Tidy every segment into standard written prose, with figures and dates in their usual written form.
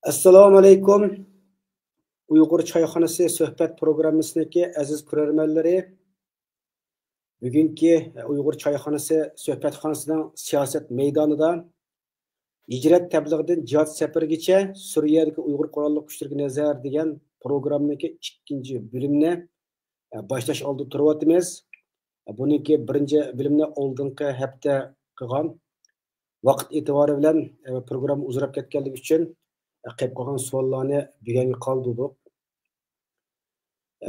Assalomu alaykum. Uyg'ur choyxonasi suhbat programmasidagi aziz ko'rarmanlari, bugungi Uyg'ur choyxonasi suhbatxonasining siyosat maydonida hijrat tablig'idan jihad safarigacha Suriyadagi Uyg'ur qurolli kuchlariga nazar degan programmadagi ikkinchi bo'limni boshlash oldi turyapmiz. Buniki birinchi bo'limni oldingi hafta qilgan vaqt e'tibori bilan programma uzrab ketganligi uchun qolib qolgan savollarni bugunga qoldirdik.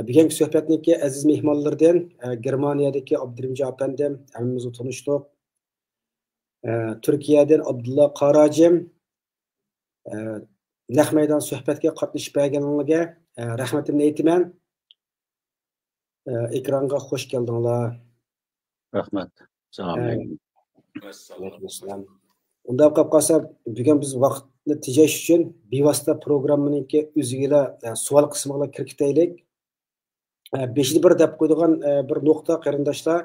Bugungi suhbatniki aziz mehmonlardan Germaniyadagi Abdurimjon apandim hammamiz tanishdik. Turkiyadan Abdulla Qarajim naq maydon suhbatga qatnashib berganingizga rahmatimni aytaman. Ekranga xush keldinglar. Rahmat. Assalomu alaykum. Assalomu. Unda qolib qolsa, bugun biz vaqtni tejash uchun bevosita programmaniki o'ziga savol qismiga kiritaylik. Beşli bir deb qo'ydigan bir nuqta qarindoshlar.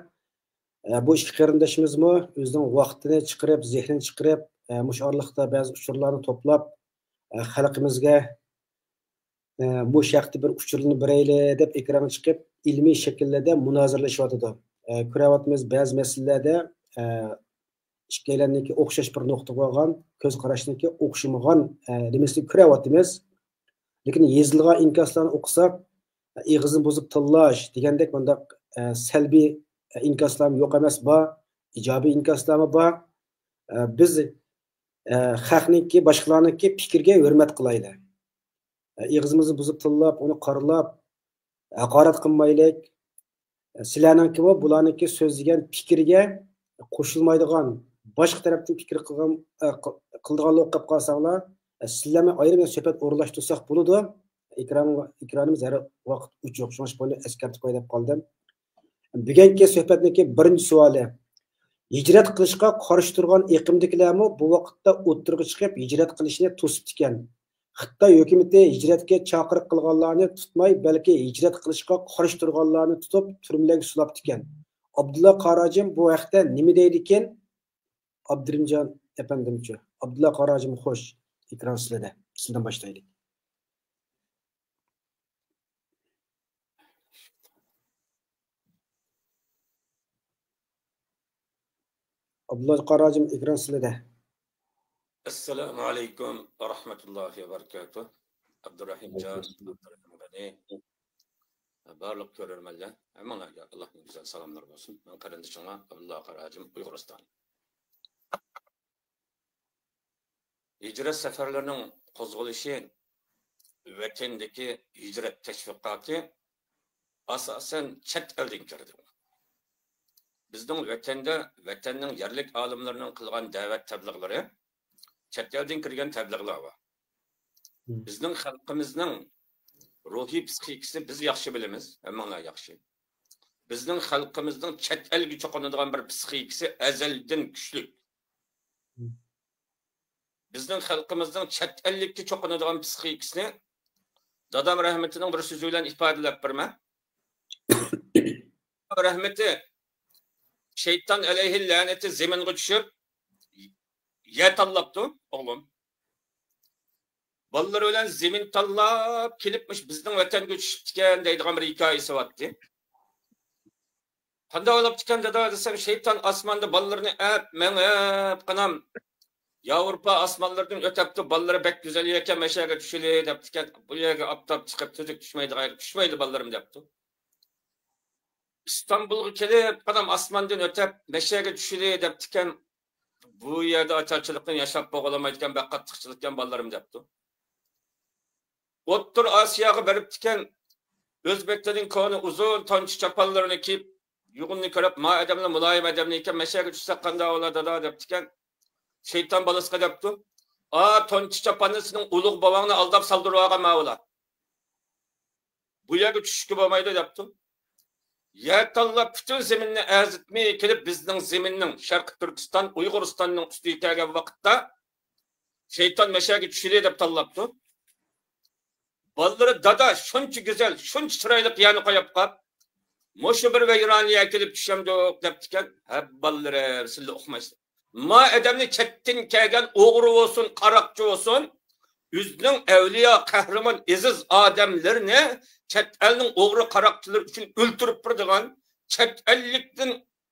Bu ikki qarindoshimizmi o'zining vaqtini chiqarib, zehnini chiqarib, mush orliqda ba'zi uchurlarni to'plab xalqimizga bu shaqti bir uchurni birayli deb ekranga chiqib, ilmiy shaklda munozirlashyotdi. Ko'ryapmiz ba'zi masalalarda ikkilarniki o'xshash bir nuqta bo'lgan, ko'z qarashniki o'xshamagan demaslik ko'ryapmiz. Lekin yozilgan inkaslarni o'qisak, ig'izini buzib tillash degandek bunda salbiy inkaslar yo'q emas, bor ijobiy inkaslar bor. Biz xalqniki boshqalarniki fikriga hurmat qilaylik. Ig'izimizni buzib tillab, uni qoralab, haqorat qilmaylik. Sizlarniki va bularniki so'zlagan fikriga qo'shilmaydigan, boshqa tarafdan fikr qildiganlar o'qib qolsanglar, sizlarni ayrim suhbat o'rlashtirsak bo'ladi. Ekranimiz har vaqt uchoq shuncha bo'lib eskartib qo'yib qoldim. Bugungi suhbatniki birinchi savoli. Hijrat qilishga qarshi turgan iqimdagilarmi bu vaqtda o'ttirga chiqib hijrat qilishni to'sib ekan. Xitoy hukumati hijratga chaqiriq qilganlarni tutmay, balki hijrat qilishga qarshi turganlarni tutib turmalarga sulab ekan. Abdulla Qarajim bu vaqtda nima deydi ekan? Abdurimjon apandimchi. Abdulla Qarajim xo'sh, ekran sizlarda. Sizdan boshlaylik. Abdulla Qarajim ekran sizlarda. Assalomu alaykum va rahmatullohi va barakatuh. Abdurahimjon, Abdurahimgani, barliq ko'rarmanlar, hammalarga Allohning go'zal salomlari bo'lsin. Men qarindishimga Abdulla Qarajim, Uyg'uriston. Hijrat safarlarining qo'zg'alishi vatandagi hijrat tashviqoti asosan chet eldan kirdi. Bizning vatanning yerlik olimlarining qilgan da'vat tabliğlari chet eldan kirgan tabliğlar bor. Bizning xalqimizning ruhiy psixikasi biz yaxshi bilamiz, hammalar yaxshi. Bizning xalqimizning chet elga cho'qinadigan bir psixikasi azaldan kuchli. Bizning xalqimizning chet ellikka cho'qinadigan psixikasini dadam rahmatining bir so'zi bilan ifodalab berma. Rahmati şeytan aleyhi laneti zeminga tushib yer tanlabdi o'g'lim. Ballar bilan zemin tanlab kelibmiş bizning vatanga tushibdigan deydigan bir hikoyasi bor. Qanday olib chiqqan dada desam, şeytan osmonda ballarni mengib qanam Yevropa osmonlardan o'tibdi, ballari bek go'zal ekan, mashaga tushili debdikan. Bu yerga optab chiqib tuzuk tushmaydi ballarim debdi. İstanbul'a kelib, qanam osmondan o'tib, mashaga tushili debdikan. Bu yerda ocharchilikdan yashab bo'g'olamaydigan, bak qattiqchilikdan ballarim debdi. O'ttir Osiyoga beribdikan, o'zbeklarning koni uzun tonchi chapanlarini kiyib, yuğunni ko'rib, ma odamlar muloyim odamlar ekan, mashaga tushsa qanday bo'ladi debdikan. Şeytan balasıqa debdi. Tonchi chapanni sening ulug' bobongni aldab saldirib olgan ma'ular. Bu yerga tushishga bo'lmaydi debdi. Yer tanlab bütün zeminni azitmay kelib bizning zeminning Sharq Turkiston, Uyg'uristonning ustiga kelgan vaqtda şeytan mashaga tushili deb tanlabdi. Ballari dada shuncha go'zal, shuncha chiroyli qiyani qo'yib qolib, mushu bir vayroniga kelib tushamdik debdikan. Ha ballari sizlar o'qimaysiz. Ma adamni chetdan kelgan o'g'ri bo'lsin, qaroqchi bo'lsin, Yüzünün evliya, kahraman, aziz adamlarını chet elning o'g'ri qaroqchilar uchun o'ltirib turadigan, chet ellikdan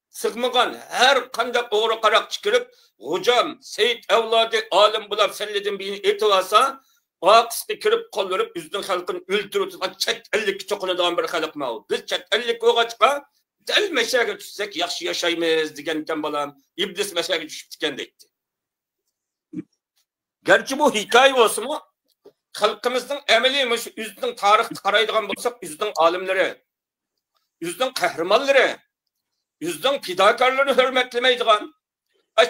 sig'magan har qanday o'g'ri qaroqchi kirib, Hocam, Seyit evladı alim bulab selledin birini etib olsa, aqisga kirib qoldirib, yüzünün xalqini o'ltirib turgan chet ellikka cho'qinadigan bir xalq ma'u. Biz chet ellik o'g'achqa dal mashaga tushsak yaxshi yashaymiz degan ekan bolam. İblis mashaga tushib ekan deydi. Gerçi bu hikaye olsun mu? Halkımızın emeliymiş, yüzünün tarihini qaraydigan bolsak, yüzünün alimleri, yüzünün kahramanları, yüzünün fidakarlarını hürmetlemeydigan,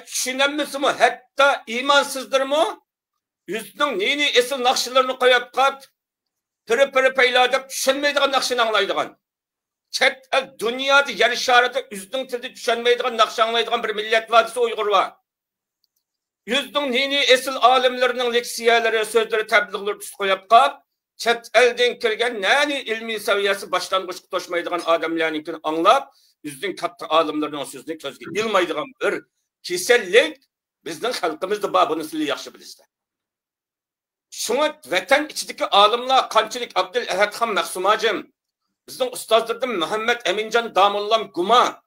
düşünemizmi? Hatta imansızdır mı? Yüzünün neyini esil nakşılarını koyup kap, piri peyladep düşünmeydigan nakşını anlaydigan. Chet el dünyada, yer şarada yüzünün tilde düşünmeydigan nakşı anlaydigan bir millet vadisi Uygur var. Yüzünün neyini esil alimlerinin leksiyaları, sözleri, tebliğleri tüs koyup kap, chet elden kirgen nani ilmi seviyesi başlangıç toşmaydigan adamlarınkini anlap, yüzünün katta alimlerinin sözünü közge ilmaydigan bir kesellik bizning xalqimizda bor, buni sizlar yaxshi bilasizlar. Shunga vatan ichidagi olimlar qanchalik Abdul Ahadxon Mahsumajim, bizning ustozlardan Muhammad Aminjon Damullam Guma,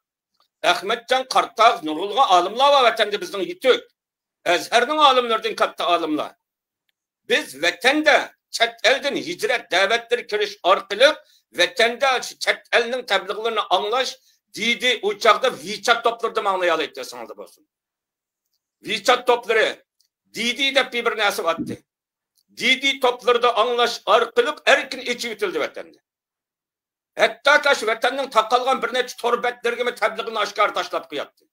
Ahmadjon Qartaq, nurg'ulg'an olimlar va vatanda bizning yetuk. Azharning olimlaridan katta olimlar. Biz vatanda chet eldan hijrat da'vatlar kirish orqali vatanda chet elning tabliğlarini anglash deydi o çağda WeChat toplarında anlay alaydı sanıldı bolsun. WeChat topları Didi de bir narsa attı. Didi toplarda anlaş arqılık erkin içi bitildi vatanda. Hatta taş vatanning taqalgan bir necha torbetlerge mi tabliğini aşkar taşlap qo'yapti.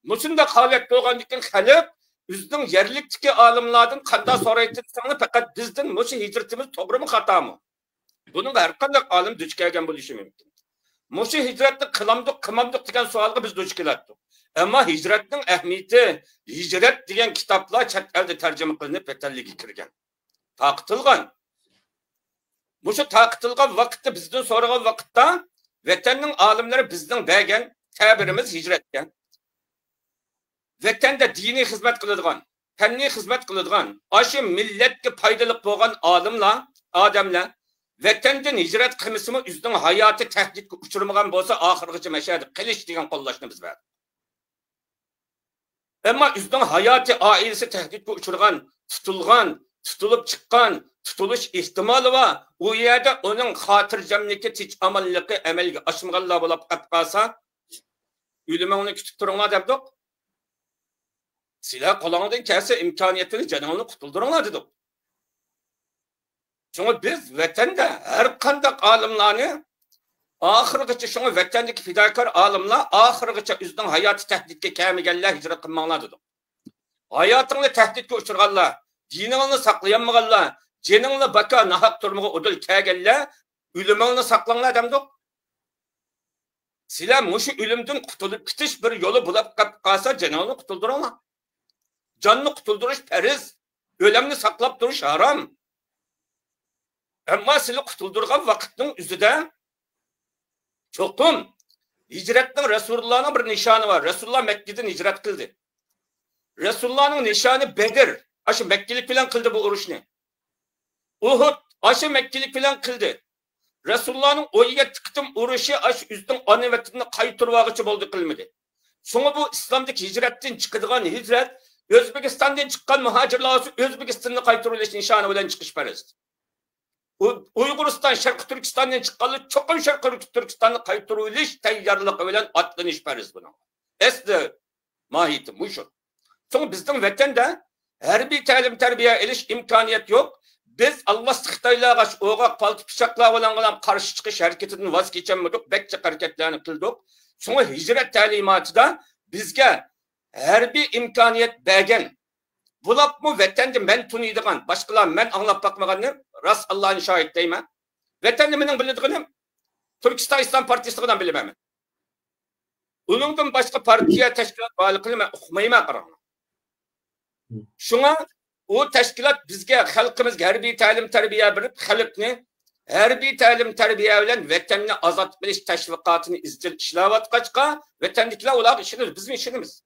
Mushunda holat bo'lgandan xalq o'zining yerlikdagi olimlardan qanday so'raydiganini faqat bizdan mushu hijratimiz to'g'rimi xatomi? Buning har qanday olim duch kelgan bo'lishi mumkin. Mushu hijratni qilmamdiq degan savolga biz duch keldik. Ammo hijratning ahamiyati, hijrat degan kitoblar chet elda tarjima qilinib vatanliga kirgan. Taqitilgan. Mushu taqitilgan vaqtda bizdan so'ragan vaqtda vatanning olimlari bizning bergan ta'birimiz hijratga. Vatanda diniy xizmat qiladigan, fanniy xizmat qiladigan, aşı millatga foydali bo'lgan olimlar, odamlar vatandan hijrat qilmasimi o'zining hayoti tahdidga uchirmagan bo'lsa, oxirgacha mashhad qilish degan qo'llashni biz berdik. Ammo o'zining hayoti, oilasi tahdidga uchirgan, tutulib chiqqan, tutulish ehtimoli va u yerda uning xotirjamligi, tinch amonligi amalga oshmaganlar bo'lib qolsa, o'limini kutib turinglar debdik. Sizlar qo'lingizdan kelsa imkoniyatini joningizni qutuldiringlar dedik. Çünkü biz vatanda har qanday olimlarni oxirigacha shunga vatandagi fidokor olimlar oxirigacha o'zining hayoti tahdidga kelmaganlar hijrat qilmanglar dedik. Hayotingni tahdidga uchirganlar, diningni saqlayolmaganlar, jiningni baka nahaq turmaga udul kelganlar o'limingni saqlanglar dedik. Sizlar mushu o'limdan qutulib ketish bir yo'li bo'lib qolsa jiningni qutuldiringlar. Canını kutulduruz periz, ölemni saklap duruş haram. Ama sizi kutuldurgan vakitinin üzüde çokum hicretinin Resulullah'ın bir nişanı var. Resulullah Mekke'den hicret kıldı. Resulullah'ın nişanı Bedir. Aşı Mekkelik filan kıldı bu oruçunu. Uhud aşı Mekkelik filan kıldı. Resulullah'ın oya tıktım oruçu aşı üstün anivetini kayıtırvağıcı oldu kılmadı. Sonra bu İslam'daki hicretten çıkıdığan hicret Özbekistan'dan çıkan muhacirler Özbekistan'ı kaytırılış nişanı bilen çıkış parası. Uyguristan, Şarkı Türkistan'dan çıkanlar çokum Şarkı Türkistan'ı kaytırılış tayyarlığı bilen atlanış parası buna. Esli mahiyeti muşur. Sonra bizden vatanda her bir talim terbiye eliş imkaniyet yok. Biz Allah sıkıntıyla kaç oğak paltı bıçakla olan karşı çıkış hareketinden vazgeçemedik. Bekçe hareketlerini kıldık. Sonra hicret talimatı da bizge her bir imkaniyet bergen. Bulap mı vatanda men tunuydigan, başkalar men anlap bakmaganım, rast Allah'ın şahit deymen. Vatanda menin bildiğim Türkistan İslam Partisi'nden bilemem. Onundan başka partiye teşkilat bağlı kılma okumayma qaran. Şuna o teşkilat bizge halkımızga her bir talim terbiye berip halkni her bir talim terbiye bilen vatanni azat bilish teşvikatını izchil ishlavatqachqa vatandakilar ular ishimiz, bizning ishimiz.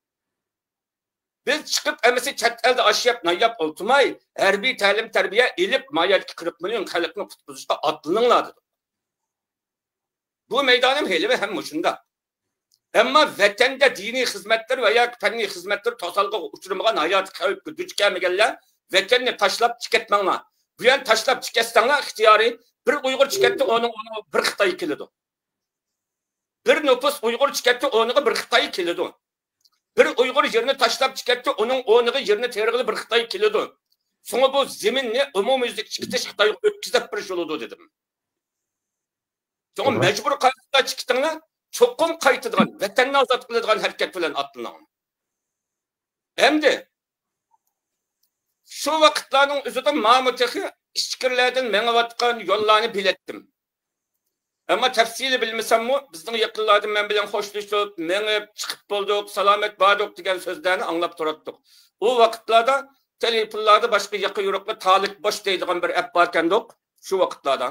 Biz chiqib emisi chet elda ashyap, nayyap oltumay, harbiy ta'lim tarbiya ilib, mayatki 40 milyon xalqni qutquzishga atlaninglar dedi. Bu meydanım helibi hem muşunda. Ama vatanda diniy xizmatlar veya fenni xizmatlar to'salg'a uchirmagan hayot xavfga duch kelmaganlar vatanni tashlab chiqatmanglar. Bu yan tashlab chiqatsanglar ixtiyoriy bir Uyg'ur chiqatdi, onun bir Xitoy keladi. Bir nüfus Uyg'ur chiqatdi, o'rniga bir Xitoy keladi. Bir Uyg'ur yerini tashlab chiqatdi, onun o'rniga yerini terg'ilib bir Xitoy keladi. So'ngra bu zaminni umumyuzlik chiqitish Xitoyga o'tkazib berish bo'ladi dedim. So'ngra majbur qayta chiqdinglar. Çokum qaytadigan, vatanni ozod qiladigan harakat bilan atlangan. Endi shu vaqtlarning o'zida ma'mutahi ishqirlardan mengayotgan yo'llarni biletdim. Ammo tafsili bilmasammi, bizning yaqinlardan men bilan xo'shlashib, mengib chiqib bo'ldik, salomat bordik degan so'zlarni anglab turatdik. U vaqtlarda telefonlarda boshqa yaqin yo'qlar talik bosh deydigan bir app bor ekandik, shu vaqtlarda.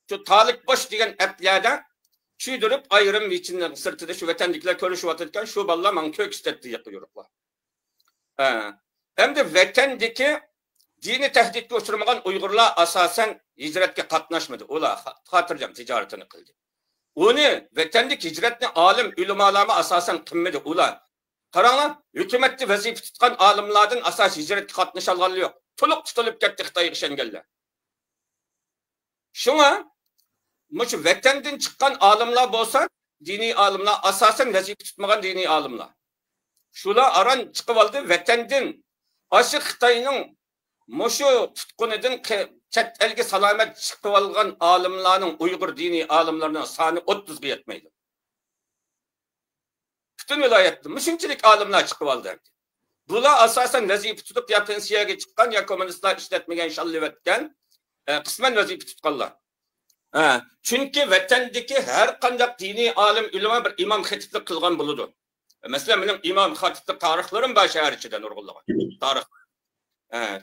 Shu talik bosh degan applarda Çüydürüp ayrım içinden sırtıda şu vatandakiler görüşüyorken şu balla man kök istetti yapıyorlar. Hem de vatandaki dini tehditke uçurmagan Uygurlar asasen hicretke katnaşmadı. Ola hatırlayacağım ticaretini kıldı. Onu vatandaki hicretini alim ulemalarına asasen kımmedi. Ola karanlar hükümette vazife tutkan alimlerden asas hicretke katnaş algalı yok. Tuluk tutulup gitti Xitayga işengeller. Şuna Muş vatandan çıkan alimler bolsa, dini alimler asasen vazife tutmagan dini alimler. Şular aran çıkıp aldı vatandan aşı Xitayning muşu tutkunudan chet elge salamet çıkıp algan alimlarning Uygur dini alimlerinin sani 30'ga yetmeydi. Bütün vilayette müşünçilik alimler çıkıp aldı. Bular asasen vazife tutup ya pensiyaga çıkan ya komünistler işletmegen şallivetken kısmen vazife tutkanlar. Çünkü vatandaki her qandaq dini alim ulama bir imam xatiblik qilgan bo'ladi. Mesela benim imam xatiblik tarihlarim bor shahar ichida nurg'unlagan. Tarix.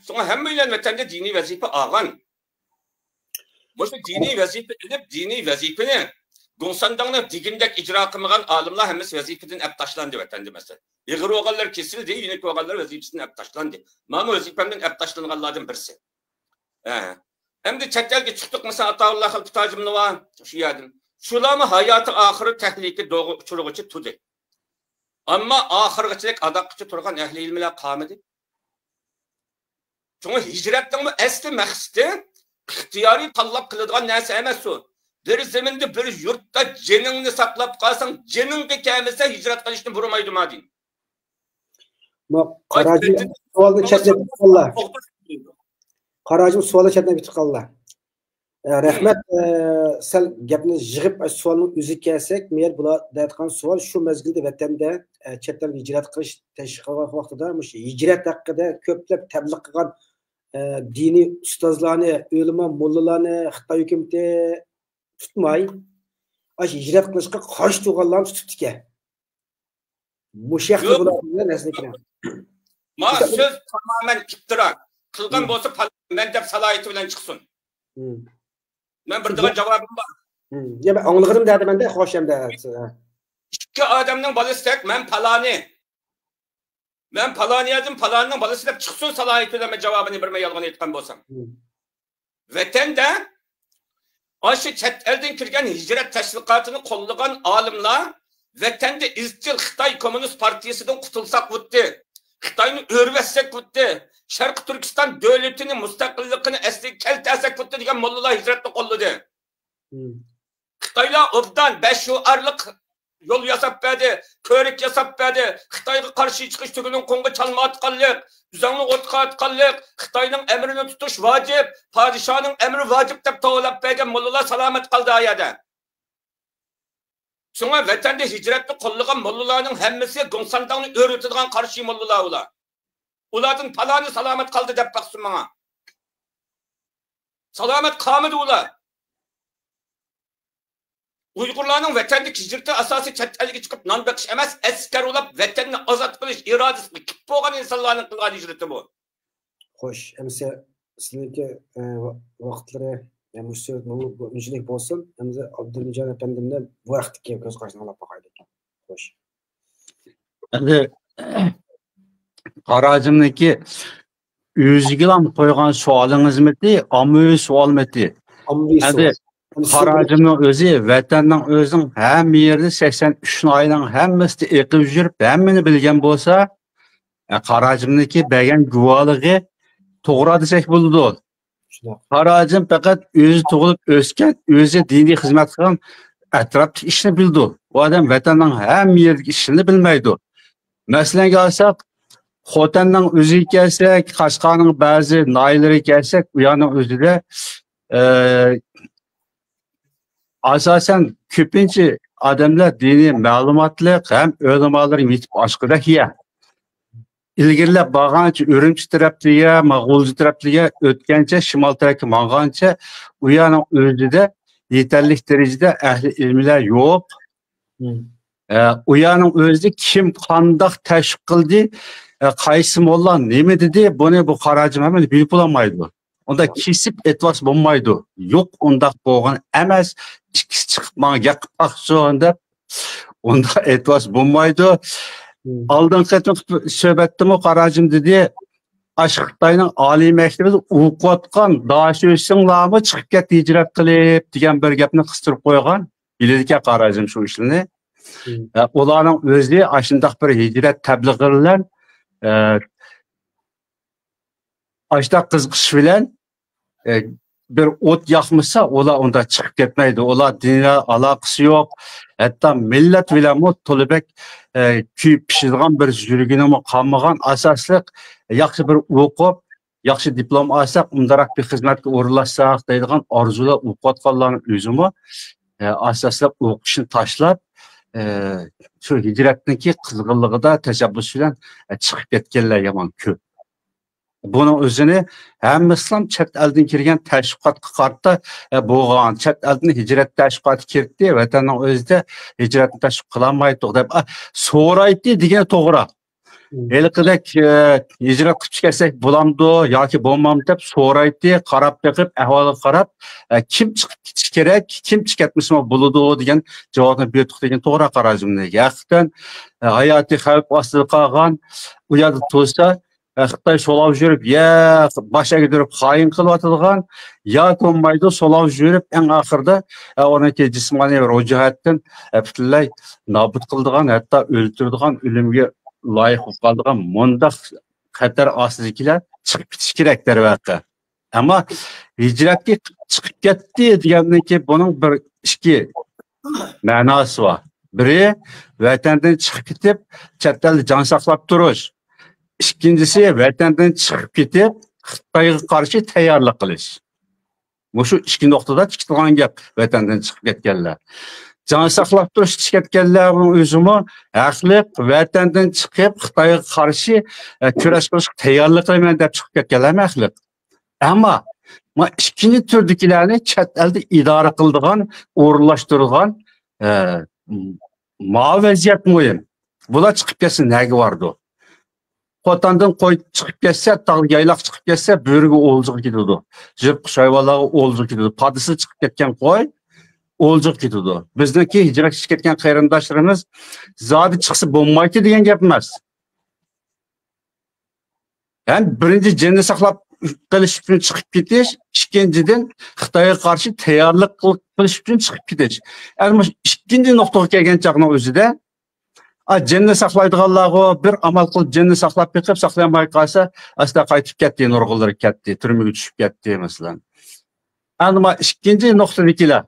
So'ngra hammalar vatanda dini vazifa olgan. Bu dini vazifa edib dini vazifani Gonsandangni digindek ijro qilmagan olimlar hammasi vazifadan olib tashlandi vatanda mesela. Ig'ir o'g'illar kesildi, yunik o'g'illar vazifasidan olib tashlandi. Mana vazifamdan olib tashlanganlardan birisi. Hem de chet elga chiqdik mesela Ataullah Xalqtajimni va shu yerdan. Shularni hayoti oxiri tahlika doğu uchirg'ichi tudi. Ammo oxirgachilik adoqchi turgan ahli ilmlar qolmadi. Çünkü hicretning asli maqsadi ixtiyoriy tanlab qiladigan narsa emas u. Bir zamanda bir yurtda jiningni saqlab qolsang, jiningga kelmasa hijrat qilishni burmaydi madin. Qarajim savolni chatlab qollar. Qarajim savolni chatlab qollar. Rahmat, sal gapni yig'ib savolning o'ziga kelsak, men bular deyotgan savol shu mezgilda vatanda chetdan hijrat qilish tashqi vaqtida shu hijrat haqida ko'plab tabliq qilgan diniy ustozlarni, ulamo mullalarni Xitoy hukumati tutmay, shu hijrat qilishga qarshi turganlarni tutibdi ekan. Mushaqqa bular nasliklar. Ma söz tamamen iftira. Qilgan bo'lsa men deb salohiyati bilan chiqsin. Men bir degan javobim bor. Ya ben anladım dedi ben de hoşemde. İki adamның balısıdak men palani. Men palani yazdım palanның balası deb chiqsin salohiyati bilan men javobini bermay yolg'on aytgan bo'lsam. Vatanda aşı chet eldan kirgan hijrat tashviqotini qo'llagan olimlar vatanda izchil Xitoy Kommunist partiyasidan qutulsak o'tdi. Xitoyni o'rvatsak o'tdi. Sharq Turkiston davlatini mustaqilligini asliga keltirsak o'tdi degan mollalar hijratni qo'lladi. Xitoylar obdan 5 yuarliq yo'l yasab berdi, ko'rik yasab berdi. Xitoyga qarshi chiqish tuguning qo'ng'i chalma atqanlik, uzanni o'tqa atqanlik, Xitoyning emrini tutish vojib, podshoning emri vojib deb to'lab bergan mollalar salomat qoldi ayada. Şuna vatanda hijratni qo'llagan mollalarning hammasi Gonsandangni o'rgatadigan qarshi mollalar ular. Ulardan palani salomat qoldi deb baqsin menga. Salomat qolmadi ular. Uyg'urlarning vatandagi hijrati asosiy chet elga chiqib non beqish emas, askar ulab vatanni ozod qilish irodasini kip bo'lgan insonlarning qilgan hijrati bu. Xo'sh, endi sizniki vaqtlari yani bu söz müjdelik bolsun. Endi Abdulmijon efendimni bu vaqtga ko'z qarashini olib boqaylik. Xo'sh. Endi Qarajimniki o'ziga qo'ygan savolingizmidi, ommaviy savolmidi? Ommaviy savol. Qarajimning o'zi vatanning o'zining hamma yerda 83 oyning hammasida eqib yurib, hammani bilgan bo'lsa, Qarajimniki bergan guvohligi to'g'ri desak bo'ladi. Qarajim faqat o'zi tug'ilib o'sgan, o'zi diniy xizmat qilgan atrofda ishni bildi. U odam vatanning hamma yerdagi ishini bilmaydi. Masalan olsak, Xotanning o'ziga kelsak, Qashqarning ba'zi noyalariga kelsak, u yerning o'zida asosan ko'pincha odamlar diniy ma'lumotli ham ulamolar yetib oshqidek ya. İlgirlab bağancha Urumchi tarafliga, Mag'ulji tarafliga o'tgancha, shimol tarafga mang'ancha u yerning o'zida yetarli darajada ahli ilmlar yo'q. U yerning o'zida kim qandoq tashviq qildi, qaysi molla nima dedi, buni bu Qarajim ham bilib bo'lmaydi. Unda kesib e'tibor bo'lmaydi. Yo'q, undaq bo'lgan emas, ikkisi chiqib menga gapib qaqson deb unda e'tibor bo'lmaydi. Aldın qatım söhbətdimi Qarajim dedi, Xitoyning oliy maktabida o'qiyotgan daşöysinglarmi chiqib ketdi hijrat qilib degan bir gapni qistirib qo'ygan. Biladigan Qarajim shu ishni. Ularning o'zi ashundaq bir hijrat tabliğ bilan ashundaq qiziqish bilan bir o't yoqmasa, ular unda chiqib ketmaydi. Ular dinle aloqasi yo'q. Hatta millat bilan to'libek kuyib pishirgan bir yurginimi qolmagan asosliq yaxshi bir o'qib, yaxshi diplom olsak, undaroq bir xizmatga o'rinlashsak deydigan orzular o'qiyotganlarning o'zimi asosliq o'qishni tashlab, shu hijratniki qizg'inligida tashabbus bilan chiqib ketganlar yomon ko'p. Bunun o'zini ham islom chet eldan kirgan tashviqotga qarta bo'lgan, chet eldan hijrat tashviqoti kirdi, vatanning o'zida hijratni tashviq qilolmaydi deb so'raydi degan to'g'ri. Eliqidek hijrat qilib kelsak bo'lamdi yoki bo'lmamdi deb so'raydi, qarab beqib, ahvolga qarab, kim chiqib ketish kerak, kim chiqib ketmasa bo'ladi degan javobni berdik degan to'g'ri Qarajimni. Yaxtan hayoti xavf ostida qolgan, u yerda tursa Xitoy so'lab yurib, ya boshiga durib xoin qilyotgan, ya ko'nmaydi so'lab yurib, eng oxirida onaki jismoniy ro'jihatdan butunlay nobud qildigan, hatto o'ldirdigan, o'limga loyiq bo'lib qoldigan mundaq xatar ostidagilar chiqib ketish kerak darvaqa. Ammo hijratga chiqib ketdi degandan keyin buning bir ikki ma'nosi bor. Biri vatandan chiqib ketib, chet elda jon saqlab turish. İkincisi vatandan chiqib ketib, Xitoyga qarshi tayyorlik qilish. Shu ikki nuqtada chiqilgan gap vatandan chiqib ketganlar. Jon saqlab turish ketganlarning o'zimi haqli vatandan chiqib Xitoyga qarshi kurash qilishga tayyorlik qilaman deb chiqib ketganlar haqli. Ammo ikkinchi turdagilarni chet elda idora qildigan, o'rinlashtirgan vaziyat muhim. Bular chiqib ketsa nega bordi? Xotandan qo'y chiqib ketsa, tog' yaylaq chiqib ketsa, bo'riga o'ljiq ketadi. Jib hayvonlarga o'ljiq ketadi. Padisi chiqib ketgan qo'y o'ljiq ketadi. Bizniki hijrat chiqib ketgan qarindoshlarimiz zodi chiqsa bo'lmaydi degan gap emas. Yani birinchi jinni saqlab qilish uchun chiqib ketish, ikkinchidan Xitoyga qarshi tayyorlik qilish uchun chiqib ketish. Yani ikkinchi nuqtaga kelgan chaqning o'zida jinni saqlaydiganlarga bir amal qilib jinni saqlab beqib saqlamay qolsa, asla qaytib ketdi, nurg'unlar ketdi, turmaga tushib ketdi masalan. Ammo ikkinchi nuqtadagilar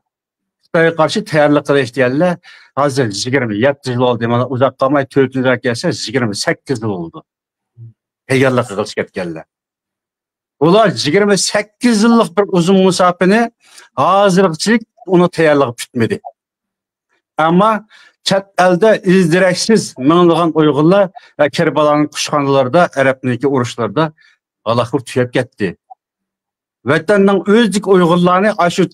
Xitoyga qarshi tayyorlik qilish deganlar hozir 27 yil oldi, mana uzoq qolmay 4-yilga kelsa 28 yil oldu. Tayyorlik qilish ketganlar. Ular 28 yillik bir uzun musafini hozirchilik uni tayyorlab bitmedi. Ammo chet elda izdiraksiz minglagan Uyg'urlar Kerbalaning qushxonalarida, Arabniki urushlarda Allohga tuyab ketdi. Vatanning o'zlik Uyg'urlarni shu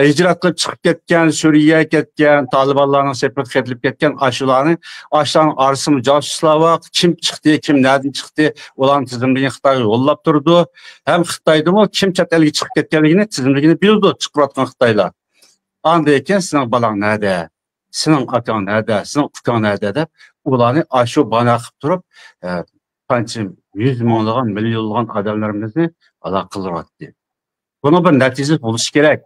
hijrat qilib chiqib ketgan, Suriyaga ketgan, Talibanlarning sepib ketilib ketgan ashularni ashlarning arasida josuslar kim chiqdi, kim nereden chiqdi, ularning tizimligini Xitoyga yo'llab turdi. Ham Xitoydimi kim chet elga chiqib ketganligini, tizimligini bildi chiqayotgan Xitoylar. Anda ekan sizning balang nerede? Senin atan nerede, senin ukan nerede deb ularni ashu bana qilib turib, qancha 100 minglagan, millionlagan odamlarimizni halok qilyapti. Buni bir natija bo'lishi kerak.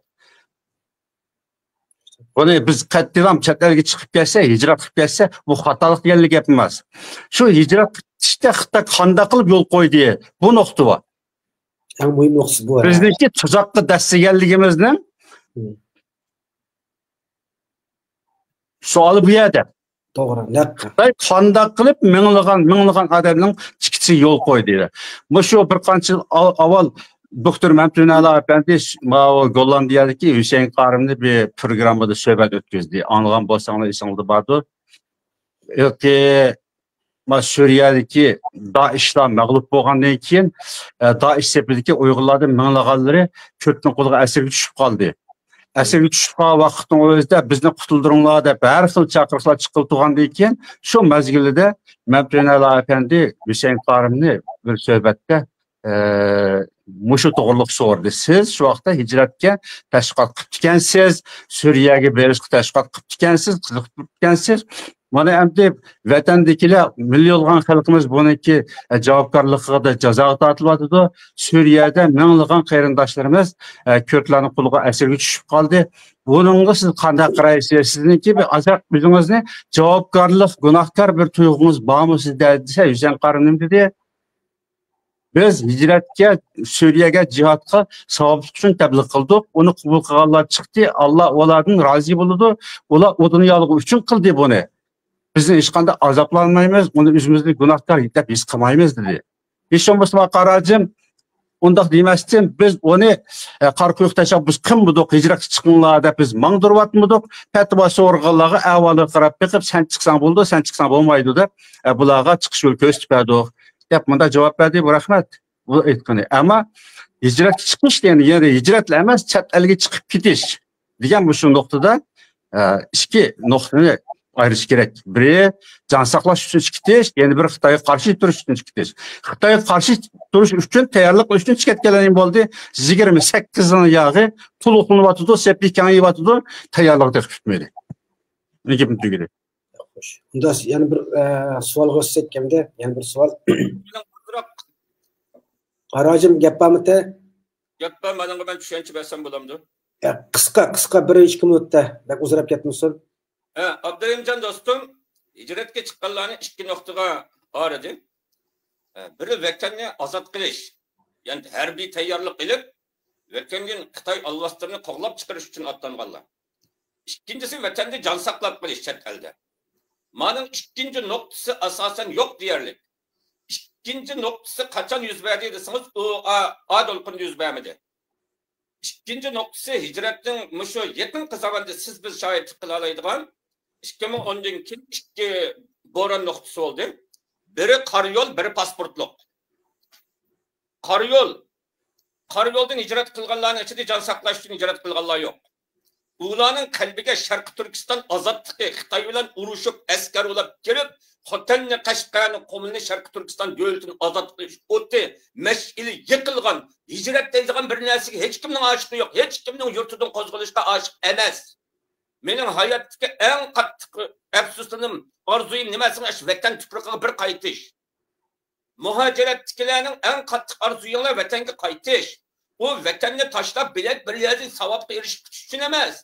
Buni biz qattiqam chet elga chiqib kelsa, hijrat qilib kelsa, bu xatolik deganlik gap emas. Shu hijrat qilishda Xitoy qanday qilib yo'l qo'ydi? Bu nuqta bor. Eng muhim nuqtasi bu. Bizniki tuzoqqa dastaganligimizni savoli bu yerda. To'g'ri, naqqa. Xitoy qanday qilib minglagan odamning chiqishiga yo'l qo'ydi. Bu shu bir qancha avval Doktor Mamtunali Efendi Gollandiyadagi Hüseyin Karim'ni bir programmada söhbət ötküzdü. Anlayan bolsanlar esingizde bardır. Ki Suriyadagi Daesh'dan mag'lub bo'lgandan keyin Daesh sepidagi Uyg'urlarning minglag'anlari ko'pning qo'liga asirga tushib qoldi. Asirga tushib qolgan vaqtning o'zida bizni qutuldiringlar deb har xil chaqiriqlar chiqilib turgandan keyin shu mazgilida Mamtunali Efendi Hüseyin Karim'ni bir söhbətdə Muşu to'g'riliq so'rdi. Siz shu vaqtda hijratga tashviqot qilib ekansiz, Suriyaga berishga tashviqot qilib ekansiz, qiziqib ekansiz. Mana endi vatandagilar millionlagan xalqimiz buniki javobgarligiga jazoga tortilyapti. Suriyada minglagan qarindoshlarimiz ko'rtlarning qo'liga asirga tushib qoldi. Buningga siz qanday qaraysiz? Sizniki bir azab o'zingizni javobgarlik, gunohkor bir tuyg'ungiz bormi sizda desa, Hüseyin Karim nima dedi? Biz hijratga, Suriyaga, jihadga savob uchun tabliq qildik. Uni qabul qilganlar chiqdi. Alloh ulardan rozi bo'ldi. Ular o dunyolik uchun qildi buni. Bizni hech qanday azoblanmaymiz, uni o'zimizni gunohkor deb his qilmaymiz dedi. Hech bo'lmasa qarajim, undaq demasdan biz uni qarqoq tashabbus qilmadik, hijratga chiqinglar deb biz mangdiryapmidik. Fatvo so'rg'anlarga avvalo qarab beqib, sen chiqsang bo'ldi, sen chiqsang bo'lmaydi deb bularga chiqish yo'l ko'rsatdik. Deb bunda javob berdi. Bu rahmat. Bu aytgani. Ammo hijratga chiqish degani yana hijrat emas, chet elga chiqib ketish degan bu shu nuqtada ikki nuqtani ayirish kerak. Biri jon saqlash uchun ketish, yana biri Xitoyga qarshi turish uchun ketish. Xitoyga qarshi turish uchun tayyorlik qilish uchun ketganlar bo'ldi. 28 ning yog'i to'liqlanyapti, sepi kengayapti, tayyorlik kutmaydi. Nega bu tugadi? Unda yana bir savolga o'tsak hamda, yana bir savol. Qarajim gap bormi-da? Gap bor, menga men tushuncha bersam bo'lamdi. Qisqa 1-2 minutda bak uzrab ketmisan. Abdurahimjon do'stim, hijratga chiqqanlarni ikki nuqtaga ayirdi. Biri vatanni ozod qilish, ya'ni harbiy tayyorlik qilib, vatandan Xitoy alvastlarini qo'g'lab chiqarish uchun otlanganlar. Ikkinchisi vatanda jon saqlab qolish chet elda. Manın ikkinchi nuqtasi asosan yo'q deyarlik. İkinci noktası qachon yuz berdi desiniz, u adolqin yuz bermadi. İkinci noktası hijratning mushu yaqin qizaganda siz biz shohidlik qila oladigan 2010dan keyin ikki bo'ron nuqtasi bo'ldi. Biri qor yo'l, biri pasportliq. Qor yo'ldan hijrat qilganlarning ichida jon saqlash uchun hijrat qilganlar yo'q. Ularning qalbiga Sharq Turkiston ozodligi, Xitoy bilan urushib, askar bo'lib kelib, Xotanni, Qashqarni, Qumni Sharq Turkiston davlatini ozod qilish o'ti mash'ili yiqilgan, hijrat deydigan bir narsaga hech kimning oshiqi yo'q, hech kimning yurtidan qo'zg'alishga oshiq emas. Mening hayotdagi eng qattiq afsuslarim, orzuyim nimasini shu vatan tuproqiga bir qaytish. Muhojiratdagilarning eng qattiq orzuyinglar vatanga qaytish. O vatanni tashlab bilet bir yerda savobga erishib kutish uchun emas.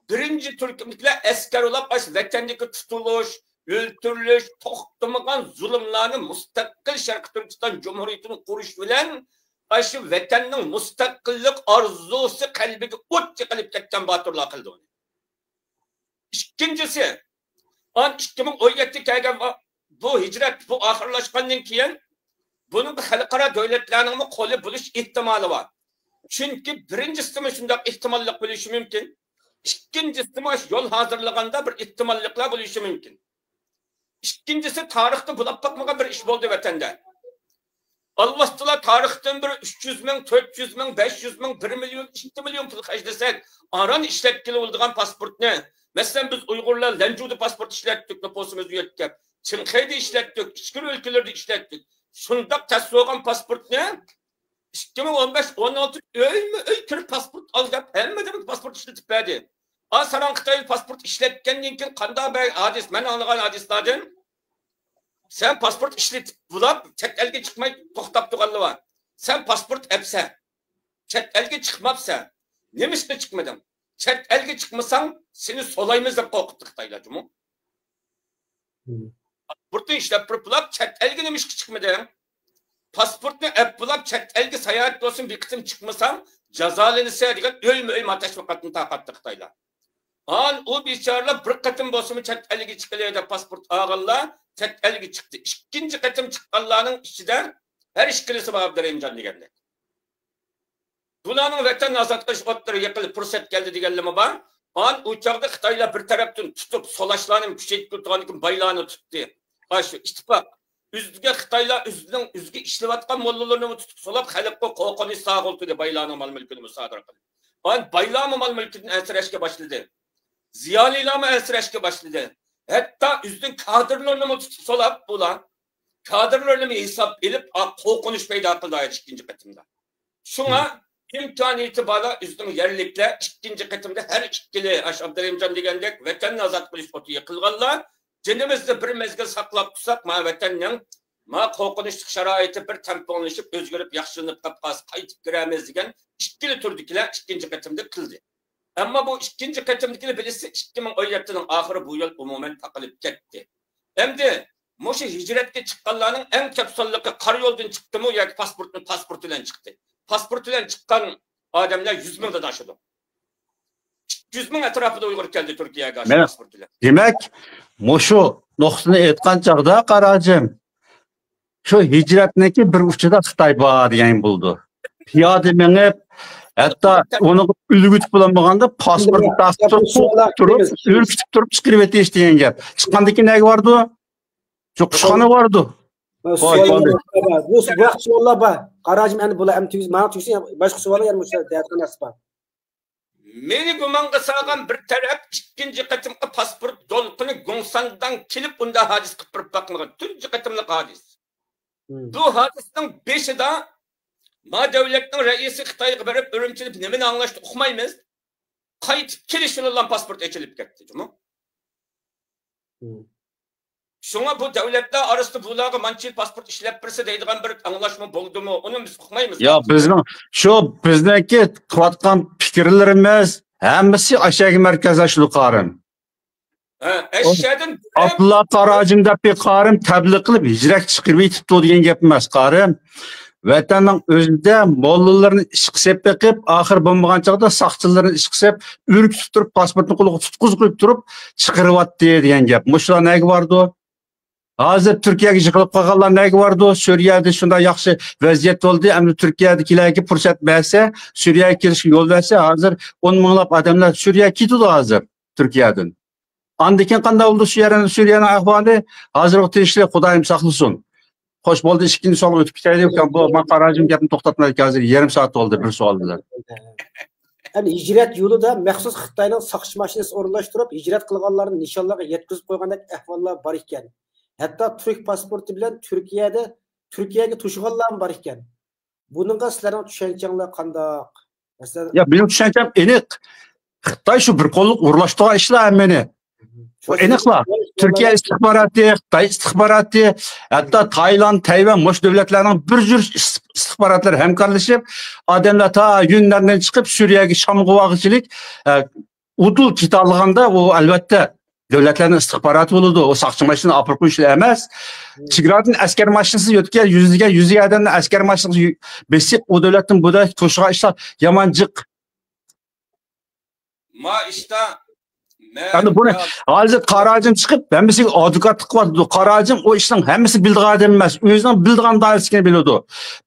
Birinchi turkliklar askar bo'lib, vatandagi tutilish, o'ltirilish, to'xtamagan zulmlarni mustaqil Sharq Turkiston Cumhuriyetini qurish bilan shu vatanning mustaqillik orzusi qalbiga o't yiqilib ketgan botirlar qildi uni. Ikkinchisi, 2017 kelgan bu hijrat bu oxirlashgandan keyin buning xalqaro davlatlarning qo'li bo'lish ehtimoli bor. Chunki birinchisi shunday ehtimollik bo'lishi mumkin. Ikkinchisi yo'l hozirlaganda bir ehtimolliklar bo'lishi mumkin. İkincisi tarixda bulab bakmagan bir iş bo'ldi vatanda. Alvastlar tarixdan bir 300 ming, 400 ming, 500 ming, 1 milyon, 2 milyon pul xarjlasak, aran ishlatgili bo'lgan pasportni, masalan biz Uyg'urlar Lanjuda pasport ishlatdik, posimiz yetib, Chimxayda ishlatdik, ichki o'lkalarda ishlatdik. Shundaq tasdiqlangan pasportni 2015-16 öy kirib pasport olib, hammadan pasport ishlatib berdi. Saran Xitoy pasport ishlatgandan keyin qanday bir hadis, men anlagan hadislardan Sen pasport işletip bulap chet elge çıkmay toxtap turganlığı var. Sen pasport epse chet elge çıkmapsa nemişte çıkmadın? Chet elge çıkmasan seni solayımız da korkuttuk Xitaylar mu? Pasportunu işlep bulap chet elge nemiş ki çıkmadın? Pasportunu ep bulap chet elge seyahat olsun bir kısım çıkmasan cezalanırsa diye ölme ateş vakatını taqattık Xitaylar. An o biçarlar bir katım bosumu chet elge çıkılıydı pasport ağırlar chet elge çıktı. İkinci katım çıkanlarının içinden her işkilisi var Abdurrahimcan degende. Bunların vatan azat kılış otları yakılı fırsat geldi digenleme var. An uçakta Xitaylar bir taraftan tutup solaşlarını küçeyip tuttuğun baylağını tuttu. Aşı ittifak. Üzdüge Xitaylar üzgü işlevatkan mollalarını tutup solap halkı kokonu sağ oldu diye baylağını mal mülkünü müsaade kıldı. An baylağını mal mülkünü esreşke başladı. Ziyaliyle mı esreşke başladı. Hatta üzdün kadırlarını mı tutup solap bulan. Kadırlarını mı hesap edip kokonuş peyda kıldı ikinci katımda. Şuna imkan itibarla üzdün yerlikle ikinci katımda her ikili Abdurrahimcan degендek vatan azat kılış otu yıkılganlar. Cenimizde bir mezgil saklap tutsak ma vatanning ma qo'rqinchli sharoiti bir tamponlashib o'zgarib yaxshilanib qapqas qaytib kiramiz degan ikkili turdikilar ikkinchi qatimda qildi. Ammo bu ikkinchi qatimdagilar bilsa 2017-ning oxiri bu yil umuman taqilib ketdi. Endi mushu hijratga chiqqanlarning eng ko'p sonliqi qor yo'ldan chiqdimi yoki pasport bilan chiqdi. Pasport bilan chiqqan odamlar 100 mingdan oshadi. 100 ming atrofida Uyg'ur keldi Turkiyaga pasport bilan. Demek Moşu noktunu etkan çağda Karacım. Şu hicretneki bir uçuda Xitay bağ diyen buldu. Piyade menip hatta onu ülgüt bulamaganda pasport turup ürkütüp turup çıkırıp eti işleyen gap. Çıkandaki ne vardı? Çok kuşkanı vardı. Bu vaqt so'rlar bor. Qarajim endi bular ham tugis, mana tugsin, boshqa savollar ham o'sha deyotgan narsa bor. Meni gumanga salgan bir taraf ikinci qatımqı pasport dolqini Gongsandan kelib unda hadis qilib bakmagan. Tunji qatımlıq hadis. Bu hadisning 5'ida ma davlatning raisi Xitoyga berib Urumchilib nimani anglashdi uqmaymiz. Qaytib kelish bilan pasport echilib ketdi, juma. Şuna bu devletler arasında bularga mançil pasport işlep birisi deydigan bir anlaşma buldu mu? Onu biz uqmaymiz. Ya bizdeki qilayotgan fikrlarimiz hammasi aşağı merkezleşli qarın. Eşşedin Abdullah Qarajim deb qarın təbliğ qilib hijrat chiqirib yetibdi degan gap emas qarın. Vatanning o'zida mollalarni ish qilib beqib, oxir bo'lmagan chaqda saqchilarni ish qilib, urkitib turib pasportni qo'lga tutqizib turib chiqiryapti degan gap. Mushlar nega bordi? Hozir Turkiyaga yiqilib qolganlar nega bordi? Suriyada shunday yaxshi vaziyat bo'ldi. Endi Turkiyadagilarga fursat bersa, Suriyaga kelishga yo'l bersa, hozir 10 minglab odamlar Suriyaga ketdi hozir Turkiyadan. Andikin qanday bo'ldi Suriyaning ahvoli? Hozirgi tinchlik Xudoyim saqlasin. Xo'sh bo'ldi, ikkinchi savol o'tib ketaylik. Bu Qarajim gapni to'xtatmaylik hozir yarim soat oldi bir savol bilan. Endi hijrat yo'lida maxsus Xitoyning saqchi mashinasi o'rinlashtirib, hijrat qilganlarni nishonlarga yetkazib qo'ygandek ahvollar bor ekan. Hatto Turk pasporti bilan Turkiyaga tushganlar bor ekan. Buningga sizlarning tushunchanglar qandoq? Masalan, Ya benim tushuncham aniq. Xitoy shu bir qo'lliq o'rlashtirgan ishlar meni. O aniqlar. Türkiye istihbaratı, Xitoy istihbaratı, hatta Tayland, Tayvan mush davlatlarning bir jur istihbaratlar hamkorlashib, odamlar ta Yunandan chiqib Suriyaga Shamga vaqchilik udul kitalganda o albatta davlatlarning istihbarati bo'ladi. O saqchi mashinani olib qo'yishlar emas. Chegaradan askar mashinasi yotgan yuziga odamlar askar mashinasi besib o davlatdan bu da to'shgan ishlar yamanjiq. Ma işte Yani bunu hozir Qarajim chiqib, hammasi advokatlik qilyapti. Qarajim o ishning hammasi bildigan odam emas, o'zining bildigan doirasini biladi.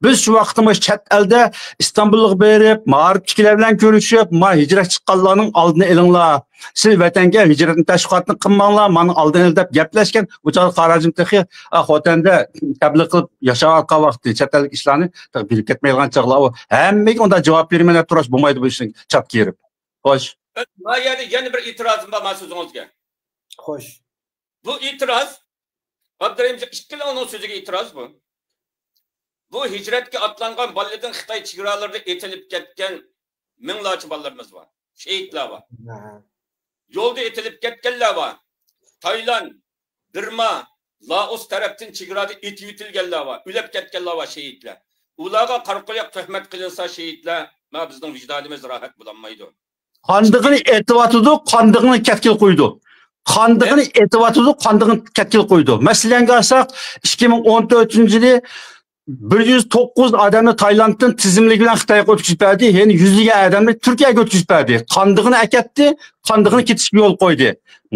Biz shu vaqtimiz chet elda Istanbulga berib, ma'rifchilar bilan ko'rishib, ma hijrat chiqqanlarning oldini elinglar. Siz vatanga hijratni tashviqotni qilmanglar, meni oldini deb gaplashgan. O'char Qarajim texi xotanda tabliq qilib yashayotgan vaqtda chet ellik ishlarni bilib ketmaydigan chog'lar. Hammaga unda javob bermay turish bo'lmaydi bu ishning chap kerib. Xo'sh. Yani bir itirazım var mahsusumuzga. Xo'sh. Bu itiraz Abdurrahimcan ikkala onun sözüge itiraz bu. Bu hicretke atlangan balalardan Xitoy chegaralarida etilib ketgan minglarcha balalarimiz var. Şehitler var. Yolda etilib ketganlar var. Tayland, Birma, Laos tarafdan chegarada etib etilganlar bor, o'lib ketganlar bor shahidlar. Ularga qarqoyoq tuhmat qilinsa shahidlar, mana bizning vijdonimiz rohat bo'lolmaydi. Qandig'ini aytyapti, qandig'ini katkil qo'ydi. Qandig'ini aytyapti, qandig'ini katkil qo'ydi. Masalanga olsak, 2014-yili 109 adamni Taylanddan tizimli bilan Xitoyga o'tkazib berdi. Endi 100 ga adamni Turkiyaga o'tkazib berdi. Qandig'ini akatdi, qandig'ini ketishga yo'l qo'ydi.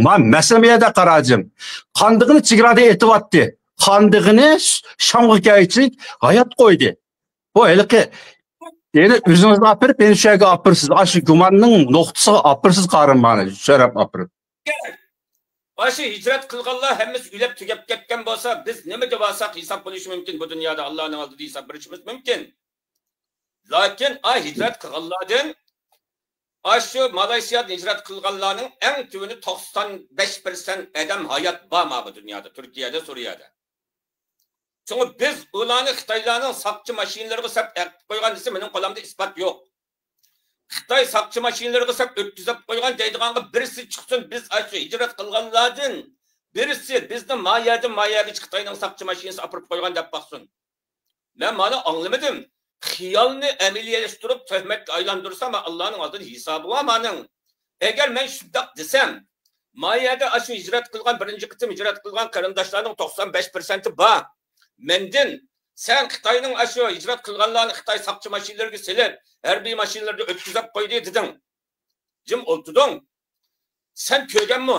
Men masalaga qarajim. Qandig'ini chegarada aytyapti. Qandig'ini shamg'ikaychilik hayot qo'ydi. Bu haliqi endi o'zingizni apirib, meni shu yerga apirsiz. Shu gumonning nuqtasiga apirsiz qarinmani, so'rab apirib. Aşı hicret qilganlar hammasi o'lib tugab ketgan bo'lsa, biz nima deb olsak hisob bo'lishi mumkin bu dunyoda Allohning oldida hisob berishimiz mumkin. Lakin hicret qilganlardan shu Malayziyadan hicret qilganlarning eng tuvini 95% adam hayot bormi bu dunyoda, Turkiyada, Suriyada. Çünkü biz ularni Xitoylarning saqchi mashinalariga sab qo'ygan desa, mening qo'limda isbot yo'q. Xitoy saqchi mashinalariga sab o'tkazib qo'ygan deydiganga birisi chiqsin, biz shu hijrat qilganlardan birisi bizni mayaga Xitoyning saqchi mashinasi olib qo'ygan deb baqsin. Men mana anglamadim. Xiyolni amaliyalashtirib tuhmatga aylantirsam, Allohning oldida hisobi va mening. Agar men shundoq desam, mayada shu hijrat qilgan birinchi qitim hijrat qilgan qarindoshlarning 95% bor. Mendin sen Xitoyning shu hijrat qilganlarni Xitoy saqchi mashinalariga silib, harbiy mashinalarda o'tkazib qo'ydi deding. Jim o'ldiding. Sen ko'rganmi?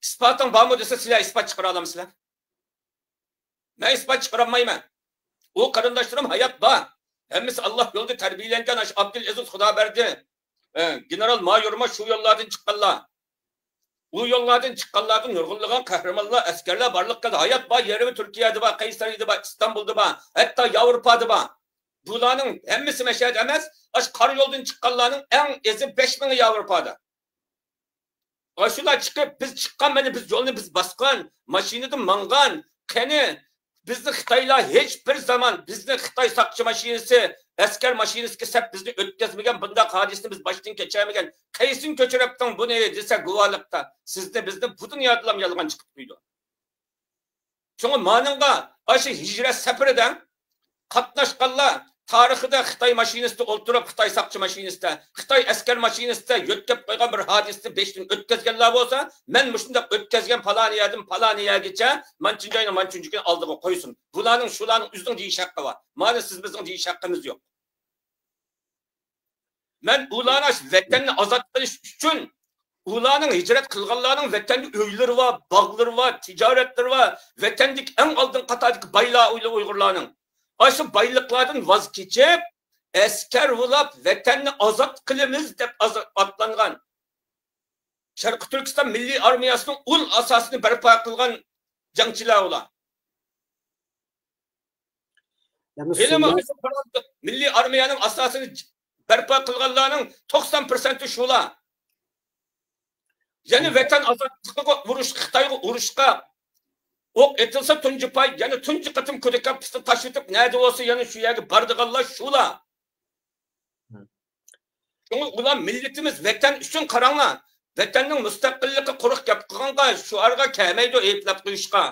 Isboting bormi desa, sizlar isbot chiqara olamsizlar? Men isbot chiqara olmayman. U qarindoshlarim hayot bor. Hammasi Alloh yo'lida tarbiyalangan Abdul Aziz Xudoberdi. General mayorma shu yo'llardan chiqqanlar. U yo'llardan chiqqanlarning nurg'unlagan qahramonlar, askarlar barliqda hayot bor, yerimi Turkiyada bor, Qaysariyda bor, Istanbulda bor, hatto Yevropada bor. Bularning hammasi mashhad emas, qor yo'ldan chiqqanlarning eng ezi 5000 Yevropada. Shular chiqib, biz chiqqan, mana biz yo'lni biz bosgan, mashinada mangan, qani bizni Xitoylar hech bir zaman bizni Xitoy saqchi mashinasi, askar mashinasiga sap bizni o'tkazmagan, bunda hodisani biz boshdan kechirmagan. Qaysin ko'chiribding buni desa guvohlikda sizni bizni bu dunyoda ham yolg'on chiqib qo'ydi. Chunki meningga shu hijrat safaridan qatnashganlar tarixida Xitoy mashinasida o'ltirib, Xitoy saqchi mashinasida, Xitoy askar mashinasida yo'tkab qo'ygan bir hodisani 5 kun o'tkazganlar bo'lsa, men shunday o'tkazgan palaniyagicha manchunjoyni oldiga qo'ysin. Bularning shularning o'zining deyish haqqi bor. Mana siz bizning deyish haqqimiz yo'q. Men ularni vatanni ozod qilish uchun ularning hijrat qilganlarning vatanda uylari va bog'lari va tijoratlari va vatandik eng oldin qatordagi baylar Uyg'urlarning shu bayliqlardan voz kechib, askar bo'lib vatanni ozod qilamiz deb otlangan Sharq Turkiston milliy armiyasining ul asosini barpo qilgan jangchilar ular. Milliy armiyaning asosini barpo qilganlarning 90% shular. Yani vatan azodligiga urush, Xitoyga urushga o'q etilsa tunji pay, yani tunji qatim ko'dakab pista tashitib, nada bo'lsa yana shu yerga bordiganlar shular. Ular millatimiz vatan uchun qaranglar. Vatanning mustaqilligi quruq gap qilganga shu arga kelmaydi ayblab qo'yishga.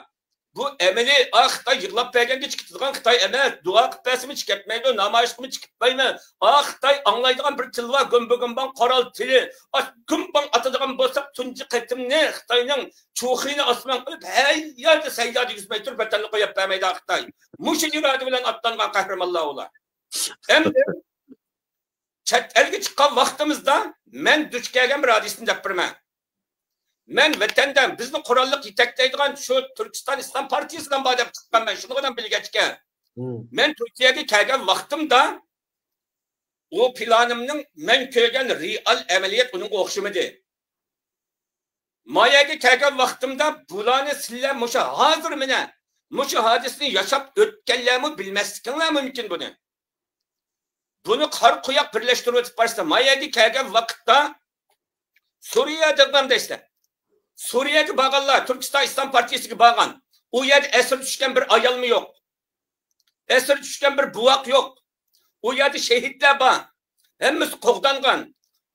Bu amali Xitoy yig'lab berganga chiqadigan Xitoy emas, duo qilib bersin chiqmaydi, namoyish qilib chiqmaymi? Xitoy anglaydigan bir til va gumban qoral tili, gumban atadigan bo'lsa tunji qatimni Xitoyning chuxini osmon qilib, hey yerda sayyada 100 metr vatanni qo'yib bermaydi Xitoy. Mush irodi bilan atlangan qahramonlar ular. Endi chet elga chiqqan vaqtimizda men duch kelgan bir hadisni deb beraman. Men vatandan bizni qurolliq yetaklaydigan shu Turkiston Islom partiyasidan bor deb chiqqan men shuni bilan bilgachka. Men Turkiyaga kelgan vaqtimda o planimning men ko'rgan real amaliyot uning o'xshamadi. Mayaga kelgan vaqtimda bularni sizlar musha hozir mena musha hodisani yashab o'tganlarmi bilmasliklaring mumkin buni. Buni qor quyoq birlashtirib o'tib borsa, Mayaga kelgan vaqtda Suriya degan deysizlar. Suriyaga borganlar, Turkiston Islom partiyasiga borgan. U yerda asir tushgan bir ayolmi yo'q. Asir tushgan bir buvoq yo'q. U yerda shahidlar bor. Hammasi qo'g'dangan.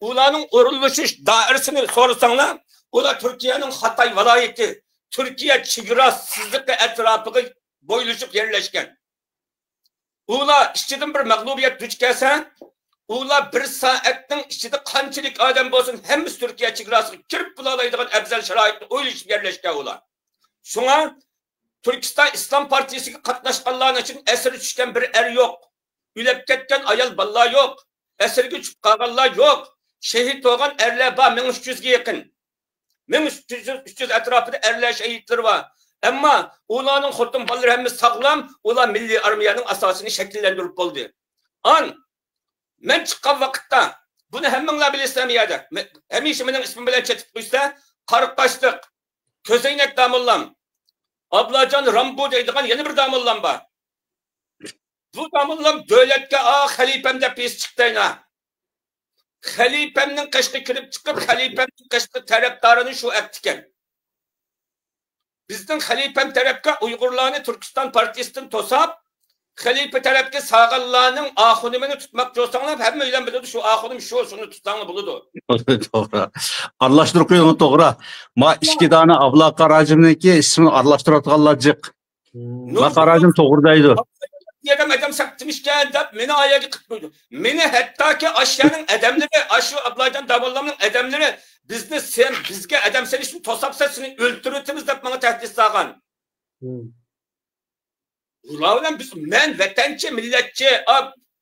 Ularning o'rinlashish doirasini so'rasanglar, ular Turkiyaning Xitoy viloyati Türkiye chegara sizlikka etrafıga boylaşıp yerleşken. Ular içinden bir mağlubiyet duch kelsa, ular bir saatning ichida qanchalik odam bo'lsin, hammasi Turkiya chegarasiga kirib bo'laydigan afzal sharoitni o'ylashib yerlashgan ular. Shunga Turkiston Islom partiyasiga qatnashganlar uchun asir tushgan bir er yo'q. Ülep ketken ayol balla yo'q. Asirga tushib qolganlar yo'q. Shahid bo'lgan erlar bor 1300 ga yaqin. 1300 atrofida erlar shahidlar bor. Ammo ularning xotin bolalari hammasi sog'lom, ular milliy armiyaning asosini shakllantirib bo'ldi. Men chiqqan vaqtda buni hammanglar bilasizlar yerda. Hamisha mening ismim bilan chetib qo'ysa, Qariqashliq, Ko'zoynak domollam, Ablajon Rambo deydigan yana bir domollam bor. Bu domollam davlatga xalifam deb pes chiqdayna. Xalifamning qashqa kirib chiqib, xalifamning qashqa tarafdorini shu aytgan. Bizning xalifam tarafga Uyg'urlarni Turkiston partiyasidan to'sab, xalifa tarafga sağallarning axunimini tutmoqchi bo'lsanglar, hamma bilan biladi shu axunim shuni tutsanglar bo'ladi. To'g'ri. Aralashtirib qo'ying, to'g'ri. Ma ikki dona Abla Qarajimniki ismini aralashtirayotganlar jiq. Ma Qarajim to'g'ri deydi. Yedem adam saktımışken de meni ayağa kıtmıyordu. Meni hatta ki aşağının adamları, aşı ablaydan davallamının adamları bizde sen, bizge adam seni şimdi tosap sesini öldürütümüz de bana tehdit sağan. Ulan biz men vatançı, milletçi,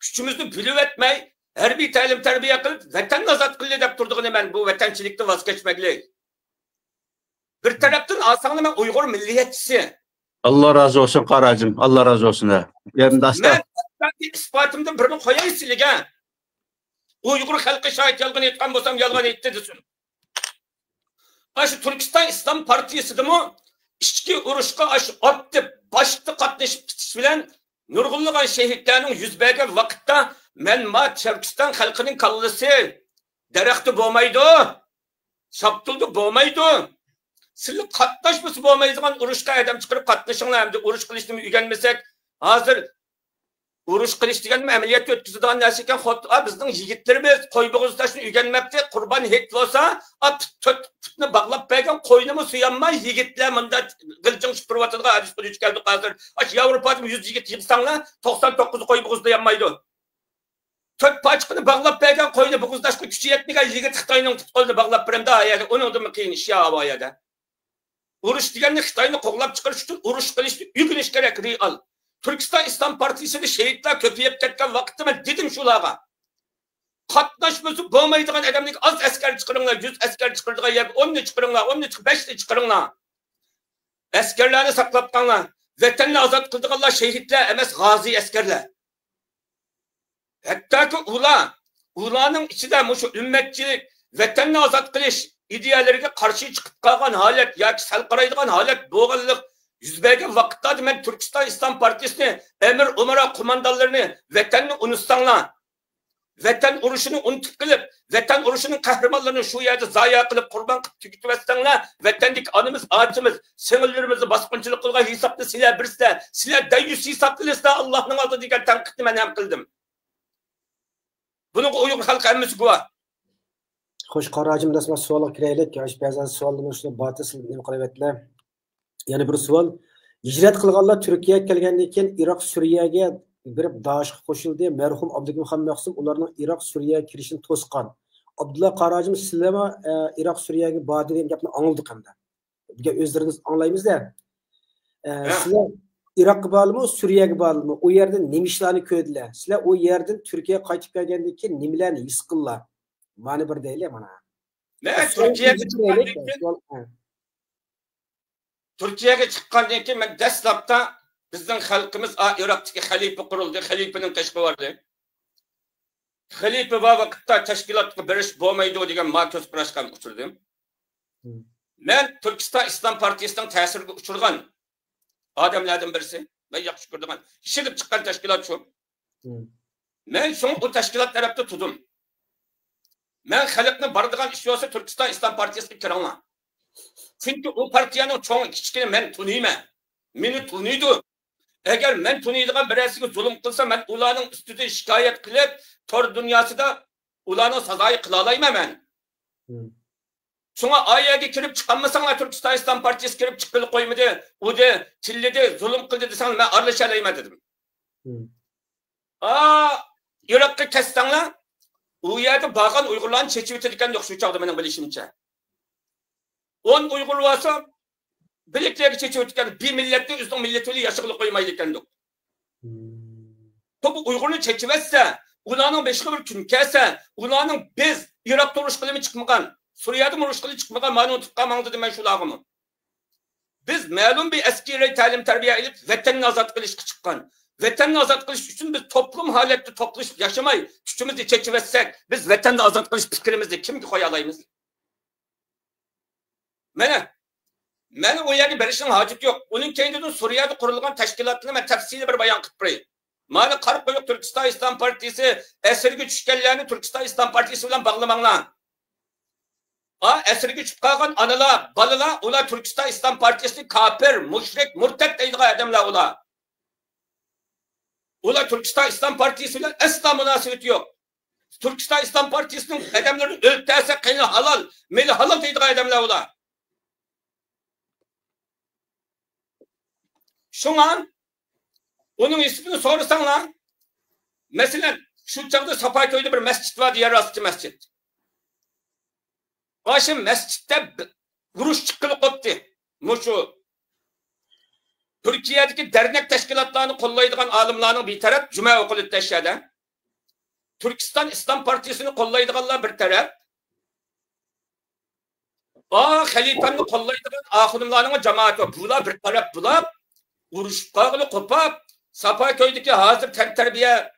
küçümüzü bülüv etmey, her bir talim terbiye kılıp vatan nazat kıllı deyip durduğunu ben bu vatançilikte vazgeçmekle. Bir taraftan alsana ben Uygur milliyetçisi. Allah razı olsun Qarajim. Allah razı olsun. Ben ispatımda birini koyayım silige. Uygur halkı şahit yalgın etken bolsam yalgın etti desin. Aşı Türkiston İslam Partiyasi demo içki uruşqa aşı attı başta qatnaşıp ketiş bilen nurg'unlagan şehitlerinin yüz bergen vaqtda men ma Türkiston halkının kallası daraxti bo'lmaydi. Şaptıldı bo'lmaydi. Sizlik qatnaşması bo'lmaydigan urushqa adam chiqarib qatnashinglar hamda urush qilishni o'rganmasak, hozir urush qilish degan amaliyat o'tkazadigan narsa ekan. Bizning yigitlarimiz qo'y bo'g'iz tashni o'rganmabdi. Qurbon hit bo'lsa, tutni bog'lab bergan qo'ynimi suyanmay yigitlar bunda g'iljing shipirayotadigan hadis qo'yish keldi hozir. Yevropada 100 yigit yig'sanglar 99 qo'y bo'g'izda yanmaydi. Tört paçqını bağlab bergan qo'yni bo'g'izlashga kuchi yetmagan yigit Xitoyning tutqolini bog'lab beramda ayada. Uningdan qiyin ish ya ayada. Urush deganni Xitoyni qo'g'lab chiqarish uchun urush qilishni o'rganish kerak real. Turkiston Islom partiyasida shahidlar ko'payib ketgan vaqtda men dedim shularga. Qatnashmasi bo'lmaydigan odamning az askar chiqaringlar, 100 askar chiqirdigan yer 10 ni chiqaringlar, 10 ni 5 ni chiqaringlar. Askarlarni saqlab qolinglar. Vatanni ozod qildiganlar shahidlar emas, g'ozi askarlar. Hatta ularning ichida mushu ummatchilik, vatanni ozod qilish ideyalariga qarshi chiqib qolgan holat yoki sal qaraydigan holat bo'lganlik yuz bergan vaqtda men Turkiston Islom partiyasini, Emir Umara qo'mondonlarini vatanni unutsanglar, vatan urushini unutib qilib, vatan urushining qahramonlarini shu yerda zoya qilib qurbon qilib tugitibsanglar, vatandik onamiz, ochimiz, singillarimizni bosqinchilik qilgan hisobni sizlar birsizlar, sizlar dayus hisob qilasizlar Allohning oldida degan tanqidni men ham qildim. Buni Uyg'ur xalqi hammasi guvoh. Xo'sh, Qarajim dasma savolga kiraylik. Yosh ba'zan savolni shuni batil nima qilyaptilar. Yana bir savol. Hijrat qilganlar Turkiyaga kelgandan keyin Iroq, Suriyaga birib Daeshga qo'shildi. Marhum Abdulmuhammad Maqsum ularning Iroq, Suriyaga kirishini to'sqan. Abdulla Qarajim sizlarma Iroq, Suriyaga bordi degan gapni angladik hamda. Bizga o'zlaringiz anglaymiz-da. Sizlar Iroqqa bormi, Suriyaga bormi? U yerda nima ishlarni ko'rdilar? Sizlar u yerdan Turkiyaga qaytib kelgandan keyin nimalarni his qildilar? Mana bir deylik mana. Turkiyaga chiqqandan keyin men dastlabda bizning xalqimiz Iroqdagi xalifa qurildi, xalifaning tashqi bordi. Xalifa va vaqtda tashkilotga berish bo'lmaydi degan ma'qul qarashgan uchirdim. Men Turkiston Islom partiyasining ta'siriga uchirgan odamlardan birisi va yaxshi ko'rdigan, ishilib chiqqan tashkilot shu. Men so'ng bu tashkilot tarafda turdim. Men xalqni boradigan ish bo'lsa Turkiston Islom partiyasiga kiringlar. Chunki u partiyaning cho'ng kichkina men tuniyman. Meni tuniydi. Agar men tuniydigan birasiga zulm qilsa, men ularning ustida shikoyat qilib, tor dunyosida ularning sazoyi qila olmayman men. Şuna ayağa kirip çıkanmasan Türkistan İslam Partisi kirip çıkılı koymadı. O da tilledi, zulüm kıldı desen ben arlaşalayma dedim. Irak'ta kessanlar o yerde bağın Uygurların çeçip ötedikken yok şu çağda benim bilişimce. 10 Uygur varsa birlikleri çeçip ötedikken bir millette üstün milleteli yaşıklı koymaydıkken yok. Tabi Uygurlu çeçip etse, ulanın beşli bir kümkese, ulanın biz Irak'ta uruş kılımı çıkmagan, Suriye'de uruş kılımı çıkmagan manu tutkamağını dedim ben şu lağımı. Biz malum bir eski talim terbiye edip vatanını azat kılış çıkkan. Vatanını azat kılış için biz toplum halette topluş yaşamayı gücümüzü çekivetsek biz vatanını azat kılış fikrimizi kim ki koyalayımız? Mene o yeri berişin hacet yok. Onun kendinin Suriye'de kurulgan teşkilatını ben tefsili bir bayan kıtpırayım. Mane karıp koyup Türkistan İslam Partisi esirgi düşkellerini Türkistan İslam Partisi ile bağlamanla. Esirgi çıkan anıla, balıla, ula Türkistan İslam Partisi kafir, müşrik, murtet deydiği adamla ula. Ula Türkistan İslam Partisi ile asla münasebeti yok. Türkistan İslam Partisi'nin adamlarını öldürse kıyını halal, meli halal deydiği adamla ula. Şu an onun ismini sorursanlar, mesela şu çağda Sapaköy'de bir mescit vardı, yeraltı mescit. Başım mescitte vuruş çıkılı koptu. Muşu Türkiye'deki dernek teşkilatlarını kollaydıgan alimlerin bir taraf Cuma okulu teşhide. Türkistan İslam Partisi'ni kollaydıganlar bir taraf. Halife'ni kollaydıgan ahunumlarının cemaati. Bula bir taraf bula. Vuruş kağılı kopap Sapaköy'deki hazır terbiye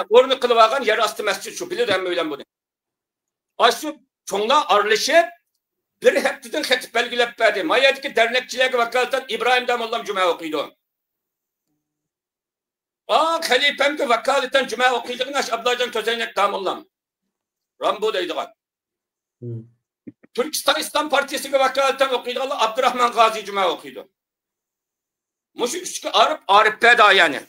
ornu kılıvagan yeraltı mescit şu. Bilir öyle bunu. Aşı çoğuna arlaşıp bir heptiden ketip belgilep verdi. Maya'daki dernekçilerge vakalatan İbrahim Damollam Cuma okuydu. Halifemge vakalatan Cuma okuyduğun aş Abdülcan Tözeynek Damollam. Rambu'daydı. Türkistan İslam Partisi'ge vakalatan okuyduğun Abdurrahman Gazi Cuma okuydu. Muşu üçkü Arif Beda yani.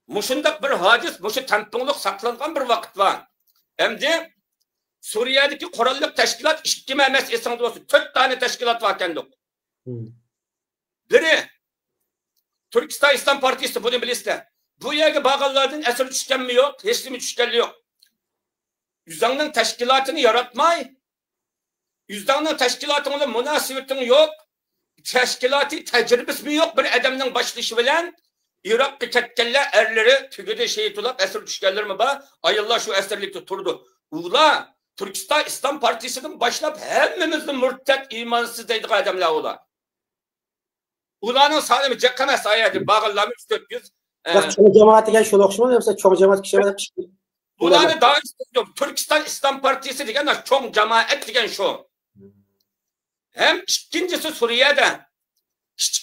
Muşundak bir hadis, muşu tempinlik saklangan bir vakit var. Hem de Suriye'deki korallık teşkilat iki memes esnafı olsun. 4 tane teşkilat var kendik. Biri Türkistan İslam Partisi bunu bilirse. Bu yerde bağlılardan esir düşken mi yok? Hiç mi düşkenli yok? Yüzdanın teşkilatını yaratmay. Yüzdanın teşkilatının münasebetini yok. Teşkilatı tecrübesi mi yok? Bir adamın başlışı bilen Irak'ta ketkenler erleri tügüde şehit olup esir düşkenler mi var? Ayıllah şu esirlikte turdu. Ula Türkistan İslam Partisi'nin başlayıp hepimizin mürtet imansız deydik adamlar ola. Ulanın sanımı cekemez ayadı. Bağırlarını 300-400. Çok cemaati gel şunu okşama yoksa çok cemaat kişi var. Ulanı daha istiyorum. Türkistan İslam Partisi diyen çok cemaat diyen şu. Hem ikincisi Suriye'de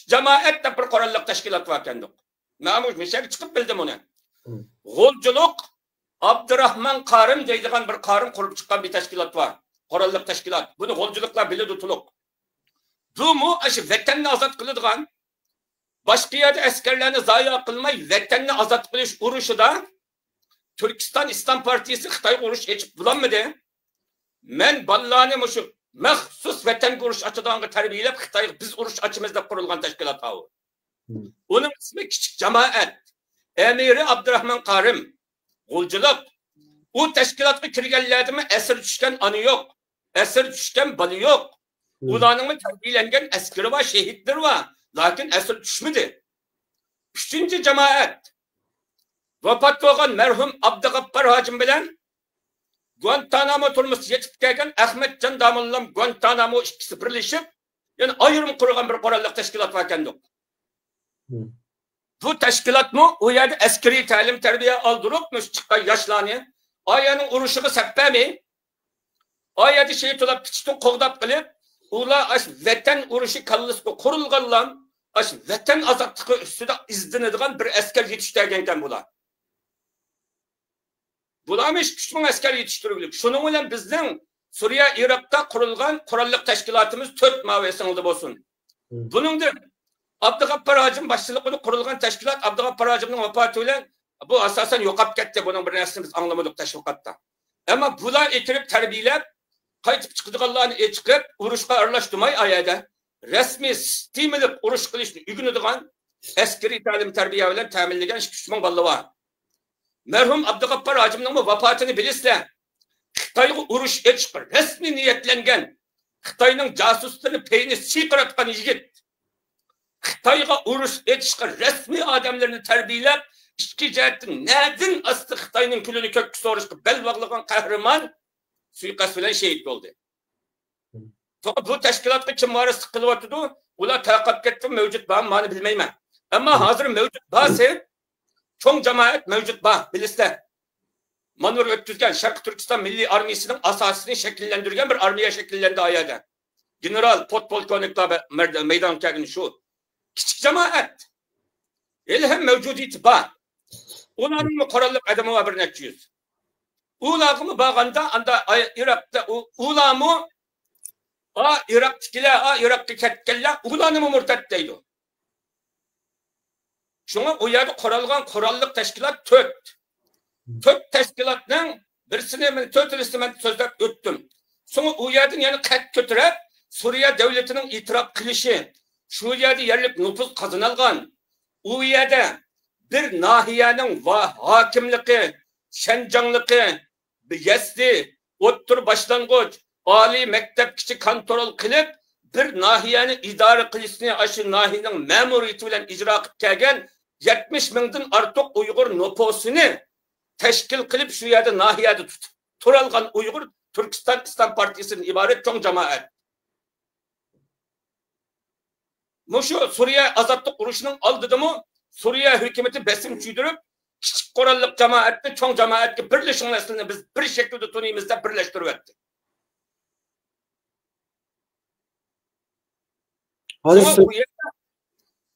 cemaat de bir korallık teşkilat var kendik. Namus mesela çıkıp bildim onu. Golculuk Abdurrahman Karim deydiğen bir Karim kurup çıkan bir teşkilat var. Korallık teşkilat. Bunu golculukla bile tutuluk. Bu mu? Vatanını azat kılıdığan başka yerde askerlerini zayi kılmayı vatanını azat kılış uruşu da Türkistan İslam Partisi Xitay uruş geçip bulanmadı. Men ballani muşu mehsus vatan uruş açıdan terbiyelep Xitay biz uruş açımızda kurulgan teşkilat havu. Onun ismi küçük cemaat. Emiri Abdurrahman Karim. Golculuk. O teşkilatı kirgenlerdi mi esir düşken anı yok. Esir düşken balı yok. Ulanın mı terbiyelengen askeri var, şehitler var. Lakin esir düşmedi. Üçüncü cemaat. Vefat olgan merhum Abdügaffar Hacım bilen Guantanamo turmuş yetip gelgen Ahmet Can Damollam Guantanamo ikisi birleşip yani ayrım kurulgan bir korallık teşkilat var kendik. Bu teşkilat mı? O yerde askeri talim terbiye aldırıp mı çıkan yaşlanıyor? Aya'nın uruşunu seppemi. Aya'da şehit olup piçtin kovdap kılıp ula vatan uruşu kallısı kurulgan vatan azatlığı üstüde izdinediğin bir asker yetiştirgenken bula. Bulamış küçük asker yetiştirilik. Şunun ile bizden Suriye, Irak'ta kurulgan kurallık teşkilatımız 4 mavesinde olsun. Bunundur. Abdügaffar Hacım başçılıkını kurulgan teşkilat Abdügaffar Hacım'ın vefatıyla bu asasen yokap gitti. Bunun bir neslimiz anlamadık teşvikatta. Ama bunlar itirip terbiyelep qaytib chiqadiganlarni chiqib urushga aralashtirmay ayada rasmiy sistemalik urush qilishni o'rganadigan askariy ta'lim tarbiya bilan ta'minlagan 2-3 ming bola bor. Merhum Abdug'appar hojimning vafatini bilasizlar. Xitoyga urush etishga rasmiy niyatlangan Xitoyning josusligini peyni siyqiratgan yigit. Xitoyga urush etishga rasmiy odamlarni tarbiyalab, ikki jihatdan nadin asti Xitoyning kulini ko'kka so'rishga bel bog'lagan qahramon suiqasd bilan shahid bo'ldi. Bu tashkilotga kim varislik qilyapti? Ular taqab ketdi, mavjud bormi, meni bilmayman. Ammo hozir mavjud bo'lsa, cho'ng jamoat mavjud bor, bilasizlar. Manur o'tkazgan Sharq Turkiston Milliy armiyasining asosini shakllantirgan bir armiya shakllandi ayada. General podpolkovniklar maydonga kelgan shu. Kichik jamoat. Ham mavjudiyati bor. Ularning qurolli adami var bir necha yuz. Ularga bag'anda anda Iroqda ularmi Iroqdagilar, Iroqqa ketganlar ularni murtad deydi. Şuna o yerda qurolgan qurolli tashkilot 4 tashkilotning birisini men 4-lisini men so'zlab o'tdim. So'ng u yerdan yana qat ko'tarib Suriya davlatining e'tirof qilishi, shu yerda yerlik nüfuz qozonilgan, u yerda bir nahiyaning hokimligi, Şenjanligi, Yazdi, o'ttir boshlang'ich, oliy maktabgacha kontrol qilib, bir nahiyani idora qilishni shu nahiyaning ma'muriyati bilan ijro qilib kelgan 70 mingdan ortiq Uyg'ur nüfusini tashkil qilib shu yerda nahiyada turalgan Uyg'ur Turkiston İslam Partiyasidan iborat cho'ng jamoat. Mushu Suriya azodlik urushining oldidami Suriya hukumati besim tuydirib, kichik qurolli jamoatni cho'ng jamoatga birlashishni biz bir shaklda tunaymiz deb birlashtirib o'tdi.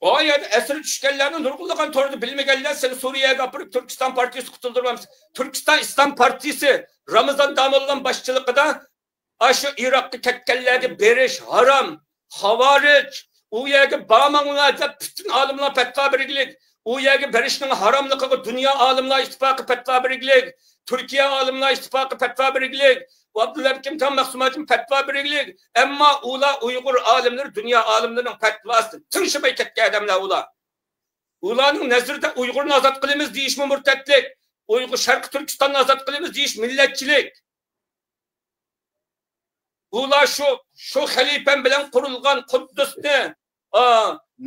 O yerda asir tushganlarni nurg'unlagan to'g'ri bilmaganlar seni Suriyaga apirib Turkiston partiyasi qutuldiramiz. Turkiston İslam partiyasi Ramazon Damollan boshchiligida shu Iroqqa ketganlarga berish harom, xavarij, u yerga bormanglar deb butun olimlar fatvo bergan. U yerga berishning haromligiga dunyo olimlar ittifoqi fatvo bergan. Turkiya olimlar ittifoqi fatvo bergan. Abdullah Kimtan Mahsumat'ın fatva bergan. Ammo ular Uyg'ur olimlari, dunyo olimlarining fatvosini tinchimay ketgan odamlar ular. Ularning nazarida Uyg'urni ozod qilamiz deyish murtadlik, Uyg'ur Sharq Turkistonni ozod qilamiz deyish millatchilik. Ular shu xalifam bilan qurilgan Quddusni,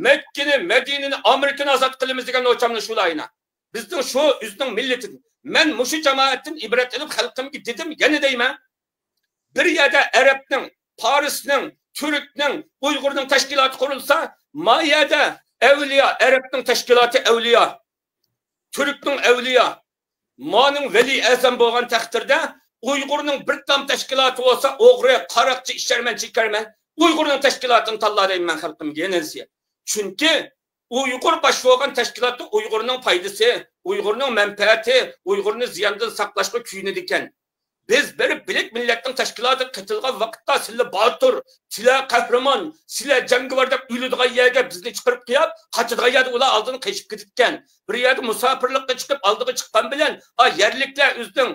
Mekkani, Madinani, Amerikani ozod qilamiz degan o'chamni shulayna. Bizning shu o'zining millatining. Men mushu jamoatdan ibrat olib xalqimga dedim, yana deyman. Bir yerda Arabning, Farisning, Turkning, Uyg'urning tashkiloti qurilsa, mayada avliyo, Arabning tashkiloti avliyo, Turkning avliyo, moning vali azam bo'lgan taqdirda Uyg'urning bir tam tashkiloti bo'lsa, o'g'ri, qaroqchi, isharmanchi, karman, Uyg'urning tashkilotini tanlayman xalqimga yenilsa. Chunki Uyg'ur boshlig'an tashkiloti Uyg'urning foydasi, Uyg'urning manfaati, Uyg'urni ziyondan saqlashga kuyinadi ekan. Biz bir bilik millatning tashkiloti qitilgan vaqtda sizlar botir, sizlar qahramon, sizlar jangovar deb o'ladigan yerga bizni chiqarib qo'yib, qochadigan yerda ular oldin qechib ketgan. Bir yerda musofirlikka chiqib oldiga chiqqan bilan, yerliklar o'zining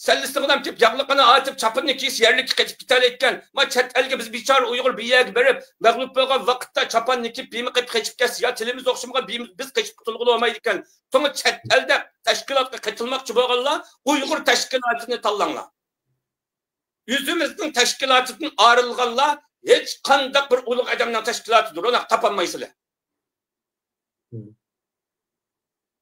Sellisliğinden tip yağlıqını atıp çapını kiyis yerlik ketip gitalayotgan. Ma chet elga biz bichora Uyg'ur biyaga berib, mag'lub bo'lgan vaqtda chapanni kiyib bimi qilib qechib ketsa, ya tilimiz o'xshamagan biz qechib qutulg'ili olmaydi ekan. So'ng chet elda tashkilotga qaytilmoqchi bo'lganlar Uyg'ur tashkilotini tanlanglar. O'zimizning tashkilotidan ayrılganlar hech qanday bir ulug' odamning tashkilotidir, uni topolmaysizlar.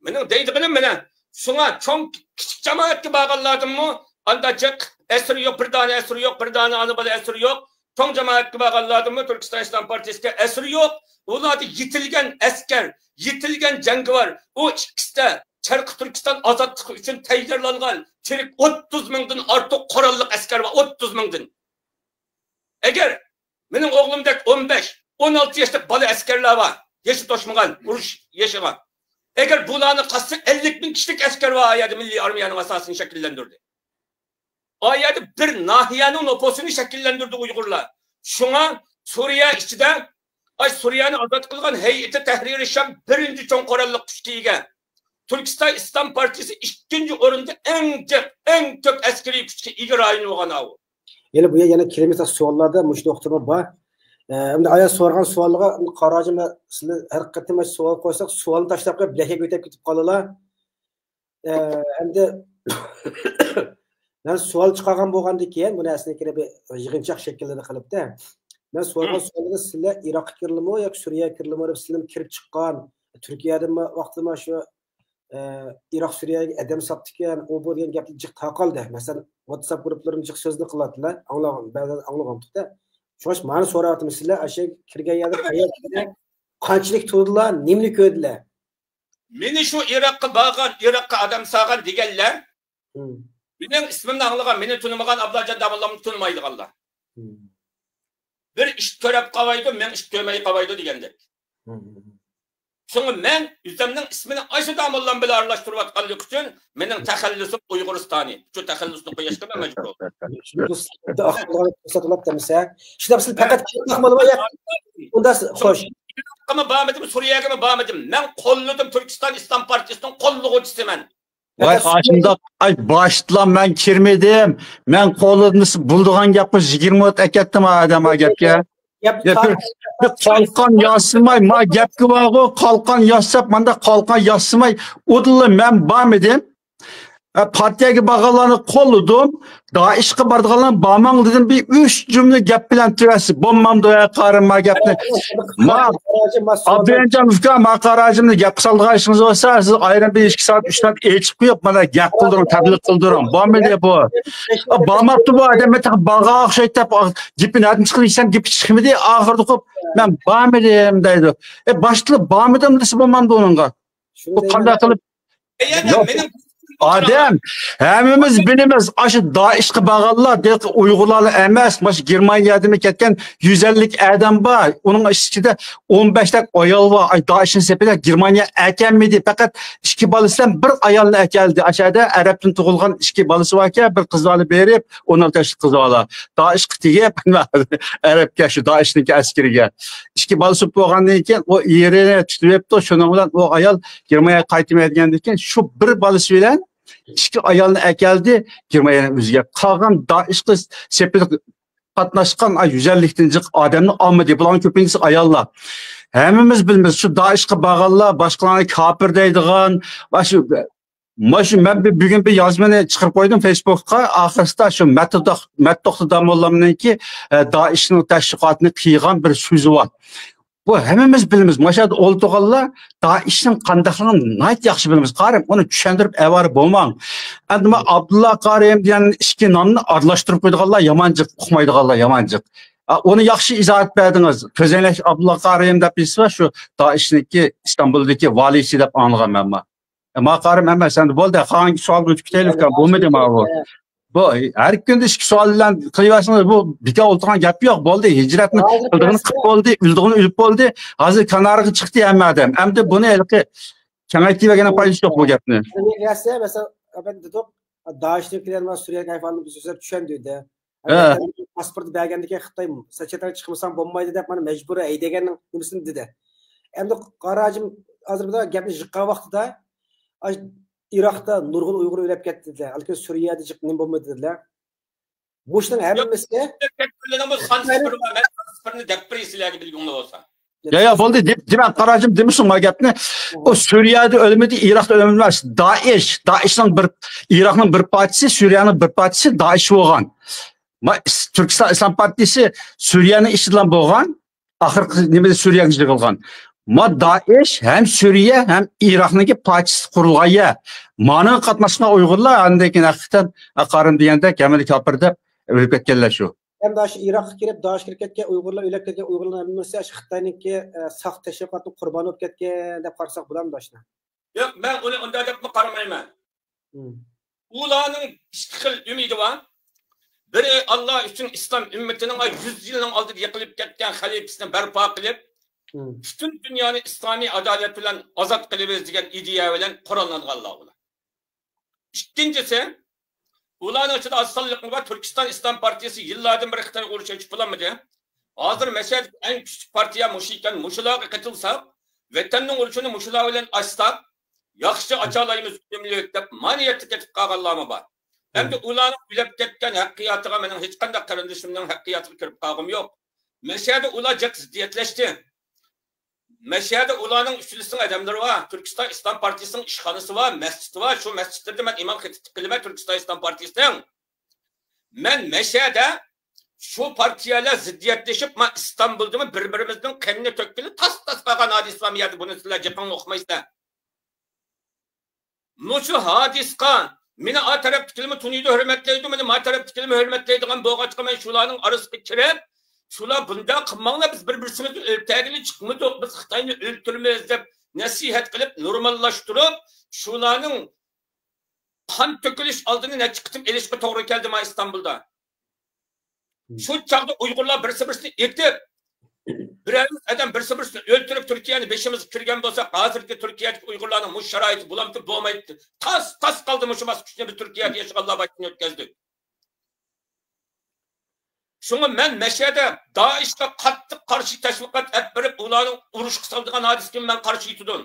Mening deydiganim mana şuna çok küçük cemaatki bağlardım anda çık esri yok bir tane esri yok bir tane anıbalı esri yok çok cemaatki bağlardım Türkistan İslam Partisi'ne esri yok onlar yitilgen asker yitilgen jangovar o ikisi de Sharq Turkiston azodligi uchun tayyorlangan tirik 30 mingdan ortiq qurolli askar va 30 mingdan agar mening o'g'limdek 15-16 yoshlik bola askarlar bor yeshi to'shmagan urush yashagan. Eğer bulanı kastı 50 bin kişilik asker var ayada milli armiyanın asasını şekillendirdi. Ayada bir nahiyenin nüfusunu şekillendirdi Uygurlar. Şuna Suriye içinde Suriye'ni azad kılgan Heyeti Tahrir-i Şam birinci çoğun korallık kuşkiyigen. Türkistan İslam Partisi ikinci orunda en çok askeri kuşki İgir ayını oğan avu. Yani bu yana kelimiz suallarda mush doktorma var. Endi aya sorgan sualga qarajim sizlar har qatım sual qo'ysak sualni tashlab qo'yib blakka o'tib ketib qolalar. Endi men sual chiqargan bo'lgandan keyin bu narsani kirib yig'inchoq shaklida qilibdi. Men so'ragan sualga sizlar Iroqqa kirdimi yoki Suriyaga kirdimi deb sizlar kirib chiqqan. Turkiyadami vaqtida shu Iroq Suriyaga adam sotdikan, u bu degan gapni jiq taqoldi. Masalan, WhatsApp guruhlarini jiq so'zni qiladilar. Anglagandik-da. Shosh meni so'rayaptimiz sizlar asha kirgan yerda qayerda qanchalik turdilar, nimni ko'rdilar? Meni shu Iroqqa borgan, Iroqqa adam sog'an deganlar. Mening ismimni anglagan, meni tunimagan Abdullajon Davullamni tunimaydiganlar. Bir ish ko'rib qavaydi, men ish ko'rmay qavaydi degandek. Şunu men yüzümün ismini Ayşe Damullan bilan aralashtirayotganlik uchun mening taxallusim Uyg'uristoni. Shu taxallusni qo'yishga men majbur bo'ldim. Shunda siz faqat unda xo'sh. Iroqqa bormadim, Suriyaga bormadim. Men qo'lladim Turkiston Islom partiyasining qo'llovchisiman. Vay aşında ay başla ben kirmedim. Ben qo'lladim bulduğan gapni 20 ot akatdim adama gapga. Qalqan yasmay, ma gapki var qalqan yassap, manda qalqan yasmay, odilla men bormadim. Partiyaga bag'alarni qo'lladim. Daishga borganlar bormang dedim, bir 3 jumla gap bilan turasiz. Bo'lmam doya qarinma gapni. Abdurahimjon uka, maqarajimni gap qildirishingiz bo'lsa, siz ayrim bir 2 soat 3 soat echib qo'yib, mana gap qildirim, tabliq qildirim. Bormaydi bu. Bormabdi bu odam baga o'xshaydi deb, gapini aytib chiqsam, gap chiqmadi, oxirida qo'yib, men bormadim deydi. Boshida bormadim desa bo'lmamdi uningga. Bu qanday qilib? Mening Adem, hemimiz bilimiz aşı Daiş'e bağlılar, deyik Uygurlarla emas, başı Germaniya'da ketken 150 adam var. Onun içinde 15'lik ayal var. Ay Daiş'in sepede Germaniya ekenmedi. Fakat iki balısından bir ayalını ekeldi. Aşağıda Arap'tan tuğulgan iki balısı var ki bir kızlarını verip 16 yaşlı kızı var. Daиш kıtıya Arap'ya şu Daiş'in askeriye. İki balısı boğandayken o yerine tutup da şununla o ayal Germaniya kayıtım edgendiyken şu bir balısı bilen İki ayalını ekeldi Germaniyanın özüge. Qalğan Daiş'e sepede qatnaşqan 150'lik adamını almadı. Buların köpüncüsü ayallar. Hemimiz bilmiz şu Daiş'e bağlılar başkalarını kafir deydiğen ben bugün bir yazmanı çıkıp koydum Facebook'a. Ahirista şu Mettoq'ta Damollam'ın ki Daiş'in təşkilatını qıyğan bir sözü var. Bu hemimiz bilimiz. Maşada olduqallar Daiş'in qandaqlığını nayt yaxşı bilimiz. Qarım onu düşendirip evarı bolmağın. Endime Abdullah Qariyem diyen iki namını arlaştırıp koyduqallar yamancık, uqmaydıqallar yamancık. Onu yaxşı izah etmediniz. Közenleş Abdullah Qariyem dep birisi var şu Daiş'indeki İstanbul'daki valisi dep anlığam emma. Ma Qariyem emma sen bol da hangi sual götükteylif kan bu mu dema bu? Bu her gün de iki suallarla kıyasında bu bika olturan gap yok. Boldu hicretini kıldığını kıp oldu, üldüğünü ülüp oldu. Hazır kanarı çıktı hem adam. Hem de bunu elki kemertiyle gene paylaş yok bu gapni. Mesela ben dedim Daiş'tekiler var Suriye kayfanlı bir sözler düşen diyordu. Pasportu belgendeki Xitayım. Saçetan çıkmasam bombaydı deyip bana mecbur eydegenin nimisini dedi. Hem de qarajım hazır bir de gapni jıqqa vaqtida Iroqda nurg'un Uyg'ur o'lib ketdilar. Balki Suriyada jiqnin bo'lmadi dedilar. Bu ishning hammasi Ya bo'ldi demak qarajim demişsin ma gapni. O Suriyada o'lmadi, Iroqda o'lmadi emas. Daishning bir Iroqning bir partisi, Suriyaning bir partisi Daish bo'lgan. Turkiston Islom partiyasi Suriyaning ichidan bo'lgan, oxirgi nimada Suriyaga yig'ilgan. Ma Daesh hem Suriye hem Irak'daki partisi kurulgan ya. Manın katmasına Uygurlar andakin hakikaten akarım diyende kemeli kapırda ölüp ketkenler şu. Hem Daesh Irak'a girip Daesh girip ketken Uygurlar ölüp ketken Uygurlar bilmesi Xitay'nınki saq teşkilatının kurbanı olup ketken dep qarsak bulan Daesh'na. Yok ben onu onda dep qaramayman. Ulanın ikki xil ümidi var. Biri Allah üçün İslam ümmetinin 100 yılın aldı yıkılıp ketken halifesini berpa qilib bütün dünyanın İslami adalet bilen azat kılırız degan ideya bilen kurallanganlar ular. İkincisi, ularning ichida asonlik var. Türkiston İslam partiyasi yillardan beri Xitoy urushi ochib bo'lmadi. Hozir mesela en küçük partiya mush ekan, mushularga qatilsak, vatanning urushini mushular bilan açsak, yaxshi achalaymiz deb maniyatga ketib qolganlarmi bor. Endi ularning bilib ketgan haqiqatiga mening hech qanday qarindishimning haqiqatiga kirib qolgim yo'q. Mashhada ular jak ziddiyatlashdi. Mashhada ularning uchilisining adamlari var. Türkistan İslam Partisining ishxonasi var, masjidi var. Shu masjidlarda men imom xatib qilaman Türkistan İslam Partisining. Men Mashhada şu partiyalar ziddiyatlashib, men İstanbulda bir-birimizning qanini to'kkili tas-tas qolgan hadis var. Miyada buni sizlar japon o'qimaysizlar. Mushu hadisqa meni a tarafdikilimi tuniydi, hurmatlaydi, meni ma tarafdikilimi hurmatlaydigan bo'lg'achqa men shularning orasiga kirib, shular bunda qilmanglar, biz bir-birimizni o'ltagili chiqmadik, biz Xitoyni o'ltirmaymiz deb nasihat qilib, normallashtirib, shularning qon to'kilish oldini necha qitim elishga to'g'ri keldi ma İstanbulda. Shu chaqda Uyg'urlar birsi-birini etib, birimiz adam birsi-birini o'ltirib Turkiyani beshimiz kirgan bo'lsa, hozirgi Turkiyadagi Uyg'urlarning mush sharoiti bulamti bo'lmaydi. Tas qoldi mush bosqichni biz Turkiyada yashag'anlar vaqtini o'tkazdik. Şunu men Mashhada Daeshga qattiq qarshi tashviqot olib berib, ularning urush qiladigan hadisga men qarshi etudim.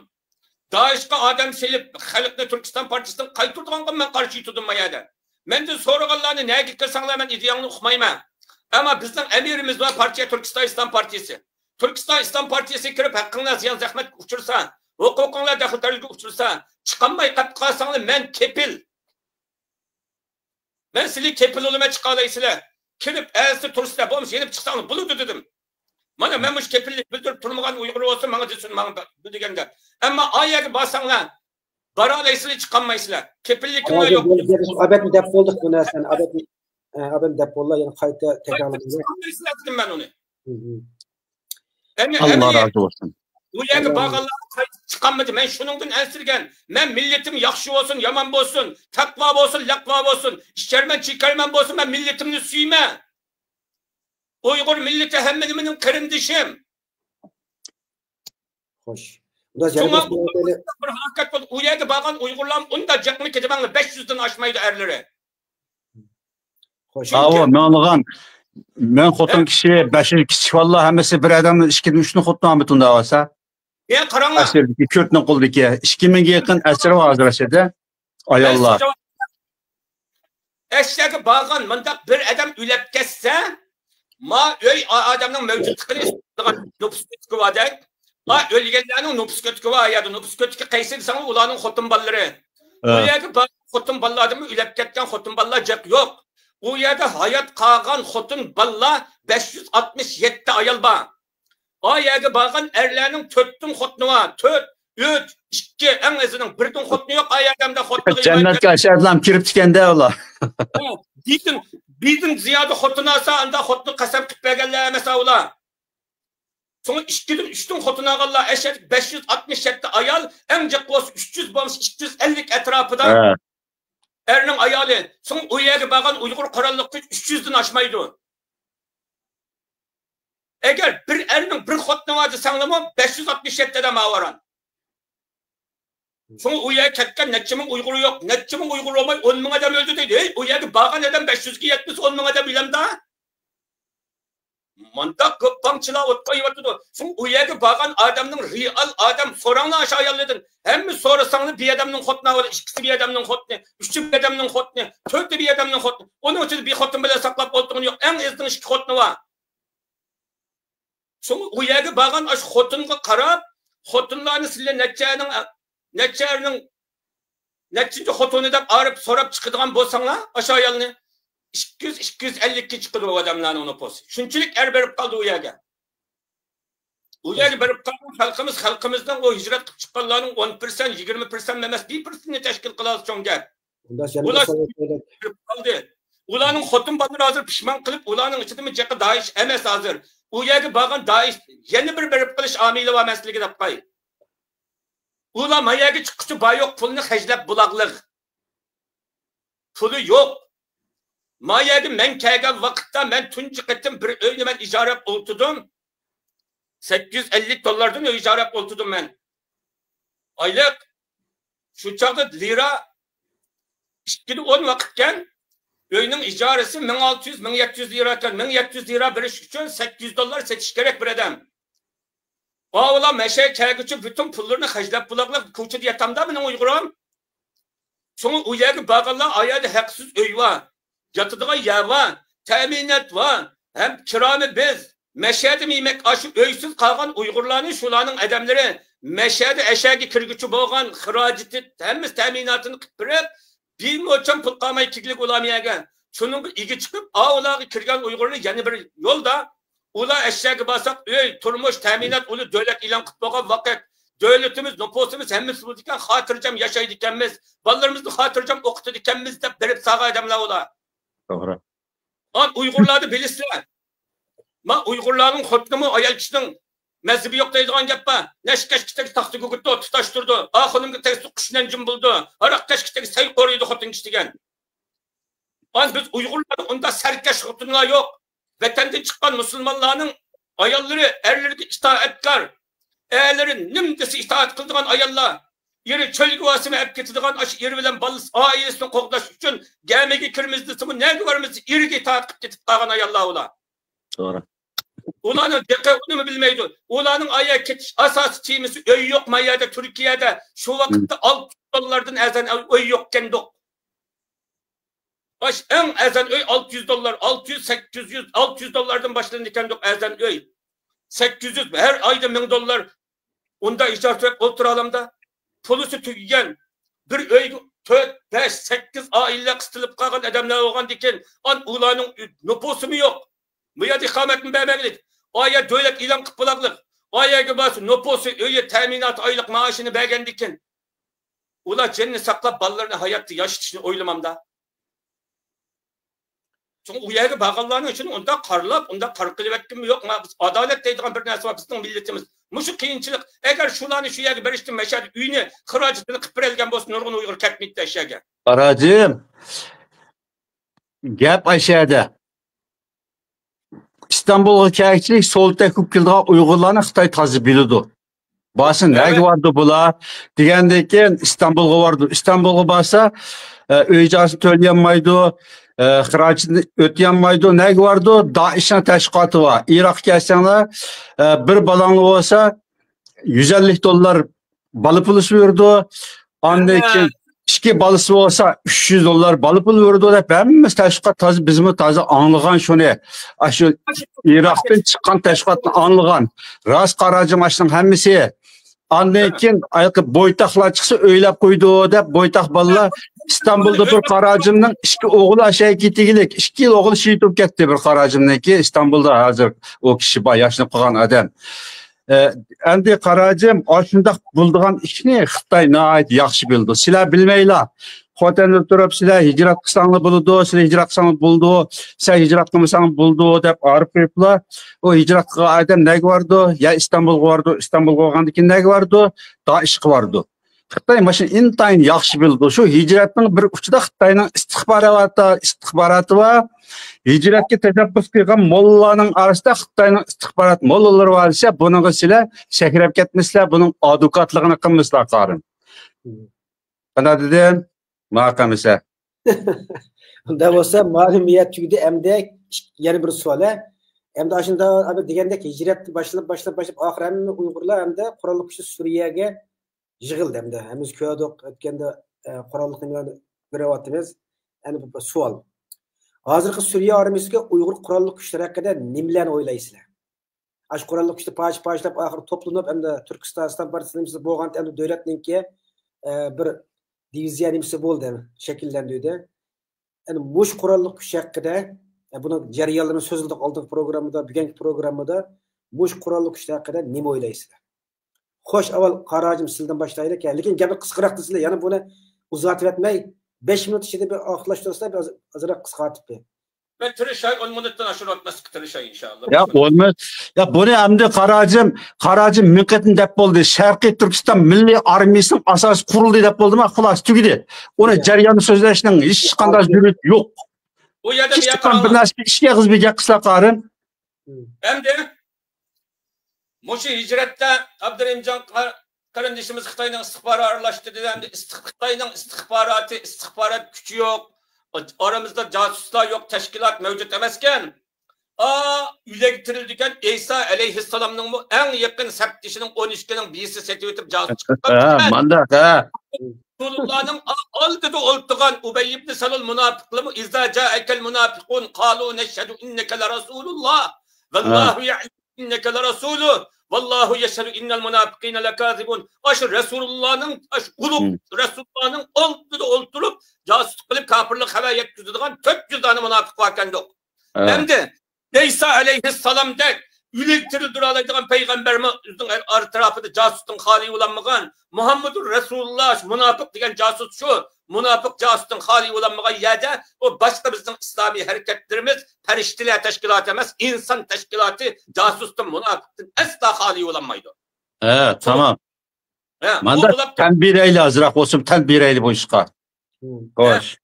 Daeshga odam selib, xalqni Turkiston partisidan qaytarganga men qarshi etudim mayada. Mendan so'raganlarni nega qilsanglar men ideyangni uqmayman. Ama bizning amirimiz var partiya Türkistan İslam Partisi. Türkistan İslam Partisi kirib haqqinglar ziyon zahmat uchirsa, huquqinglar daxldorlikka uchirsa, chiqolmay qolib qolsanglar men kepil. Men sizlar kepil olmay chiqa olaysizlar. Kirib elsi turistlar bo'lmish, yenib chiqsanglar bo'ladi dedim. Mana men mush kepillik bildirib turmagan Uyg'ur bo'lsa, menga desin, menga bu deganda. Ammo ayaga borsanglar, bara olaysizlar, chiqolmaysizlar. Kepillikinglar yo'q. Abetni deb bo'ldik bu narsani. Abem depolar yani kayıtta tekrarlanacak. Ben onu. Allah razı olsun. Bu yerge bağlar çıkanmadı. Ben şunundan ensirgen. Ben milletim yakşı olsun, yaman olsun, takva olsun, lakva olsun, işçermen, çıkarman olsun, ben milletimini süyme. Uygur milleti hem benim karındışım. Hoş. Şuna bir hakikat oldu. O yerge bağlan Uygurlar onu da cakmı kedebanla 500'den aşmaydı erleri. Ava, men alğan, men xotin kişi, 5 kichik vallahi hammasi bir adamning 2-3 xotini amitunda olsa. Qaranglar. Asırdagi 4 qo'ldagi 2000 ga yaqin asir va azrashida ayollar. Eşyaga bağlan, mındaq bir adam ülep kesse, ma öy adamning mavjudligini istigan nüfus kötüki var deydi. Ma ölgenlerning nüfus kötüki var ya da nüfus kötüki qaysi desang ularning xotin ballari. Bu yerga xotin ballarni ülep ketgan xotin ballar jaq yo'q. Bu yerde hayat qağan xotun balla 567 ayol var. O yerde bağın erlerinin 4'tün xotunu var. 4, 3, 2, en azından 1'tün xotunu yok. O yerdemde xotunu. Cennetke aşağıdan kirip tikende ola. Bildin ziyade xotunu alsa anda xotunu qasam tutmaganlar mesela ola. Sonra 2'den 3'tün xotunu ağırlar. Eşit 567 ayol. En cıkkos 300 bombs 250 etrafıda. Evet. Erning ayoli, so'ng u yerga borgan Uyg'ur qurolli kuch 300 dan oshmaydi. Agar bir erning bir xotini bor desanglar, 567 dan ma'voran. So'ng u yerga ketgan necha ming Uyg'ur yo'q, necha ming Uyg'ur olmay 10 ming odam o'ldi deydi. U yerga borgan odam 500 ga yetmasa 10 ming odam bilamda. Manda ko'p qamchilar o'tqoyibdi. So'ng u yerga borgan odamning real odam so'ranglar o'sha ayollardan. Hamma so'rasanglar bir odamning xotini bor, ikkisi bir odamning xotini, uchinchi bir odamning xotini, to'rtta bir odamning xotini. Uning uchun bir xotin bilan saqlab o'tirgan yo'q. Eng azdan 2 xotini bor. So'ng u yerga borgan o'sha xotinga qarab, xotinlarni sizlar nechaning nechinchi xotini deb arib so'rab chiqadigan bo'lsanglar, o'sha ayolni 200-250 ga chiqadi o adamlarning nupusi. Shunchalik berib qoldi u yerga. U yerga berib qolgan xalqimizdan o hijrat qilib chiqqanlarning 10%, 20% emas, 1%ni tashkil qiladi cho'ng gap. Ular berib qoldi. Ularning xotin ballari hozir pishman qilib, ularning ichida jaqa Daesh emas hozir. U yerga borgan Daesh yana bir berib qilish omili va emasligi deb qo'y. Ular mayaga chiquvchi boy yo'q, pulni xajlab buloqliq. Puli yo'q. Mayaga men kelgan vaqtda men tunji qitim bir uyni men ijarab o'tirdim. 850 dollardan ijarab o'tirdim men. Oylik shu chaqda lira 210 vaqtgan uyning ijarasi 1600-1700 lira ekan. 1700 lira berish uchun 800 dollar setish kerak bir odam. Oğlan meşe kelguchi bütün pullarını xajlab buloqlab ko'chada yatamda mening Uyg'urim. Şunu o yerge bağırlar ayada haksız öy var. Yatıdığın yer var. Teminat var. Hem kiramı biz. Meşhede miymek aşı öysüz kalgan Uygurların şulanın adamları meşhede eşeği kirgüçü boğan hıraciti temiz teminatını kıpırıp bir moçan pul kalmayı kikilik olamayagan. Şunun igi çıkıp ağlağı kirgen Uygurlu yeni bir yolda ula eşeği basak öy turmuş teminat onu devlet ilan kıtboğan vakit devletimiz, nüfusumuz hemmimiz bu diken hatırcam yaşaydı dikenmiz. Ballarımızı hatırcam okutu dikenmiz de berip sağa adamla ola. Doğru. An Uygurları bilisler. Ma Uygurların hukmu ayal kişinin mezhebi yok deydiğin yapma. Neşkeş kiteki tahtı guguttu, tutaştırdı. Ahınımda tekstü kuşundan cımbıldı. Arak keşkiteki sayı koruydu hutun kiştigen. An biz Uygurların onda serkeş hutunla yok. Vatenden çıkan Müslümanların ayalları, erleri itaatler. Eğerlerin nimdesi itaat kıldığın ayallar. Yeri çöl güvasını hep getirdiğin aşı yeri bilen balız ailesini koklaş için gelmegi kırmızısı ne güvarımızı yeri itaat kıp getip kalgan ayallar ola. Doğru. Ulanın dekatını mı bilmeydi. Ulanın aya ketiş asas çiğmisi öy yok mayada Türkiye'de şu vakitte $600'lardan ezen öy yokken dok. Baş en ezen öy $600, 600, 800, $600'lardan başlanırken dok ezen öy. 800 her ayda $1000 onda icat ve oturalımda pulusu tüygen bir öy 4, 5, 8 aile kıstılıp kalkan adamlar olgan diken an ulanın nüfusu mu yok? Mıyad ikametin vermeklik. Aya devlet ilan kıpılaklık. Aya gibası nüfusu öyle teminat aylık maaşını vergen diken. Ula cenni saklap ballarını hayatta yaşatışını oylamamda. Çünkü o yerge bağırlarının için onda karlap, onda karkılıvetkim yok. Adalet deydiğin bir nesi var bizim milletimiz. Muşu kıyınçılık. Eğer şulanı şu yerge beriştin meşhadi üyünü, kıracıtını kıpırelgen bolsun nurgun Uygur ketmeyip de eşeğe. Karacığım. Gap aşağıda. İstanbul hikayecilik solda hukukildiği Uygurlarını Xitay tazı bilirdi. Basın ne vardı bula? Degendeki İstanbul'a vardı. İstanbul'a basa öycasını söyleyemaydı. Xiracını öteyemaydı. Ne vardı? Daiş'in teşkilatı var. Irak gelsenler bir balanlı olsa $150 balı pulu verdi. Andaki İki balısı olsa $300 balı pul verdi da hemmimiz teşkilat tazı bizimi tazı anlagan şunu. Aşı Irak'tan çıkan teşkilatını anlagan. Rast Karacım aşının hemmisi. Anlayken ayakı boytaklar çıksa öylep koydu da boytak balılar İstanbul'da bir Karacım'ın iki oğlu aşağı gittiğilik. 2 yıl oğlu şehit olup gitti bir Karacım'ın ki İstanbul'da hazır o kişi yaşını koyan adam. Endi Karacım aşındaq bulduğun işini Xitay nəhayət yaxşı bildi. Sizlər bilmeyla. Xotanda turub sizlər hicrat qısanlı buldu, sizlər hicrat qısanlı buldu, sizlər hicrat qımısanlı buldu dep arif qoyublar. O hicrat qılan adam nə vardı? Ya İstanbul'a vardı, İstanbul'a olğandaki nə vardı? Daesh vardı. Xitay maşın intayın yaxşı bildi. Şu hicratın bir uçida Xitayның istihbaratı var. Hicratga tashabbus qilgan mollalarning orasida Xitoyning istihborot mollalari bor esa, buningga sizlar sakrab ketmaslar, buning advokatligini qilmaslar qarin. Qanday dedim? Maqamisa. Unda bo'lsa, ma'lumiyat tugdi, endi yana bir savol. Endi ashunda degandek hijrat boshlab oxir hamma Uyg'urlar hamda qurolli kuchli Suriyaga yig'ildi hamda. Hamiz ko'rdik o'tganda qurolli kuchlarni ko'ryapmiz. Endi bu savol. Hozirgi Suriya armiyasiga Uyg'ur qurolli kuchlar haqida nimalarni o'ylaysizlar? Ash qurolli kuchlar paj-pajlab oxir to'planib endi Turkiston partiyasi bo'lgan endi davlatningki bir diviziya nimasi bo'ldi, shakllandi. Endi mush qurolli kuch haqida buni jarayonlarini so'zladik oldingi programmada, bugungi programmada mush qurolli kuch haqida nima o'ylaysizlar? Xo'sh, avval Qarajim sizdan boshlaylik, lekin gapni qisqaroq desizlar, yana buni uzatib etmay 5 minut ichida bir oxirlashtirsa biraz azroq qisqartib ber. Ben Tırışay 10 minutdan aşırı atmaz Tırışay inşallah. Ya olmaz. Ya bunu hamda Qarajim minqetin dep bo'ldi. Sharqiy Turkiston Milliy Armiyasining asosi qurildi dep bo'ldimi? Xolos tugidi. Uni jarayonni so'zlashning hech qanday zurut yo'q. O yerda bir narsa ishga qizbiga qisla qarin. Endi Moşu hicretdə Abdurrahimcan qarindişimiz Xitayning istihbaratı aralashdi dedi. Endi Xitayning istihbarat kuchi yo'q. Aramızda casuslar yok, teşkilat mevcut emezken ülegtirildikken İsa aleyhisselam'ın en yakın septişinin 13'nin birisi seti ötüp casus çıktı. Mandak ha. Resulullah'ın oldida o'ltirgan Ubay ibn Salul munofiqlarmi izza ja'akal munofiqun qalu nashhadu innaka la rasululloh vallohu ya'lamu innaka la rasuluh vallohu yashhadu innal munofiqina lakazibun. Aş Resulullah'ның Resulullah'ның oldida o'ltirib josuslik qilib kafirlik xabar yetkazadigan 400 tane munofiq var ekan. Endi İsa aleyhisselam'dek ülektirildir alaydigan peygamberimizin tarafında casusdan hali olanmagan Muhammedur Resulullah münafık degan casus şu münafık casusdan hali olanmagan yerde o başka bizim İslami hareketlerimiz periştiler teşkilatı emas insan teşkilatı casusdan münafıktan asla hali olanmaydı. Tamam. Manda tənbir eyle azraq olsun tənbir eyle bu işqa. Hoş.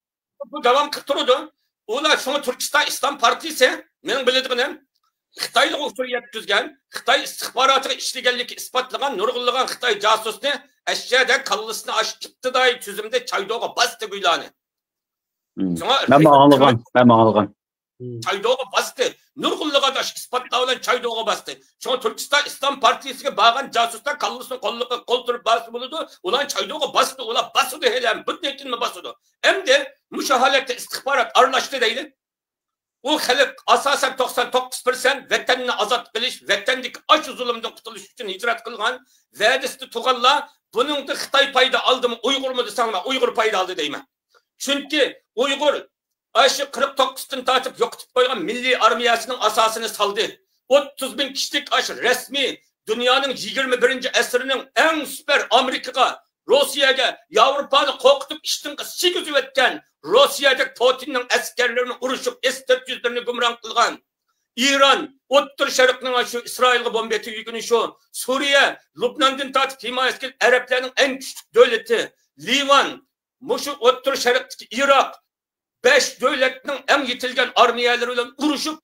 Bu devam kıtırdı. Ola şunu Türkistan İslam Partisi benim bildiğim Xitaylı usul yetkizgen, Xitay istihbaratı işlegenlik ispatlagan, nurgullugan Xitay casusunu eşeğde kallısını açıptı da tüzümde çaydoğa bastı güylani. Ben ağlıgan. Çaydoğa bastı. Nurgulluğa da ispatlanan çaydoğa bastı. Şuna Türkistan İslam Partisi'ne bağlan casuslar kallısını kolturup bastı buludu. Ulan çaydoğa bastı, ulan basıdı hele. Bu nekin mi basıdı? Hem de müşahalette istihbarat arlaştı değil. O halk asasen 99% vatanını azat kılış, vatandaki aç zulümden kurtuluş için hicret kılgan, vadisi tuğalla bunun da Xitay payda aldı mı, Uygur mu desem Uygur payda aldı deyme. Çünkü Uygur aşı 49'dan tartıp yokutup koygan milli armiyasının asasını saldı. 30 bin kişilik aşı resmi dünyanın 21. esrinin en süper Amerika'ya, Rusya'ya, Avrupa'yı korkutup iştin sigüzü etken Rusya'da Putin'in askerlerini uruşup S-400'lerini gümran kılgan İran, O'ttur Şarkı'nın şu İsrail'e bombeti yükünü şu Suriye, Lübnan'dan tartıp himayeskil Arapların en küçük devleti Livan, Muşu O'ttur Şarkı'daki Irak 5 devletinin en yitilgen armiyalarıyla uruşup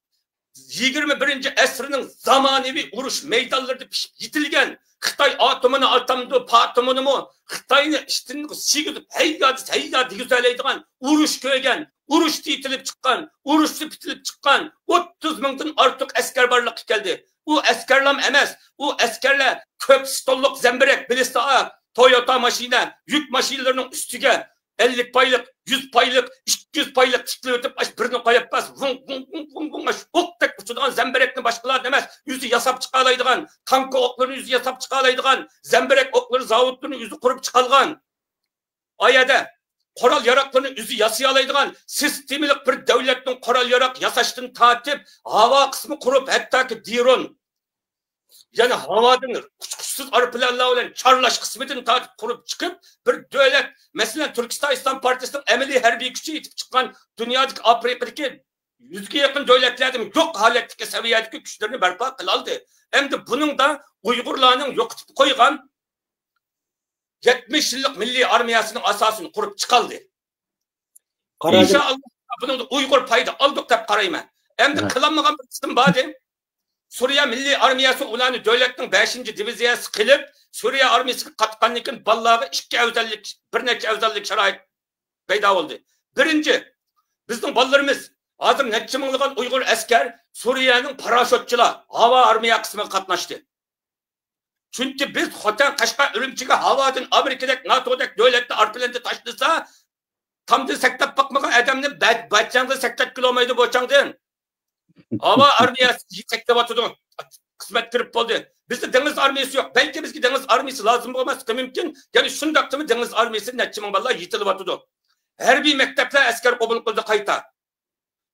21. esrinin zamanevi uruş meydanlarında pişip yitilgen Xitay atomunu atamdı, patomunu mu Xitay'ını iştin sigidip heyyadı güzeleydiğen uruş köygen, uruş yitilip çıkan, uruş bitilip çıkan 30 mindən artık asker barlık geldi. Bu askerlam emez, bu askerler köp stolluk zemberek bilirse Toyota maşine, yük maşinlerinin üstüge 50 paylık, 100 paylık, 200 paylık tikli ötüp birini koyup bas, oktek uçudan zemberekini başkalar demez, yüzü yasap çıkalaydıgan, tanka oklarını yüzü yasap çıkalaydıgan, zemberek okları zavutlarını yüzü kurup çıkalgan. Ayada koral yaraklarını yüzü yasayalaydıgan, sistemilik bir devletin koral yarak yasaştığını tatip, hava kısmı kurup hatta ki diron. Yani havadan uçkusuz arıplarla olan çarlaş kısmını takip kurup çıkıp bir devlet mesela Türkistan İslam Partisi'nin emeli harbi gücü itip çıkan dünyadaki Afrika'daki 100'e yakın devletlerden yok haletteki seviyedeki güçlerini berpa kılaldı. Hem de bunun da Uygurlarının yokutup koygan 70 yıllık milli armiyasının asasını kurup çıkaldı. İnşallah bunun da Uygur payda aldık da karayma. Hem de kılanmagan bir kısım badem. Suriye Milli Armiyası ulanı devletin 5. diviziyası kılıp Suriye armiyası katkanlıkın ballağı bir neçe özellik şarayet peyda oldu. Birinci, bizim ballarımız hazır neçe mınlıgan Uygur asker Suriye'nin paraşütçüler hava armiya kısmına katnaştı. Çünkü biz Xotan, Kaşgar, Ürümçi'ye havadan Amerika'daki NATO'daki devletli arpilendi taşlısa tam da sektat bakmagan adamını Batçan'da sektat kilometre boçandın. Hava armiyası yüksekte batıdı. Kısmet kırıp oldu. Bizde deniz armiyası yok. Belki bizde deniz armiyası lazım olmaz ki mümkün. Yani şundakta mı deniz armiyası neçimin vallahi yitilip batıdı. Harbiy mektepler asker kabul kıldı kayta.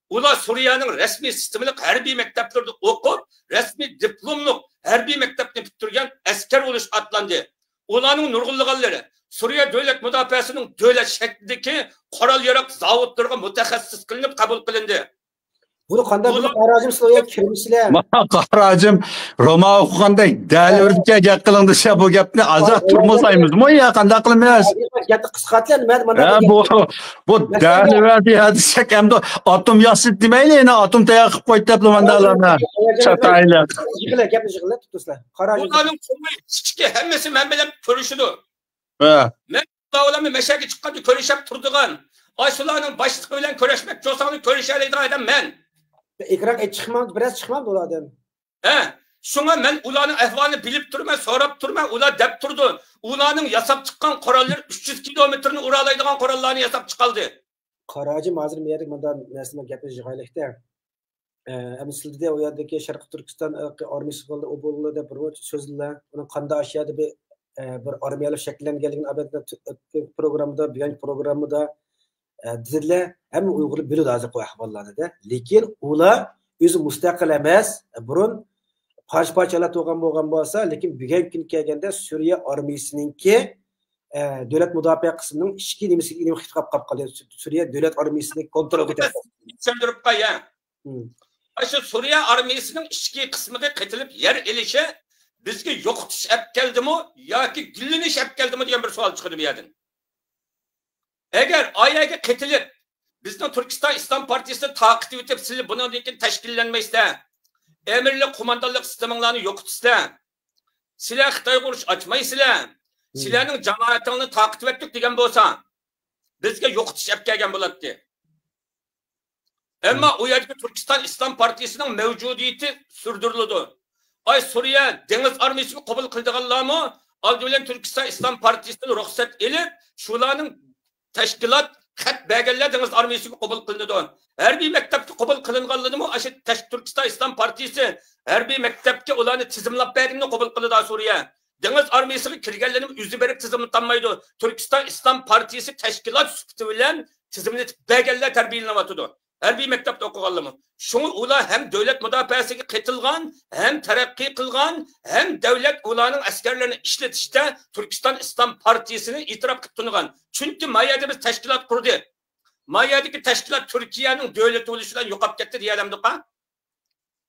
Ula Suriye'nin resmi sistemlik harbiy mekteplerinde okup resmi diplomluk harbiy mektepini bitirgen asker oluş atlandı. Ulanın nurgulluğalları Suriye devlet müdafiasının devlet şeklindeki koral yarak zavutlarına mütehassıs kılınıp kabul kılındı. Bunu qanday bunu qarajim sizlarga kirmisizlar? Qarajim Roma o'qiganday dalvirga gap qilindi bu gapni azat turmasaymizmi ya qanday qilamiz? Gapni qisqartlar nima bu dalvirga desek hamda atom yasit demayli yana atom tayyor qilib qo'ydi deb mandalarni chataylar. Yig'ila gapni yig'ila tutuslar. Qarajim. Ularning kichki hammasi men bilan ko'rishidi. Men davlatni mashaqqa chiqqanda ko'rishib turdigan. Aysularning boshlig'i bilan ko'rishmak, jo'sani ko'rishalaydigan odam men. Ekran çıkmam, biraz çıkmam dolardan. Şuna men ularning ahvolini bilib turman, so'rab turman, ular deb turdi. Ularning yasab chiqqan qurollar 300 kilometrni ura oladigan qurollarni yasab chiqaldi. Qarajim hozir men yerda bundan narsani gapirish joylikda. Sizda o yerdagi Sharqiy Turkiston armiyasi qildi, o bo'ldi deb bir so'zlar, uni qanday ashyoda bir armiyalar shakllanganligini albatta programmada, bugun programmada dedilar, hamma Uyg'ur biladi hozir bu ahvollarda. Lekin ular o'zi mustaqil emas, burun parcha-parchalar to'g'an bo'lgan bo'lsa, lekin bugungi kun kelganda Suriya armiyasininki davlat mudofaa qismining ichki nimasiga xitob qilib qoldi. Suriya davlat armiyasini kontrol etadi. Tushuntirib qo'ya. Shu Suriya armiyasining ichki qismiga qitilib yer elishi bizga yo'qotish olib keldimi yoki gullanish olib keldimi degan bir savol chiqdi bu yerdan. Agar ayaga qitilib bizning Turkiston Islom partiyasi taqib etib sizlar bundan keyin tashkillanmaysa, emirlik qo'mondonlik sisteminglarni yo'qotishsa, sizlar Xitoyga urush ochmaysizlar, sizlarning jamoatingni taqib etdik degan bo'lsa, bizga yo'qotish olib kelgan bo'ladi. Ama o yerdeki Türkistan İslam Partisi'nin mevcudiyeti sürdürüldü. Ay Suriye deniz armiyasını kabul kıldıqanlar mı? Aldıbilen Türkistan İslam Partisi'nin ruhsat elip, şularının teşkilat xat belgeler deniz armiyasını kabul kılındı. Her bir mektepte kabul kılınganlığı mı? Aşı Türkistan İslam Partisi her bir mektepte olanı tizimlap belgini kabul kılındı Suriye. Deniz armiyasını kirgenlerini yüzü verip tizimlenmeyi. Türkistan İslam Partisi teşkilat süptüyle tizimli belgeler terbiyeleniyordu. Her bir mektepte okuganlımı. Şunu ular hem devlet müdafaasına katılgan, hem terakki kılgan, hem devlet ularının askerlerini işletişte Türkistan İslam Partisi'ni itiraf kıttınıgan. Çünkü Maya'da bir teşkilat kurdu. Maya'daki teşkilat Türkiye'nin devlet oluşundan yokap gitti diyelimdik ha.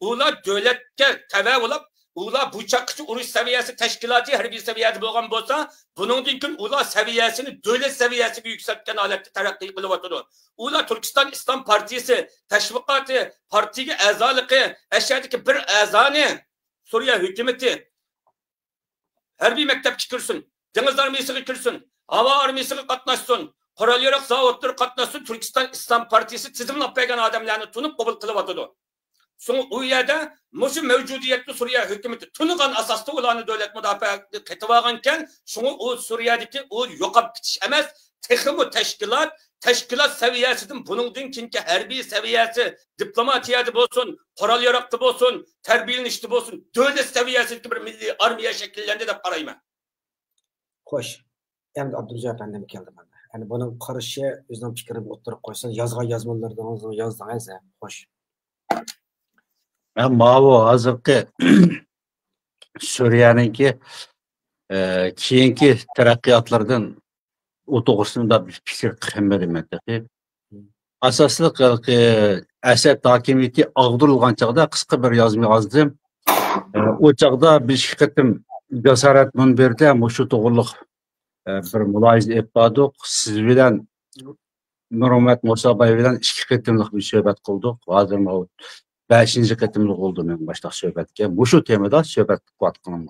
Ular devletke teve olup, ular bıçakçı uruş seviyesi teşkilatı her bir seviyede bulgan bolsa, bunun için ular seviyesini devlet seviyesine yükseltken alette terakki kılıvatıdır. Ular Türkistan İslam Partisi teşvikatı, partiye azalıkı, eşyadaki bir azanı Suriye hükümeti her bir mektep çıkırsın, deniz armiyasına girsin, hava armiyasına katlaşsın, kural yarak zavodları katlaşsın, Türkistan İslam Partisi tizimle peygan adamlarını tunup kabul kılıvatıdır. Sonra o yerde Musu mevcudiyetli Suriye hükümeti tunugan asaslı olanı devlet müdafaa kıtıvağınken sonra o Suriye'deki o yokap bitiş emez tekimi teşkilat seviyesinden bunun dinkinki harbiy seviyesi diplomatiyada olsun, kural yarakta olsun, terbiyelenişti olsun, devlet seviyesindeki bir milli armiya şekillendi de qarayman. Xo'sh. Endi Abdurjo efendim keldi bana. Yani bunun qarışı o'zining fikrini o'ttirib qo'ysa, yozgan yozmalardan yozdingiz. Xo'sh. Ben mavi hazırki Suriye'ninki keyinki terakkiyatlardan o to'g'risida bir fikr qilmadim men. Asosli Asad hokimiyati ag'dirilgan chog'da qisqa bir yozma yozdim. O chog'da bir qitim jasorat munbirda shu to'g'riliq bir mulohaza etdik. Siz bilan Nurmat Musobay bilan 2 qitimlik bir suhbat qildik. Hozir 5-ci qitimlik oldu men başlaq suhbatga. Shu temada suhbat qilib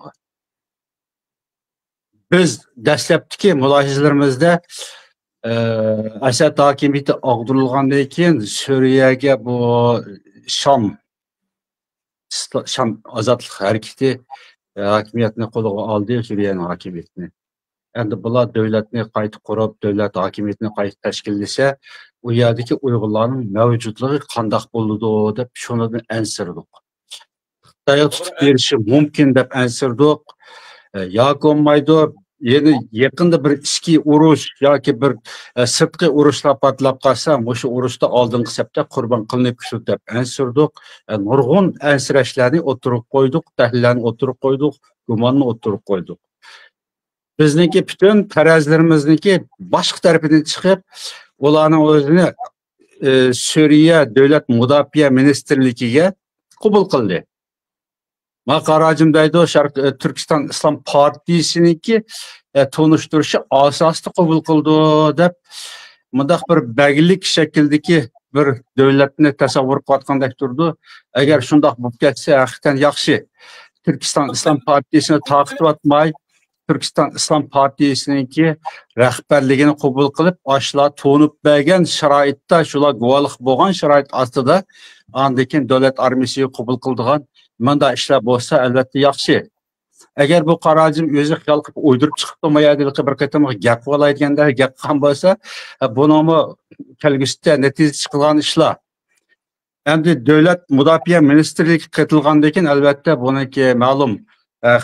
biz dastlabki mulohazalarimizda Asad hokimiyati ag'dirilgandan keyin Suriyaga bu Sham ozodlik harakati hokimiyatini qo'lga oldi, Suriyaning hokimiyatini. Endi bular davlatni qayta qurib, davlat hokimiyatini qayta tashkillasa, u yerdagi Uyg'urlarning mavjudligi qanday bo'ladi deb shundan ansirdik. Xitoy tutib berishi mumkin deb ansirdik. Yoki olmaydi, yeni yaqinda bir ichki urush yoki bir sirtqi urushlar patlab qolsa, o'sha urushda oldingi safda qurbon qilinib ketdi deb ansirdik. Nurg'un ansirashlarni o'tirib qo'ydik, tahlillarni o'tirib qo'ydik, gumonni o'tirib qo'ydik. Bizniki bütün farazlarimizniki boshqa tarafidan chiqib, ularning o'zini Suriya davlat mudofaa ministrligiga qabul qildi. Maqarajim deydi, Türkistan İslam Partisi'ninki tanıştırışı asaslı qabul qildi deb mundaq bir belgilik şekildeki bir devletini tasavvur qilayotgandek turdi. Agar shundoq bo'lib ketsa, haqiqatan yaxshi. Türkistan İslam Partisi'ni taqib etmay Türkistan İslam Partiyasininki rahbarligini qabul qilib, ashlar to'nib bergan sharoitda, shular guvohlik bo'lgan sharoit ostida andikin davlat armiyasiga qabul qildigan manda ishlar bo'lsa, albatta yaxshi. Agar bu qarajim o'zi xiyol qilib o'ydirib chiqibdi, mayadilqi bir qatam gap qolaydiganda, gap qilgan bo'lsa, bunimi kelgusida natija chiqilgan ishlar. Endi davlat mudofaa ministrligi qatilgandan keyin albatta buniki ma'lum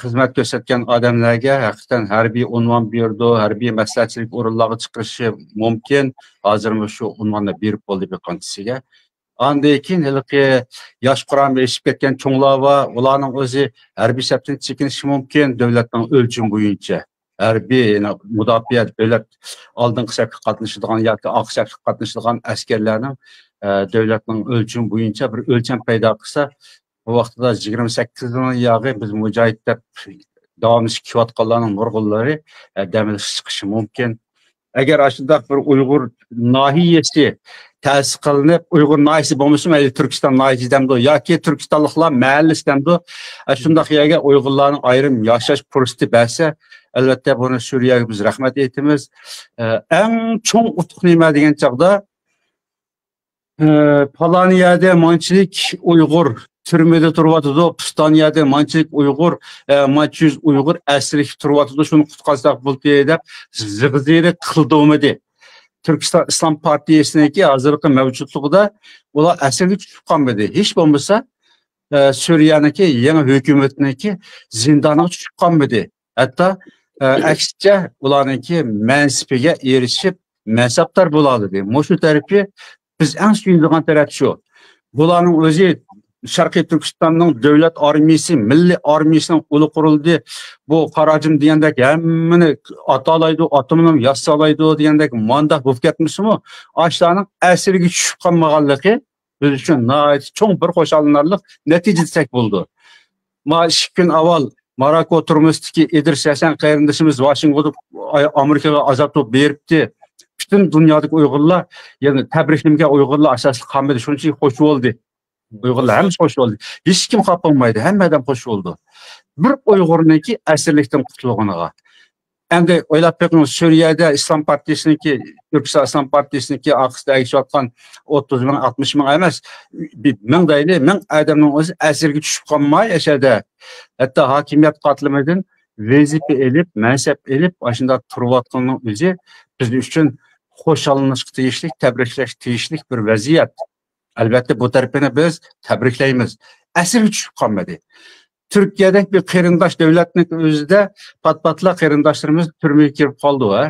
xizmat ko'rsatgan odamlarga haqiqatan harbiy unvon berdi, harbiy maslahatchilik o'rinlariga chiqishi mumkin. Hozirmi shu unvonni berib bo'ldi bir qanchasiga. Andan keyin hilqi yosh quram eshib ketgan cho'nglar va ularning o'zi harbiy sabtdan chekinishi mumkin davlatning o'lchami bo'yicha. Harbiy mudofaa davlat oldingi safga qatnashadigan yoki oq safga qatnashadigan askarlarning davlatning o'lchami bo'yicha bir o'lcham paydo qilsa, bu vaqtda 28 ming yog'i biz mujohid deb davomli kiyotganlarning nurg'unlari damil chiqishi mumkin. Agar ashunda bir Uyg'ur nahiyasi ta'sis qilinib, Uyg'ur nahiyasi bo'lmasa, mayli Turkiston nahiyasi demdi yoki Turkistonliklar mahallasi demdi, shundaq yerga Uyg'urlarning ayrim yashash fursati bersa, albatta buni Suriyaga biz rahmat aytamiz. Eng cho'ng utuq nima degan chaqda Palaniyada manchilik Uyg'ur türmede turvatıdı, Pistaniyada manchilik Uyg'ur, manchuz Uyg'ur asirlik turvatıdı, şunu qutqazsaq bo'ldi deb zig'ziri qildimidi. Türkiston İslam Partiyasiniki hozirgi mavjudligida ular asirlik tushib qolmadi. Hech bo'lmasa Suriyaniki yangi hukumatniki zindoniga tushib qolmadi. Hatto aksincha ularniki mansibiga erishib mansabdor bo'ladi. Shu tarafi biz eng suyunadigan taraf shu. Bularning o'zi Sharqiy Turkistonning davlat armiyasi, milliy armiyasining uli qurildi. Bu qarajim degandek hammani atalaydi, atomini yassalaydi degandek manda bo'lib ketmisimi? Ashlarning asirga tushib qolmaganligi biz uchun cho'ng bir xo'shalinarlik natija desak bo'ldi. Ma 2 kun avval Maroko turmushdagi Idris Hasan qarindishimiz Washingtonda Amerikaga azobni beribdi. Bütün dünyadaki Uyg'urlar, yani tabriklangan Uyg'urlar asosli qolmadi, shunchaki xo'sh bo'ldi. Uyg'urlar ham xo'sh bo'ldi. Hech kim qolmaydi, hammadan xo'sh bo'ldi. Bir Uyg'urniki asirlikdan qutulganiga. Endi o'ylab ko'ring, Suriyada Islom Partiyasiniki, Turkiston Islom Partiyasiniki aqsda aytayotgan 30 ming, 60 ming emas, ming deyli, ming odamning o'zi asirga tushib qolmay yashadi. Hatto hokimiyat qatlamidan vazifa elib, mansab elib, ashunda turayotganning o'zi biz uchun xo'shalinishga tegishli, tabriklash tegishli bir vaziyat. Albatta bu tarafini biz tabriklaymiz. Asirga tushib qolmadi. Turkiyadagi bir qarindosh davlatning o'zida patpatlar qarindoshlarimiz turmaga kirib qoldi va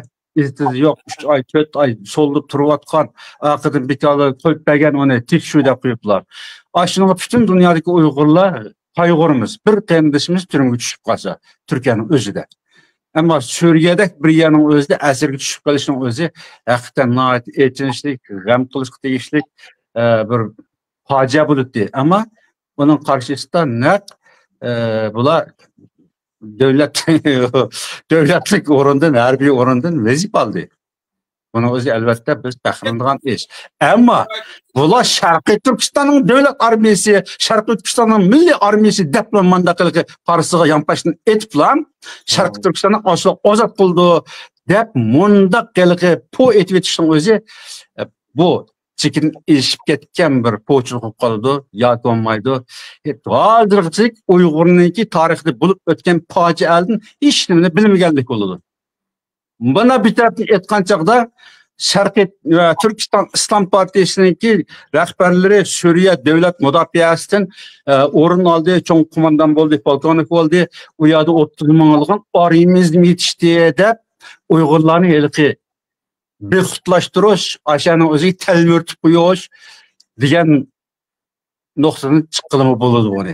izsiz yo'q 3 oy, 4 oy so'lib turayotgan, aqidin bekalar qo'yib bergan uni tekshiruv deb qo'yiblar. Ashunga butun dunyodagi Uyg'urlar qayg'urimiz. Bir qarindoshimiz turmaga tushib qolsa, Turkiyaning o'zida. Ama Suriye'de bir yerning o'zida asirga tushib qolishning o'zi haqiqatan nihoyat echinishli, g'am qilishga tegishli bir fojia bo'ldi. Ama bunun qarshisida naq bular davlatlik o'rindan, harbiy o'rindan vazifa oldi. Buni o'zi albatta biz faxrlanadigan ish. Ammo bular Sharqiy Turkistonning davlat armiyasi, Sharqiy Turkistonning milliy armiyasi deb mandaqiligi qarshisiga yonpashni etiblar, Sharqiy Turkistonni ozod qildi deb mundaq qiligi po etib etishning o'zi bu chekin eshib ketgan bir po'chilik qoldi, yoki bo'lmaydi. Hozirgacha Uyg'urniki tarixda bo'lib o'tgan fojialardan hech nimani bilmaganlik bo'ladi. Bana bir tarafdan aytgan chaqda Sharqiy Turkiston Islom Partiyasiniki rahbarlari Suriya davlat mudofaasidan o'rin oldi, cho'ng qo'mondon bo'ldi, polkovnik bo'ldi. U yerda 30 ming'ilgan armiyamizni yetishdi deb Uyg'urlarni elqi bexutlashtirish, ashani o'ziga talmurtib qo'yish degan nuqtadan chiqqilimi bo'ladi buni.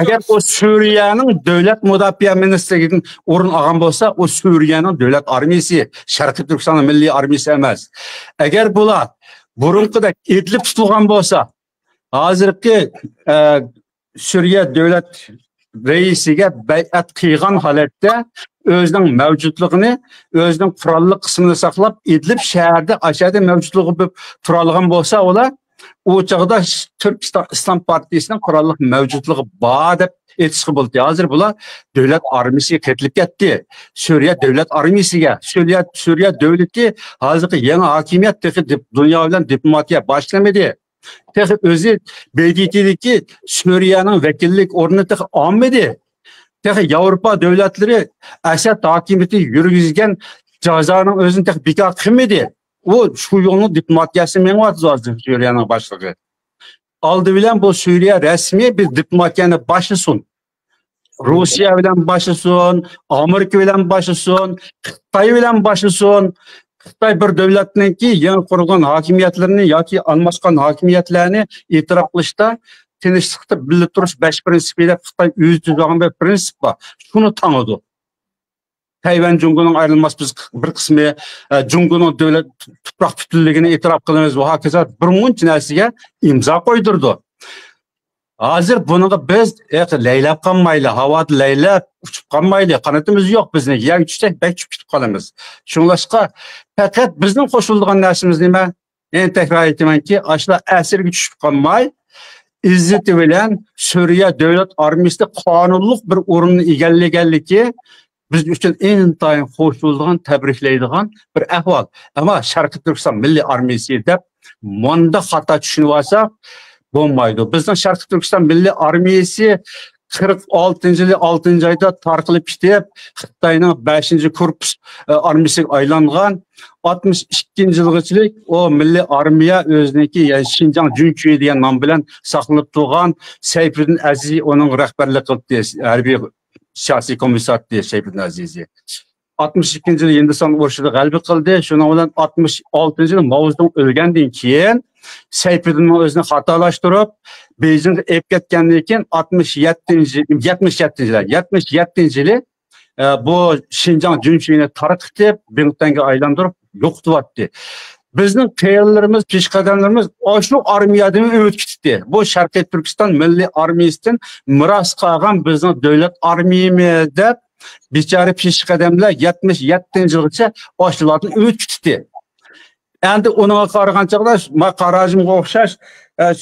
Agar o Suriyaning davlat mudofaa ministrligidan o'rin olgan bo'lsa, o Suriyaning davlat armiyasi, Sharqiy Turkistonning milliy armiyasi emas. Agar bular burunqidek etilib tutilgan bo'lsa, hozirgi Suriya davlat reisiga bay'at qilgan holatda o'zining mavjudligini, o'zining qurolli qismini saqlab, Idlib shaharda ashada mavjudligi turalgan bo'lsa, ular o çağda Türkistan İslam Partisi'nin kurallık mevcutluğu bağ dep etişki buldu. Hazır bular devlet armisiga ketilip ketdi. Suriye devlet armisiga, Suriye devleti hazırki yeni hakimiyet dünya bilen diplomatiya başlamadı. Tek özü BDT'deki Suriye'nin vekillik ornunu tek almadı. Tek Avrupa devletleri Esed hakimiyeti yürüyüzgen cazanın özünü tek bika kılmadı. O şu yolun diplomatiyası menvatı zaten Suriye'nin başlığı. Aldı bilen bu Suriye resmi bir diplomatiyanı başlasın. Rusya bilen başlasın, Amerika bilen başlasın, Xitay bilen başlasın. Xitay bir devletinin ki yeni kurulgan hakimiyetlerini yoki almaskan hakimiyetlerini itiraf kılışta tinchlikda birga turish 5 prinsipiyle Xitay o'zi tuzgan bir prinsip var. Şunu tanıdı. Tayvan Cumhuriyeti'nin ayrılmaz bir kısmı Cumhuriyet'in devlet toprak bütünlüğünü itiraf kılınız ve hakeza bir munç narsaga imza koydurdu. Hazır bunu biz leylap kalmayla, havada leylap uçup kalmayla, kanatımız yok bizning. Ya uçsak belki uçup kalamiz. Şunlaşqa fakat bizning qo'shilgan narsamiz nima? En tekrar aytaman ki, aşla əsirga tushib qolmay, izzati bilan Suriye devlet armiyasida qonunliq bir o'rinni egallaganligi biz uchun intayin qo'shilgan, tabriklaydigan bir ahvol. Ama Sharqiy Turkiston Milliy Armiyasi deb manda xato tushunib olsak bo'lmaydi. Bizning Sharqiy Turkiston Milliy Armiyasi 46-yılı 6. ayda tarqılıb ketib, Xitayning 5. korpus armiyasiga aylangan 62. yılgacha o Milliy Armiya o'ziniki Şinjan Junkuyi degan nom bilan saqlanib turgan Seyfiddin Aziz onun rahbarlik qildi. Harbiy siyosiy komissar diye Seyfiddin Aziz'i. 62. yılı Hindistan urushida g'alaba qildi. Shundan bilan 66. yılı Mao'dan o'lgandan keyin Seyfiddin'in o'zini xatolashtirib, Beijingga ep ketgandan keyin 77. yılı bu Şinjan Junkuyini tarqitib, Bingtanga aylantirib yo'qotyapti. Bizning qiyinlarimiz, peshqadamlarimiz shu armiyadan o'tib ketdi. Bu Sharqiy Turkiston Milliy Armiyasidan miros qolgan bizning davlat armiyamiz deb bechora peshqadamlar 77. yilgacha oshlardan o'tib ketdi. Endi ona qaragan chaqda qarajimga o'xshash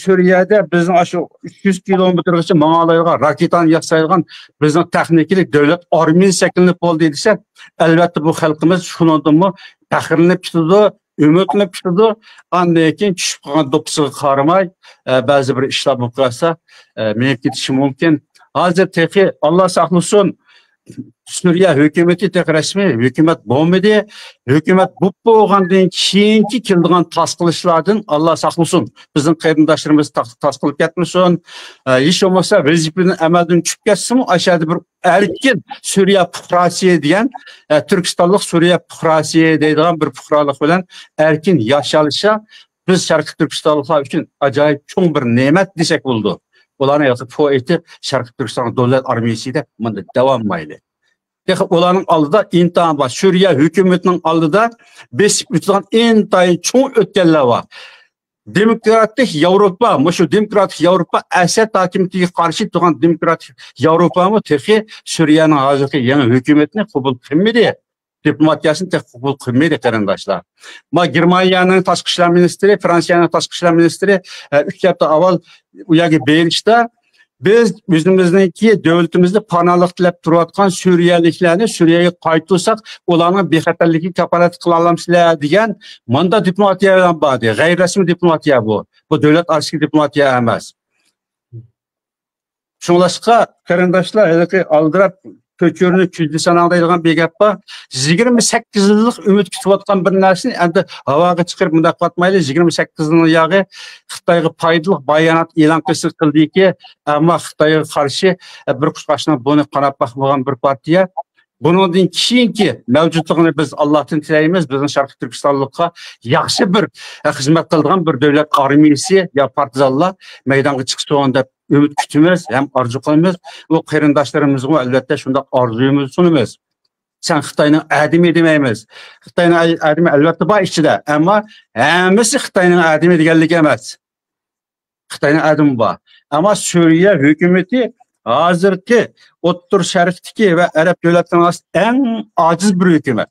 Suriyada bizning shu 300 kilometrgacha mang'alaydigan raketani yasaydigan bizning texnikalik davlat armiyasi shakllanib bo'ldi desa, albatta bu xalqimiz shundanmi faxrlanib ketadi, umidlanib ketadi. Andan keyin tushib qolgan do'ppisiga qaramay ba'zi bir ishlar bo'lib qolsa, menib ketishi mumkin. Hozir texi Alloh saqlasin Suriye hükümeti tek resmi hükümet bo'lmadi. Hükümet bo'lgandan keyingi keldigan tasqilishlardan Allah saqlasin. Bizning qarindoshlarimiz tasqilib ketmasin. Hech bo'lmasa vazifadan amaldan tushib ketsin. Aşağıda bir erkin Suriye fuqarosi degan Türkistanlik Suriye fuqarosi deydigan bir fuqarolik bilan erkin yashalisha biz Sharqiy Turkistonliklar uchun ajoyib cho'ng bir ne'mat desak bo'ldi. Ularni yozib poeti Sharqiy Turkiston davlat armiyasida bunda davomlaydi. Ularning oldida intayin var. Suriye hükümetinin oldida besib o'tgan intayin cho'ng o'tganlar var. Demokratik Yevropa, şu demokratik Yevropa Esed hakimiyetiga qarshi turgan demokratik Yevropami texi Suriyening hozirgi yangi hukumatini qabul qilmaydi. Diplomatiyasini qabul qilmaydi qarindoshlar. Germaniyaning tashqi ishlar ministri, Fransiyaning tashqi ishlar ministri 3 hafta avval u yerga berishda biz o'zimizniki davlatimizda panohlik tilab turayotgan Suriyaliklarni Suriyaga qaytarsak, ularning bexatarligiga kafolat qila olamsizlar degan manda diplomatiya bilan bordi. G'ayr rasmiy diplomatiya bu. Bu davlat arasida diplomatiya emas. Shunlashqa qarindoshlar, aldirab ko'chirni kuzdi sanaqdaydigan begappa 28 yillik umid kutayotgan bir narsani endi havoga chiqarib bunday qilmayli. 28 yilning yog'i Xitoyga foydali bayonot e'lon qildiki, ammo Xitoyga qarshi bir qushqashni buni qarab boqmagan bir partiya. Bundan keyingi mavjudligini biz Allohdan tilaymiz. Bizning Sharqiy Turkistonlikqa yaxshi bir xizmat qiladigan bir davlat armiyasi yo partizanlar maydonga chiqsin deb umid kutamiz, ham orzu qilamiz. Bu qarindoshlarimizga albatta shunday orzuyimizni sunamiz. Sen Xitoyning adimi demaymiz. Xitoyning adimi albatta bor ichida, ammo hammasi Xitoyning adimi deganligi emas. Xitoyning adimi bor. Ammo Suriye hukumati hozirgi O'rta Sharqdagi va Arab davlatlarining orasida eng ojiz bir hukumat.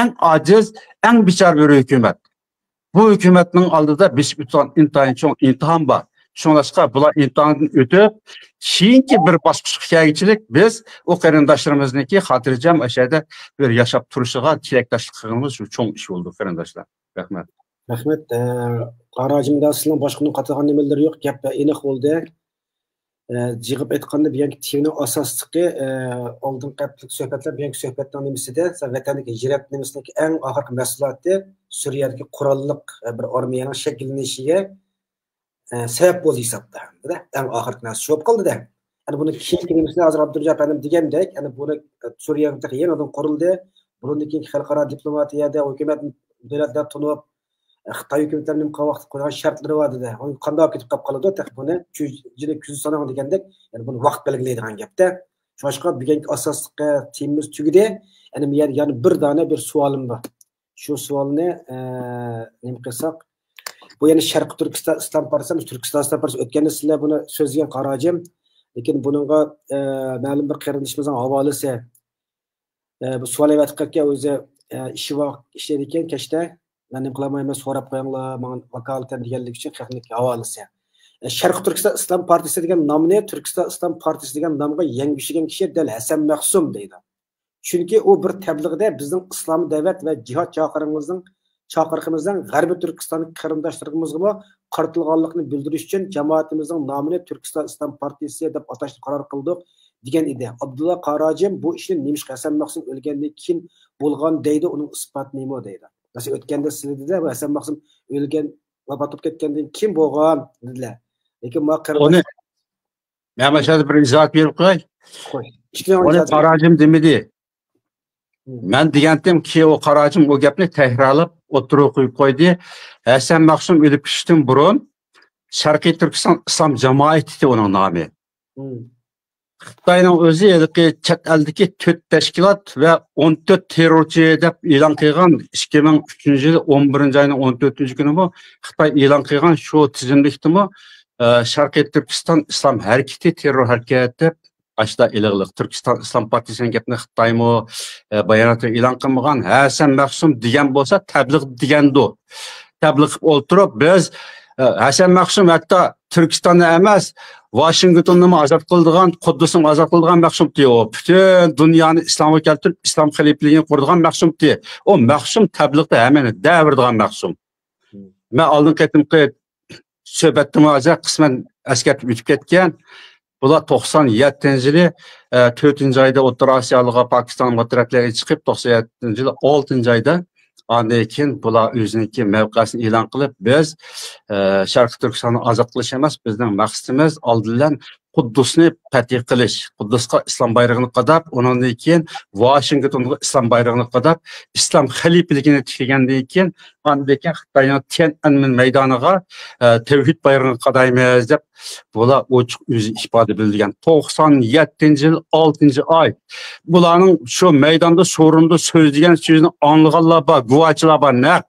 Eng ojiz, eng bichar bir hukumat. Bu hükümetning oldida biz intayin cho'ng imtihon bor. Shunlashqa bular imtihondan o'tib, keyingi bir bosqichga kelgichilik biz o qarindoshlarimizniki xotirjam ashada bir yashab turishiga tilakdoshlik qilganimiz cho'ng ish bo'ldi qarindoshlar. Rahmat. Rahmat. Qarajimda sizlar boshqaning qatag'an nimalar yo'q, gap aniq bo'ldi. Jig'ib aytganda bu yangi temning asosligi oldin qatlik suhbatlar, bu yangi suhbatning nimasida vatandagi hijrat nimasidagi eng oxirgi mas'uliyati Suriyadagi qurolliq bir armiyaning shakllanishiga sebep bo'ldi hisobda. Eng oxirgi narsa shu bo'lib qoldi-da. Yani buni keyingi nimasini hozir Abdurja apandim degandek, yani buni Suriyada yana qurildi. Bundan keyin xalqaro diplomatiyada hukumat davlatlar tunib Xitoy hukumatlarining vaqt qo'ygan shartlari bor edi. Uni qanday ketib qoladi, tax buni juda kuz sanag degandek, yani buni vaqt belgilaydigan gapda. Boshqa bugungi asosli temamiz tugidi. Yani bir dona bir savolim bor. Shu savolni nima qilsak, bu yani Sharq Turkiston Islom partiyasi, Turkiston Islom partiyasi o'tganda sizlar buni so'zlagan qarajim, lekin buningga ma'lum bir qarindishimizning havolasi bu savol evatqaka o'zi ishi vaqt ishlaydi ekan kechda. Ben nima qilaman, so'rab qo'yinglar, men vakolatan deganlik uchun texnik havolasi. Sharq Turkiston Islom partiyasi degan nomni Turkiston Islom partiyasi degan nomga yangilishigan kishi dal Hasan Maqsum deydi. Chunki u bir tabliğda bizning islom davlat va jihad chaqirig'imizdan G'arbiy Turkiston qarindoshlarımizga qartilganlikni bildirish uchun jamoatimizning nomini Turkiston Islom partiyasi deb atashni qaror qildik degan edi. Abdulla Qarajim bu ishni Nimishq Hasan Maqsum o'lgandan keyin bo'lgan deydi, uning isboti nima deydi. Mesela o'tganda sizlarda bu Hasan Maqsum o'lgan, vafot etib ketgandan keyin bo'lgan dedilar. Lekin Onu men mana bir izoh berib qo'y. Onu Qarajim demedi. Men degandim-ki, o Qarajim o gapni takrorlab o'tirib qo'yib qo'ydi. Hasan Maqsum o'lib ketishdan burun Sharqiy Turkiston Islom jamoati uning nomi. Xitoyning o'zi chet eldagi 4 tashkilot va 14 terrorchi deb e'lon qilgan 2003-yil 11-oyning 14-kuni bu Xitoy e'lon qilgan shu tizimlikdimi Sharqiy Turkiston Islom harakati terror harakati deb ashda ilig'liq Turkiston Islom partiyasining gapni Xitoymi bayonotda e'lon qilmagan. Hasan Maqsum degan bo'lsa tabliğ degandu. Tabliğ qilib o'ltirib biz Hasan Maqsum hatto Turkistonni emas, Washingtonni ozod qildigan, Quddusni ozod qildigan Maqsum diyor. Bütün dunyoni islomga keltirib, islom xalifligini qurdigan Maqsum diyor. O Maqsum tabliğda hamani davrdigan Maqsum. Men oldin qatimqi suhbatda hozir qisman askartib o'tib ketgan. Bular 97-yili 4-oyda O'rta Osiyoga, Pokistonga taraflarga chiqib, 97-yili 6-oyda ondan keyin bular o'ziniki mavqesini e'lon qilib, biz Sharq Turkistonni ozod qilish emas, bizning maqsadimiz oldindan Quddusni fatih qilish, Quddusga islom bayrog'ini qadab, undan keyin Washingtonga islom bayrog'ini qadab, islom xalifligini tiklagandan keyin, ondan keyin Xitoyning Tiananmen maydoniga tavhid bayrog'ini qadaymiz deb bular ochiq o'zi ifoda bildigan. 97-yil 6-oy. Bularning shu maydonda so'rinda so'zlagan so'zni anglaganlar bor, guvohchilar bor. Naq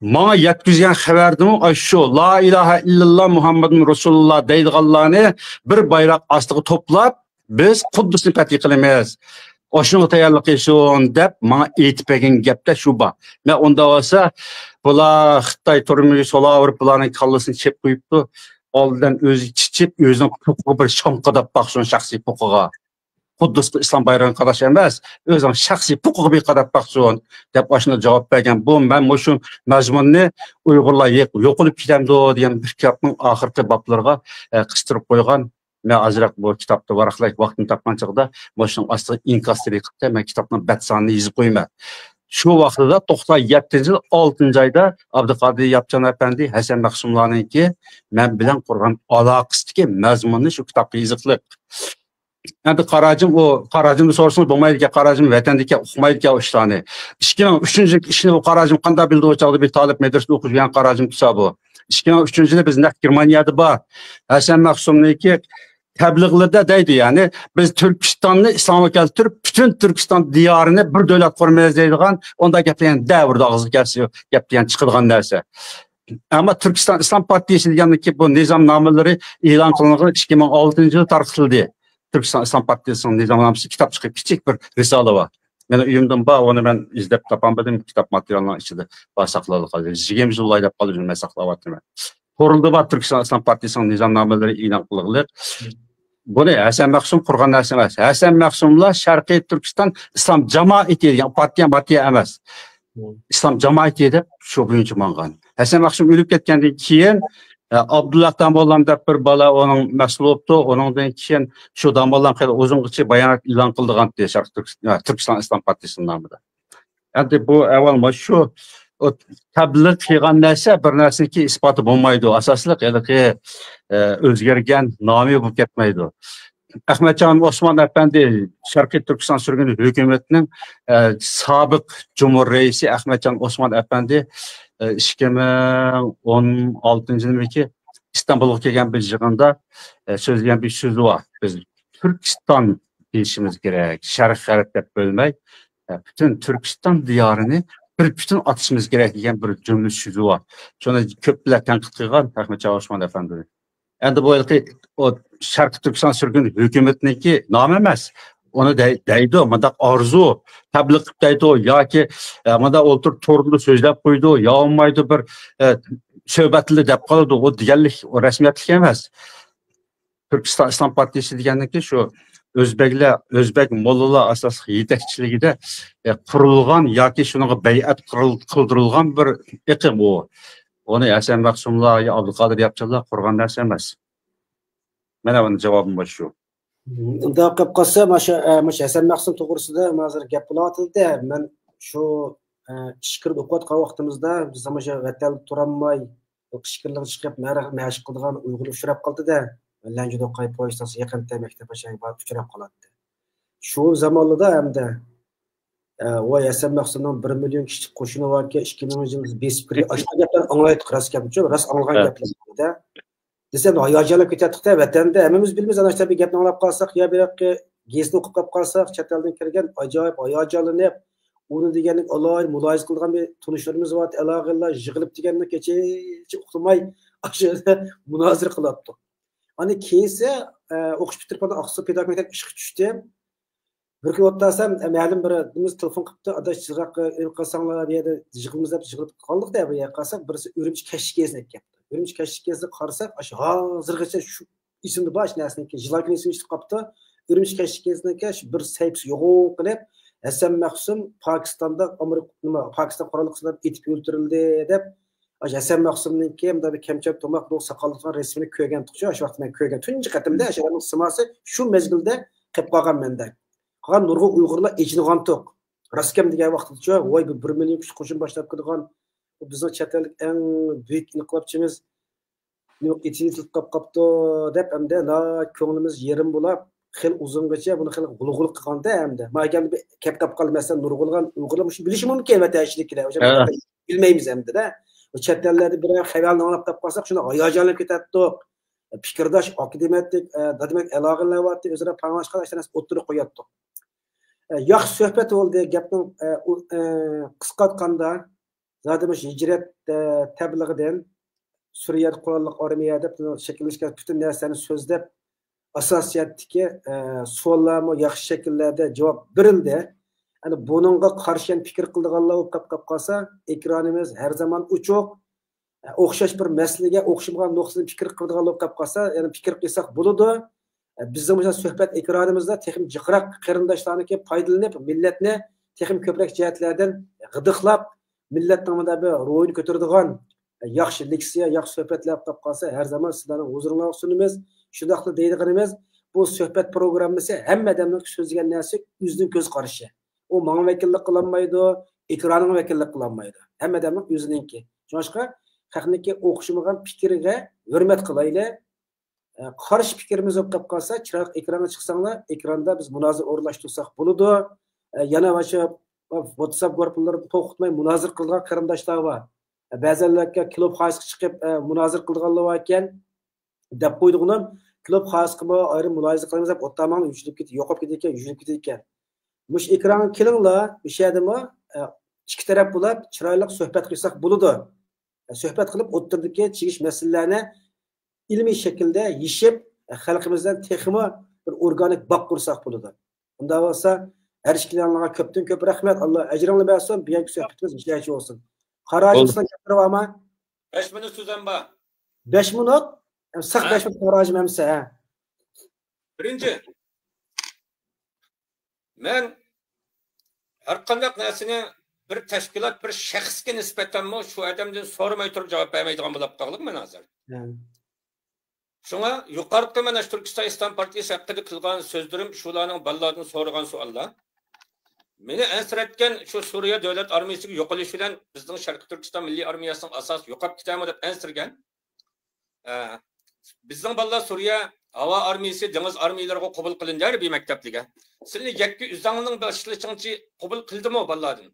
Bana yetkizgen xabardim şu La ilahe illallah Muhammedun Resulullah deydiganlarni bir bayrak astığı toplap biz Quddusni fatih qilamiz. Oşunu tayyorlik qilishun deb bana aytib bergan gapda shu bor. Men unda bo'lsa bular Xitoy turmushi solavurib bularning kallasini chep qo'yibdi. Oldidan o'zi chichib o'zining huquqiga bir shomqa deb baqsin shaxsiy huquqiga. Quddusda islom bayrog'ini qadash emas, o'zining shaxsiy huquqiga bir qadab baqsin deb oshuna javob bergan. Bu men shu mazmunni Uyg'urlar yo'qolib ketamdi degan bir kitobning oxirgi boblariga qistirib qo'ygan. Men azroq bu kitobni varaqlay vaqtini topgan chog'da shuning ostiga inkos qilib men kitobning bat sonini yozib qo'yman. Shu vaqtida 97-yil 6-oyda Abduqodir Yapchan apandi Hasan Maqsumlarniki men bilan qurgan aloqasidagi mazmunni shu kitobga yozib endi Qarajimni so'rasang bo'lmaydi, Qarajim vatandagi o'qimaydi o ishlarni. 2003-yil ishni bu Qarajim qanday bildi o chog'da bir talib madrasada o'qigan Qarajim desa bu. 2003-yilda biz Germaniyada bor. Hasan Maqsumniki tabliğlarda deydi, yani biz Türkistan'ı İslam'a keltirib, bütün Türkistan diyorini bir davlat qurmaymiz deydigan, onda gaplargan davrda og'ziga kelsa, gaplargan chiqadigan narsa. Ama Türkiston Islom partiyasi deganiki bu nizom nomlari e'lon qilingan 2006-yilda tarqatildi. Türkiston Islom partiyasining nizomnomasi kitap chiqib, kichik bir risola bor. Meni uyumdan ba, onu ben izlep tapanmadım, kitap materialının içinde ba saklalı kalıyor. Jigemiz ulay dep kalıyor, ben saklavatım. Kuruldu ba Türkistan İslam Partisi'nin nizamnameleri ilan kılınır. Bunu Hasan Mahsum kurgan narsa emas. Hasan Mahsumlar Sharqiy Turkiston İslam Cemaati degan partiya emas. İslam Cemaati deb shu bo'yicha mangan. Hasan Mahsum o'lib ketgandan keyin Abdullah Damollam deb bir bola onun mas'ul bo'ldi. Ondan keyin shu Damollam hali o'zingcha bayonot e'lon qildigan de Sharqiy Turkiston İslam Partisining nomida. Endi bu avval shu tabliğ qilgan narsa bir narsaniki isboti bo'lmaydi. Asosliq o'zgargan nomi bo'lib ketmaydi. Ahmetcan Osman Efendi Sharqiy Turkiston sürgünü hükümetinin sabık Cumhur Reisi Ahmetcan Osman Efendi 2016 yılındaki İstanbul'a kelgan bir yig'inda so'zlagan bir so'zi var. Biz Türkiston deyishimiz kerak. Sharq g'arb deb bo'lmay, bütün Türkiston diyorini bir bütün atishimiz kerak degan bir jumla so'zi var. Shuni ko'plar tanqid qilgan Ahmetcan Osman Efendi. Endi bu o Sharqiy Turkiston sürgünü hükümetniki nom emas. Onu deydi, manda arzu, tabliğ deydi yoki manda o'ltirib to'rda so'zlab qo'ydi, yo'lmaydi bir suhbatli deb qoladi. O deganlik, o rasmiyatlik emas. Turkiston İslam Partisi deganniki shu O'zbek mollalar asosiy yetakchiligida qurilgan yoki shunga bay'at qildirilgan bir iqim o. Onu Hasan Mahsumlar, Abdulqadir Yapchanlar qurgan narsa emas. Mana bunun javobim bor shu. Unda qilib qolsa, mana Hasan Mahsum to'g'risida hozir gap bo'lyapti. Men shu ishkirib o'qiyotgan vaqtimizda biz mana shu vatan turolmay, ishkirlik chiqib, mashq qilgan Uyg'ur uchrab qoldi-da. Lanjudoqay poyistasi yaqinda maktabgacha borib uchrab qoladi. Shu zamonlarda hamda voy Hasan Mahsumning 1 million kishilik qo'shini borki, 2000 yil besib kiri ashta gaplar anglaydi qirasgapchi, ras anglagan gaplarda. Desem hayajonlanib ketayotdi vatanda, hammamiz bilamiz ana shu gapni anglab qolsak, yo bir yoqqa gezni o'qib qolib qolsak, chet eldan kelgan ajoyib hayajonlanib, uni deganlik aloy muloyiz qilgan bir tunishlarimiz bor, aloqalar yig'ilib deganni kecha uqmay ashada munozara qilyapti. Ani keyinsa o'qish bitirib Aqsa pedagogik maktab ishga tushdi. Bir kun o'ttasam, ma'lum bir biz telefon qilibdi, adash chiroq qilsanglar bu yerda yig'ilimiz deb yig'ilib qoldik-da, bu yerga qolsak, birisi Urumchi kashkesini aytdi. Urumchi kashkesini qarasak, hozirgacha shu ismni bosh narsaniki, jilakni ismini eshitib qopti. Urumchi kashkesiniki bir sayfsi yo'q qilib, Hasan Mahsum Pokistonda Pokiston qurolliqchilar etib o'ldirildi deb, Hasan Mahsumniki hamda bir kamchap tomoq ruh saqolliqlar resmini ko'rgan-tukcha, shu vaqtda men ko'rgan. Tunji qatimda o'shaning simasi shu mezgilda qilib qolgan menda. Qolgan nurg'un Uyg'urlar ejingan to'q. Raskam degan vaqtda voy bu 1 million kishi qo'shin boshlab kirgan bizning chet ellik eng buyuk inqilobchimiz etini qilib qopti deb hamda ko'nglimiz yerim bo'lib, xil uzungacha buni xil g'ulg'ul qilganda hamda magan kap qolmasdan nurg'ulgan Uyg'urlar shu bilishi mumkin vatashliklar. O'sha bilmaymiz hamda-da. O chet ellarda bir xayolni anglab qolsak, shuni hayajonlanib ketadi. Fikrdosh akademik demak aloqalar bor, o'zaro panglashgan ishlarni o'tirib qo'yapti. Yaxshi suhbat bo'ldi. Gapning qisqartganda zadimish hijrat tabliğidan Suriya qurolli armiyada shakllashgan butun narsani so'zlab asosiyatdagi savollarga yaxshi shakllarda javob berildi. Yani bununla qarshi fikr qildiganlar qolib qolsa, ekranimiz her zaman uchoq. O'xshash bir masalaga o'xshamagan nuqtadan fikr qildiganlar qolib qolsa, ya'ni fikr qilsak bo'ladi. Bizning bu suhbat ekranimizda texnik jiqraq qarindoshlarniki foydalanib, millatni texnik ko'proq jihatlardan g'idiqlab, millatning mana bir ro'yini ko'taradigan yaxshi leksiya, yaxshi suhbatlar qolib qolsa, her zaman sizlarning huzuringizga sunamiz. Shundaqli deydiganimiz, bu suhbat programmasi hamma odamning so'zlagan narsa o'zining ko'z qarashi. O mana vakillik qilolmaydi, ekranning vakillik qilolmaydi. Hamma odamning o'ziningki. Shunga haqniki o'xshamagan fikriga hurmat qilaylik. Qarshi fikrimiz o'qib qolsa, chiroq ekranga chiqsanglar, ekranda biz munozir o'rlashtirsak bo'ladi. Yana o'sha WhatsApp guruhlarida to'xtatmay munozir qilgan qarindoshlar bor. Ba'zanlarga klub xosga chiqib munozir qilganlar bor ekan, deb qo'ydigan klub xosga ayrim muloyiza qilamiz deb o'ttamang yuzlib ketib, yo'qib ketgan, yuzlib ketgan. Mush ekranga kelinglar, bu yerdami ikki taraf bo'lib chiroyli suhbat qilsak bo'ladi. Suhbat qilib o'tirdiki, chiqish masalalarni ilmiy shaklda yishib, xalqimizdan texmo bir organik baq qursak bo'ladi. Unda bo'lsa, Her işkilerine köptün köp rahmet. Allah ecranlı versin. Bir yanki sohbetimiz işlerci olsun. Karacımsın yaptırı var mı? 5 minut sözüm var. 5 minut? Sık 5 minut karacım hemse. Birinci, ben her kandak nesini bir teşkilat, bir şahsga nisbeten mi şu adamdan sormay turib cevap vermeydigan bo'lib qoldim men hozir. Şuna yuqorqi mana Turkiston İslam Partiyasi haqida qilgan so'zlarim shularning ballardan so'ragan savollar. Meni ansratgan shu Suriya davlat armiyasiga yo'qolish bilan bizning Sharqiy Turkiston milliy armiyasining asosi yo'qolib ketadi deb ansirgan. Bizning ballar Suriya havo armiyasi, dengiz armiyalariga qabul qilindi bir maktabliga. Sizning yakki uzangning boshlichinchi qabul qildimi ballardan?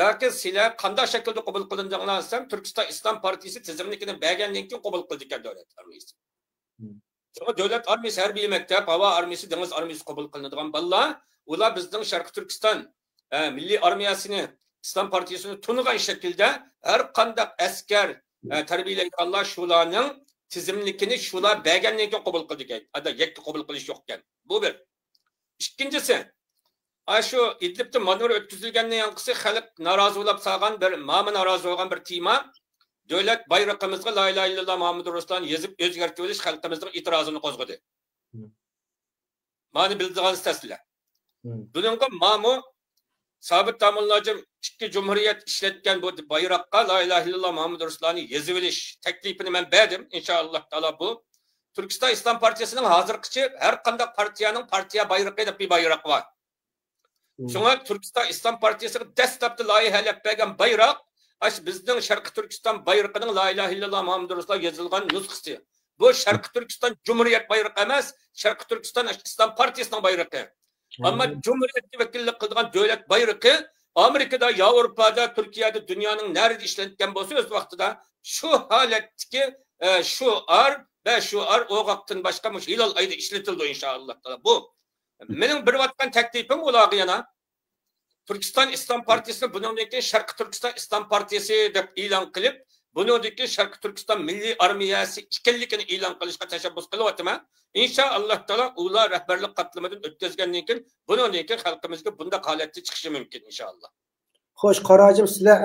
Yoki sizlar qanday shaklda qabul qilindinglar desam, Turkiston Islom Partiyasi tizimlikini bergandan keyin qabul qildi ekan davlat armiyasi. Çünkü devlet armiyasi harbiy maktab, havo armiyasi, dengiz armiyasi qabul qilinadigan ballar, ular bizning Sharqiy Turkiston milliy armiyasini, Islom Partiyasini tunigan shaklda har qanday askar tarbiyalaydiganlar shularning tizimlikini shular bergandan keyin qabul qildi ekan. Ada yakka qabul qilish yo'q ekan. Bu bir. Ikkinchisi, şu İdlib'de manevra ötküzülgenliğin yankısı xalq narazi olab salgan bir, ma'mı narazi olgan bir tema, devlet bayrağımızga la ilahe illallah Muhammed Resulullah yazıp özgertip olish xalqimizning itirazını qo'zg'adi. Mani bildigan istasizlar. Buningga ma'mu Sabit Tamullarcım ikki cumhuriyet ishlatgan bu bayraqqa la ilahe illallah Muhammed Resulullah'ni yazıp olish taklifini men berdim. İnşallah taala bu Türkiston İslam Partiyasining hozirgacha har qanday partiya bayraqi deb bir bayraq var. Şuna Türkiston İslam Partiyasi dastlabda loyihalab bergan bayraq bizning Sharqiy Turkiston bayrog'ining la ilahe illallah Muhammed Resulullah yozilgan nusxasi. Bu Sharqiy Turkiston Cumhuriyet bayrog'i emas, Sharqiy Turkiston İslam Partiyasining bayrog'i. Ammo Cumhuriyetga vakillik qilgan davlat bayrog'i Amerikada, Yevropada, Turkiyada, dunyoning nerede ishlangan bo'lsa o'z vaqtida shu holatdagi shuar va shuar o vaqtdan boshqa mush hilol oyida ishlatildi inshaalloh. Bu mening bir vatgan taklifim ularga yana Türkiston İslam Partiyasini buningdagi Sharqiy Turkiston İslam Partiyasi deb e'lon qilib, buningdagi Sharqiy Turkiston milliy armiyasi ekanligini e'lon qilishga tashabbus qilyapman. İnşallah taala ular rahbarlik qatlamidan o'tkazgandan keyin buningdagi xalqimizga bunda holatda chiqishi mumkin inshaalloh. Xo'sh, Qarajim, sizlar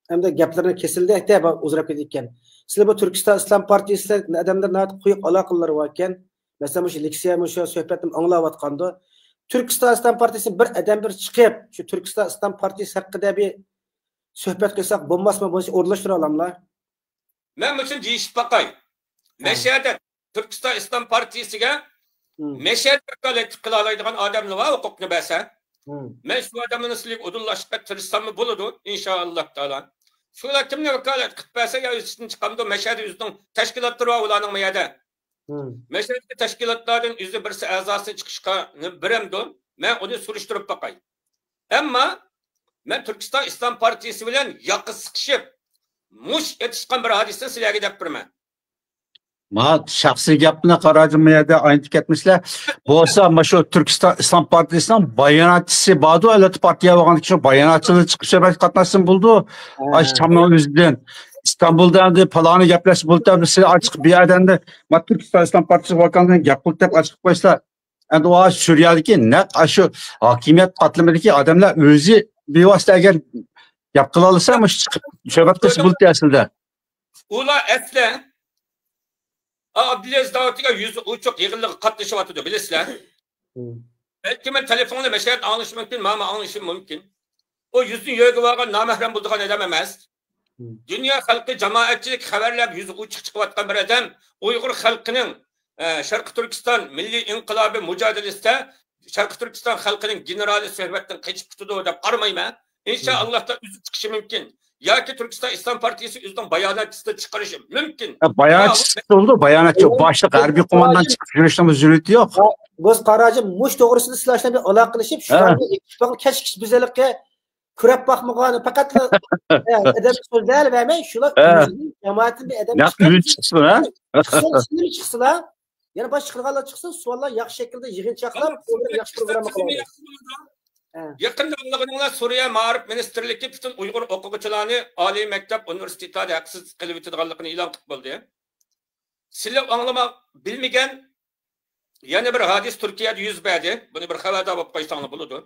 endi gaplarni kesildi, deb uzrab ketgan. Sizlar bu Turkiston İslam Partiyasi adamlar nat quyuq aloqalari bor ekan. Mesela bu leksiya şu söhbetim anglayotganda Türkiston İslam Partiyasi bir adam bir chiqib, şu Türkiston İslam Partiyasi haqida bir söhbet qilsak bo'lmasmi, bunu o'rnashtirib olamlar? Men uchun deyishib baqay. Mashhada Türkiston İslam Partiyasiga mashhad vakolat qila oladigan odamlar va huquqni bersa, men shu odamni sizlik udulashga tirishsammi bo'ladi inshaalloh taala. Shular kimni vakolat qilib bersa yo o'zidan chiqamdi, mashhad o'zining tashkilotlari va ularning mayada. Meşredeki teşkilatlardan yüzde birisi azası çıkışka biremdir. Ben onu soruşturup bakay. Ama ben Türkiston İslam Partiyasi bilen yakı sıkışıp muş yetişkan bir hadisini sizlerge dep birmen. Ma şahsiy gapni qarajim yerda aytib ketmişlar. Bo'lsa, mana shu Turkiston İslam Partiyasining bayonotchisi bordi, albatta partiya bo'lgan kishi bayonotchini chiqib qatnashsin bo'ldi. Ay Shamol o'zidan İstanbul'dan da palani gaplashib bo'ldi. Siz açık bir yerden de Turkiston İslam Partiyasi vakandan gap qilib deb açık qo'ysa, endi o Suriyadagi naq shu hokimiyat qatlamidagi odamlar o'zi bevosita agar gap qila olsa, mana chiqib suhbat qilsa bo'ldi aslida. Ular asli Abdülaziz Davut'ga yüzü uçuk yığınlığı katlaşıvatıdı bilirsinizler. Belki ben telefonla meşahit anlaşım mümkün, mama anlaşım mümkün. O yüzün yögü varken namahrem bulduğun edememez. Dünya halkı cemaatçilik haberler yüzü uçuk çıkıvatkan bir adam, Uygur halkının Şarkı Türkistan Milli İnkılabı mücadelesinde Şarkı Türkistan halkının generali sohbetten kaçıp tutuduğu da qarmayma. İnşallah da yüzü çıkışı mümkün. Ya ki Türkiston İslam Partiyasi yüzden bayanatçısı çıkarışı mümkün. Bayanatçısı oldu, bayanatçı başlık harbiy qo'mondan chiqib yurishimiz zurriyati yo'q. Biz Qarajim mush to'g'risida sizlarga bir aloqa qilishib, shularga ittifoq kechikish bizalikka kurab baxmagan faqat adam so'zlar vermay, shular jamoatning bir adam chiqsa, yana boshqa qilganlar chiqsa, savollar yaxshi shaklda yig'inchoqlab, yaxshi programma qiladi. Yakında anlığınlar Suriye Ma'arif Ministerliği bütün Uygur okuyucularını Ali Mektep Üniversitesi'de haksız kılıbıtıdığanlıkını ilan kıp oldu. Sizler anlamak bilmegen Yana bir hadis Türkiye'de yüz berdi. Bunu bir xabarda bo'lib qo'ysanglar bo'ladi.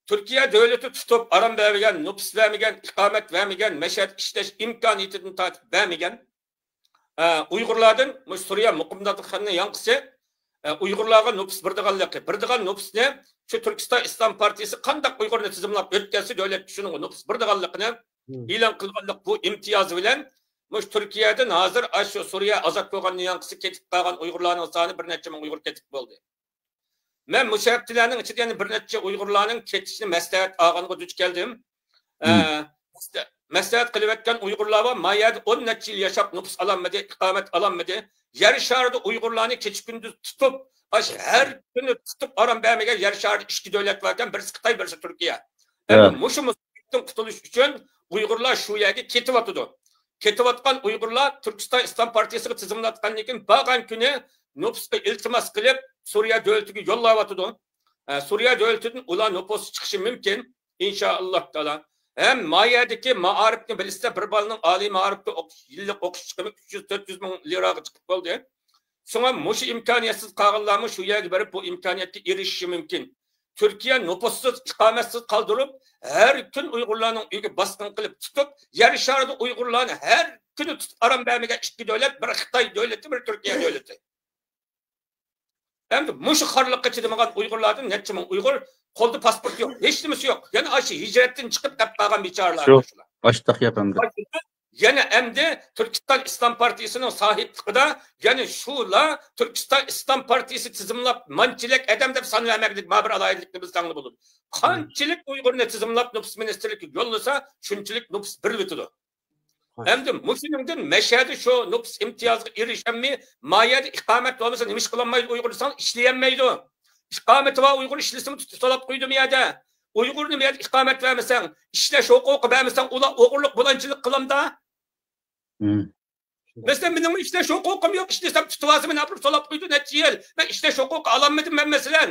Türkiye devleti tutup aram vermegen, nüfus vermegen, ikamet vermegen, meşet işleş imkaniyetini tatip vermegen Uygurlardan Suriye muqimdatlıqlarının yankısı Uygurlarga nüfus birdiğanlıqı. Birdiğan nüfus ne? Şu Türkistan İslam Partisi kandak Uygur'unu tizimlap ötkesi devlet düşünün nüfus birdiğanlıqını ilan kılganlık bu imtiyazı bilen Türkiye'den hazır şu Suriye azat bolğan yankısı ketip kalgan Uygurların sani bir neçe min Uygur ketip boldu. Ben müşahitlerinin içinde bir neçe Uygurların ketişini məsləhət ağanıqa duç geldim. Məsləhət qılıb etken Uygurlar var. Mayada 10 neçə il yaşap nüfus alanmadı, ikamet alanmadı. Yer şarıda Uygurlarını keçi gündüz tutup, her günü tutup aram vermegen yer şarıda işki devlet varken birisi Xitay, birisi Türkiye. Muşumuz kutuluş için Uygurlar şu yerge ketip atıdı. Ketip atkan Uygurlar Türkistan İslam Partisi'ni tizimlatkan lekin bağan günü nüfusga iltimas qilib Suriye devletiga yo'llayapti. Suriye devletinin ular nüfus chiqishi mumkin inshaalloh taala. Hem mayadagi ma'arifni bilsa bir bolaning oliy ma'arifda yillik o'qish chiqimi 300-400 ming liraga chiqib qoldi. So'ngra mush imkoniyatsiz qolganlarmi shu yerga berib bu imkoniyatga erishishi mumkin. Türkiye nüfussuz, ikametsiz kaldırıp her gün Uygurlarning uyiga bosqin qilib tutib, yer sharida Uygurlarni her kuni tutib aram bermegen ikki davlat, bir Xitoy davlati, bir Türkiye davlati. Hem de muşu xarlıqqa chidamagan Uygurlardan neçe min Uygur qo'lda pasport yok, hech nimasi yok. Yani aşı hicretten çıkıp qolib qolgan bechoralar shular. Açtaq yapamdı. Yani emdi Türkistan İslam Partisi'nin sahipligida, yani şula Türkistan İslam Partisi tizimlap manchilik adam deb san vermeklik ma bir alaylıkni bizdanlı bulur. Qanchalik Uygurni tizimlap nüfus ministerligi yo'llasa, shunchalik nüfus birlitidir. Hem Müslüman'dan meşhedi şu nüfus imtiyazı erişenmi, mayada ikamet olmasa nimiş kılanmaydı Uygur'dan işleyenmeydi. İkameti var Uygur işlesini tutalap koydu miyade. Uygur'un miyade ikamet vermesen, işleş hukuku vermesen, ula oğurluk bulançılık kılamda. Mesela benim işleş hukukum yok, işlesem tutuvazımı ne yapıp tutalap koydu netice yıl. Ben işleş hukuku alanmadım ben mesela.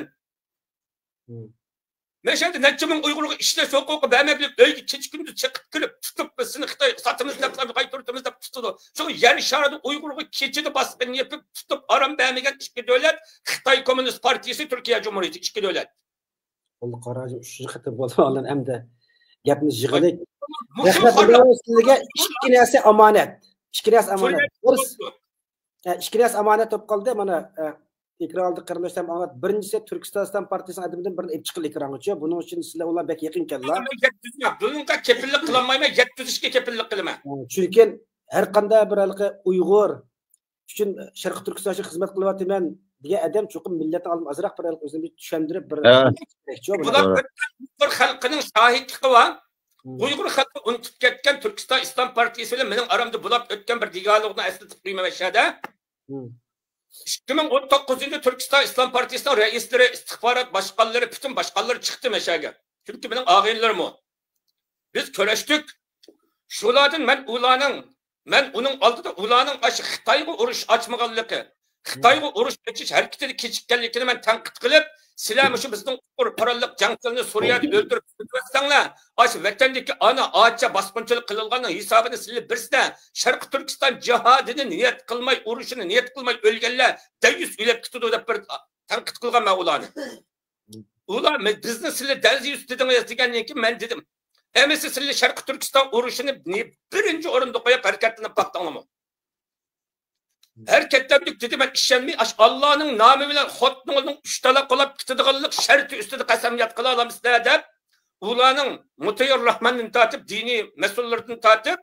Meşhedi neçemin Uygur'u işleş hukuku vermeklik öyle keç gündüz çıkıp kırıp tutup besini Xitay satımız yapıp kaytırtımız yapıp tutudu. Sonra yer şarada Uygur'u keçidi baskını yapıp tutup aram vermegen iki devlet Xitay Komünist Partisi Türkiye Cumhuriyeti iki devlet. Onu qaracı 3. xatı bo'ldi olan hem de gapimiz yig'ilib. Rahmat sizlarga ikki narsa amanet. Ikki narsa amanet. Ikki narsa amanet bo'lib qoldi. Mana ekranda qarashsam anlat. Birinchisi Türkistan İslam Partisining adimidan birini olib chiqildi ekrangacha. Buning uchun sizlar ular bek yaqin keldilar. Bunga kepillik qilmayman, yetkazishga kepillik qilaman. Chunki har qanday bir Uyg'ur uchun Sharq Turkiston uchun xizmat qilyapman degan adam cho'qim millatni olib azroq bir o'zini tushuntirib bir bir xalqining shahidligi va Uyg'ur xalqi unutib ketgan Türkiston İslam Partisi bilan mening aramda bo'lib o'tgan bir dialogni eslatib qo'yman mashada. 2019'da Türkistan İslam Partisi'nin reisleri, istihbarat başkanları, bütün başkanları çıktı meşaga. Çünkü benim ağabeylerim o. Biz köleştik. Şulardan ben onun aldıda ulanın aşı Xitayga uruş açmaganlığı, Xitayga uruş geçiş hareketi keçikkenlikini ben tanqid qilib, sizlar şu bizning parallik jangchilarni Suriyada o'ldirib tutsanglar, aşı vatandagi ana ağaçça basqınchilik qilganning hisobini sizlar birsizlar. Sharq Turkiston jihadini niyat qilmay, urushini niyat qilmay o'lganlar dayus o'lib ketdi deb bir tanqid qilgan men ularni. Ular bizni sizlar dayus dedingiz degandan keyin men dedim. Emisi sizlar Sharq Turkiston urushini birinchi o'rinda qo'yib harakatlanib baqdinglarmi? Hareketlendik dedi ben işlenmeyi Allah'ın namı bilen Xotnul'un 3 talak olab gitdiganlik şartı üstüde qasamiyat qila olamiz deb ularning Mutayyor Rahman'ın tatip dini mesullardan tatip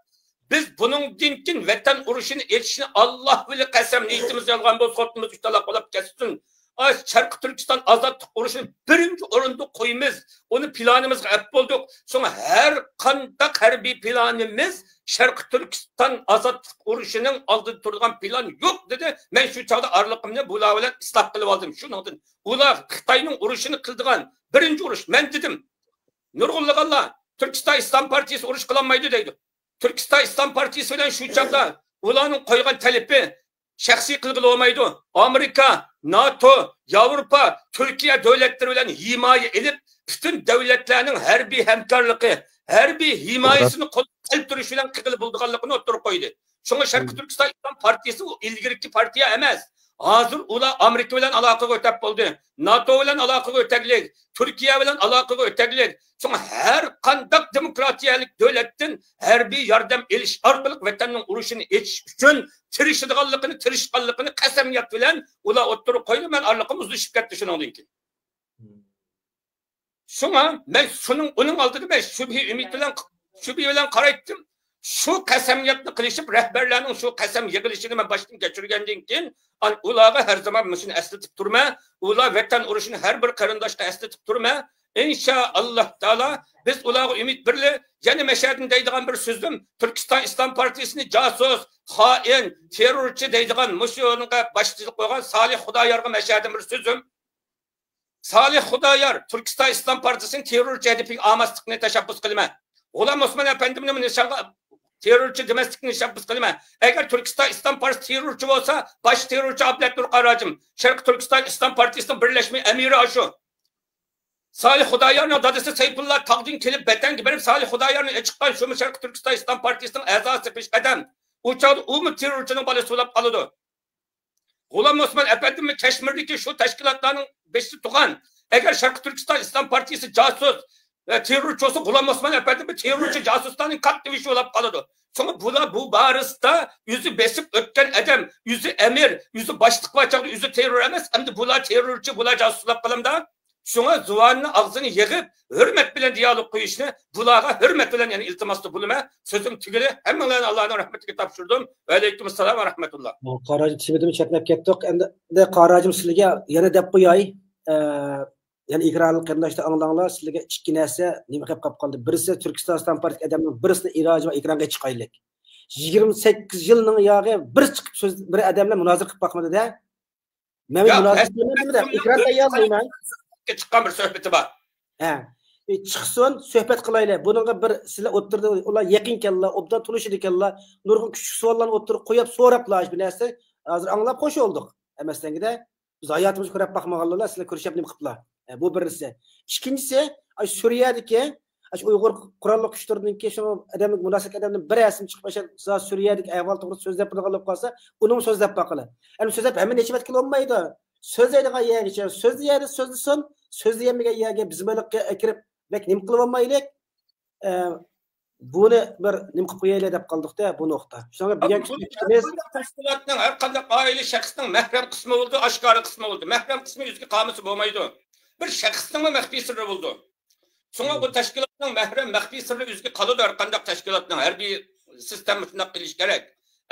biz bunun dinkin vatan urushini etishini Allah bilan qasam niyetimiz yolg'on bo'lsa Xotnumuz 3 talak olab kessin. Sharq Turkiston azadlık urushini birinchi o'rinda qo'yamiz. Onu planimizga ap bo'ldik. Sonra her qanday harbiy planimiz Sharq Turkiston azadlık urushining oldida turgan plan yo'q dedi. Men shu chog'da arliqimni bular bilan isloh qilib oldim. Shuningdan ular Xitoyning urushini qildigan birinchi urush. Men dedim. Nurg'ullah Türkiston İslam Partisi urush qilolmaydi deydi. Türkiston İslam Partisi bilan shu chog'da ularning qo'ygan talabi shaxsiy qilg'ili olmaydi. Amerika, NATO, Avrupa, Türkiye devletleri bilan himoya edip bütün devletlerinin harbiy hamkorligi, harbiy himoyasini qo'lga turish bilan qilib bo'lganligini o'tirib qo'ydi. Shunga Sharq Turkiston İslam Partisi ilgirki partiya emas. Hazır ular Amerika bilen alakaga ötep boldu. NATO bilen alakaga öteklik, Türkiye bilen alakaga öteklik. Sonra her kandak demokratiyalik devletin harbiy yordam elish orqali vatanning urushini echish uchun tirishganligini qasamyat bilan ular o'ttirib qo'ydi. Men arliqim uzlashib ketdi shundan keyin. Şuna men onun oldida men şübhi bilan qaraytdim. Şu qasamyatni qilishib rahbarlarning şu qasam yig'ilishini men boshdan kechirgandan keyin ularga har zaman shuni eslatib turma, ular vatan urushini har bir qarindoshga eslatib turma. İnşallah Teala biz ularga ümit birli, yana mashadin deydigan bir so'zim, Turkiston Islom partiyasini jasus, xoin, terrorchi deydigan mushuninga boshchilik qo'ygan Salih Xudoyorga mashadin bir so'zim. Salih Xudoyor Turkiston Islom partiyasining terrorchi hedefini olmaslikni tashabbus qilma. G'ulom Osmon efendimning nishonga terrorchi demaslikni tashabbus qilma. Agar Turkiston Islom partiyasi terrorchi bo'lsa, bosh terrorchi Abdullah Qarajim, Sharq Turkiston Islom partiyasining birlashma amiri shu. Salih Xudoyorning dadasi Sayfullah Tog'din kelib batanga berib Salih Xudoyorning chiqqan shu Sharq Turkiston Islom partiyasining a'zosi peshqadam. U chog'da u terrorchining bolasi bo'lib qoladi. G'ulom Osmon efendimi Kashmirdagi shu tashkilotlarning beshi tug'an. Agar Sharq Turkiston Islom partiyasi jasus terrorchi olsa G'ulom Osmon efendimi terrorchi jasuslarning kattivishi bo'lib qoladi. Sonra bu barısda yüzü besip ötken adam, yüzü emir, yüzü başlık vaçaklı, yüzü terör emez. Hem de bular terörçü, bular casuslap kalamda. Şuna zuvanını ağzını yığıp hürmet bilen diyalog koyuşunu, bulara hürmet bilen yani iltimaslı bulunma. Sözüm tügülü. Hemen Allah'ın rahmetine tapşırdım. Ve aleykümselam ve rahmetullah. Qaracım simitimi çekmep ketdik. Endi Qaracım sizlarga yana deb qo'yay. Yani ikranlı qandaşda anlanglar sizlarga ikki narsa nima qilib qoldi. Birisi Turkiston Islom partiyasi adamning birisini iroji va ekranga chiqaylik. 28 yilning yog'i bir chiqib so'z bir adamlar munozir qilib boqmadi-da. Men munozir qilmadim-da, ekranda yozmayman. Chiqqan bir suhbati bor. Ha. Chiqsin, suhbat qilaylik. Buningga bir sizlar o'tirdi, ular yaqin kellar, obdan tulishdi ekanlar. Nurg'un kuchli savollarni o'tirib qo'yib, so'rablar bu narsa. Hozir anglab qo'shildik. Emasdangida biz hayotimizni ko'rib boqmaganlar, sizlar ko'rishib nima qiliblar. Bu birisi. İkincisi, ay Suriyadagi, ay Uyg'ur qurolli kuchlarninki shu adamning munosib adamning bir rasm chiqib o'sha Suriyadagi ahvol to'g'risida so'zlab qilib qolsa, uni so'zlab boqili. Endi so'zlab hamma necha vat kilo olmaydi. So'zlaydigan yergacha so'zlaydi, so'zlasin, so'zlayamagan yerga biz bilan kirib, bak nim qilib olmaylik. Buni bir nim qilib qo'yaylik deb qoldik-da bu nuqta. Shunga bugun tashkilotning har qanday oila shaxsning mahram qismi bo'ldi, oshkora qismi bo'ldi. Mahram qismi yuzga qamisi bo'lmaydi. Bir shaxsning maxfiy sirri bo'ldi. Sonra bu tashkilotning maxfiy sirri o'ziga qoladi, har qanday tashkilotning harbiy sistemi shunday qilish kerak.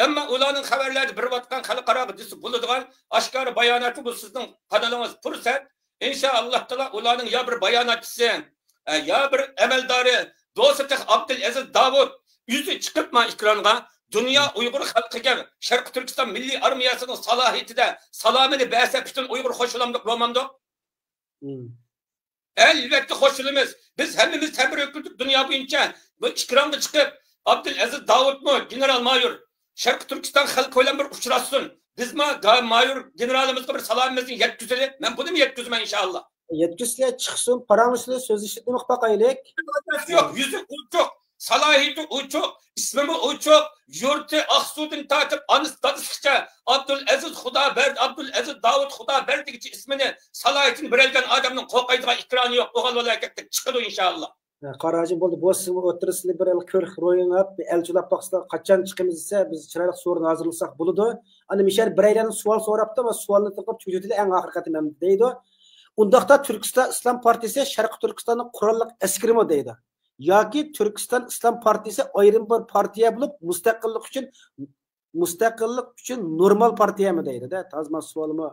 Ammo ularning xabarlari bir vatgan xalqaro disi bo'ladigan oshkora bayonoti bu sizning kanalingiz fursat. İnşallah taala ularning ya bir bayonotchisi, ya bir amaldori do'sti Abdulaziz Davud yüzü chiqibma ekranga dünya Uyg'ur xalqiga Sharq Turkiston milliy armiyasining salohiyatida salomini bersa butun Uyg'ur qo'shilamdi romanda. Elbette hoşluğumuz. Biz hepimiz tebrik ettik dünya boyunca. Bu ekranda çıkıp Abdulaziz Davud mu, General Mayor, Sharq Turkiston xalqi bilan bir uchrashsin. Biz mi Mayor generalimizga bir salomimizni yetkazili. Men buni mi yetkazman inşallah. Yetkazlar chiqsin, paramizlar so'zlashib nima qilaqaylik? Yo'q, yüzü uçuk, salahiyeti uçuk, ismi uçuk, yurti Aqsu'dan tatip anıstatışça Abdulaziz Abdulaziz Davud Xudoberdigicha ismini salahiyetini berelgan adamning qo'rqaydigan ekrani yo'q. O'g'il viloyatga chiqadi inşallah. Qarajim bo'ldi, bu sizni o'tirisini bir ko'rib ro'yinab, elchilab boqsa qachon chiqamiz desa, biz chiroyli so'rini hozirlasak bo'ladi. Ana Mishal biraylarni savol so'rabdi va savolni to'qib cho'jitili eng oxirgi qatim deydi. Undaqda Turkiston Islom partiyasi Sharq Turkistonning qurolli askarimi deydi. Yoki Turkiston Islom partiyasi ayrim bir partiya bo'lib mustaqillik uchun normal partiyami deydi-da. Tazma savolimi.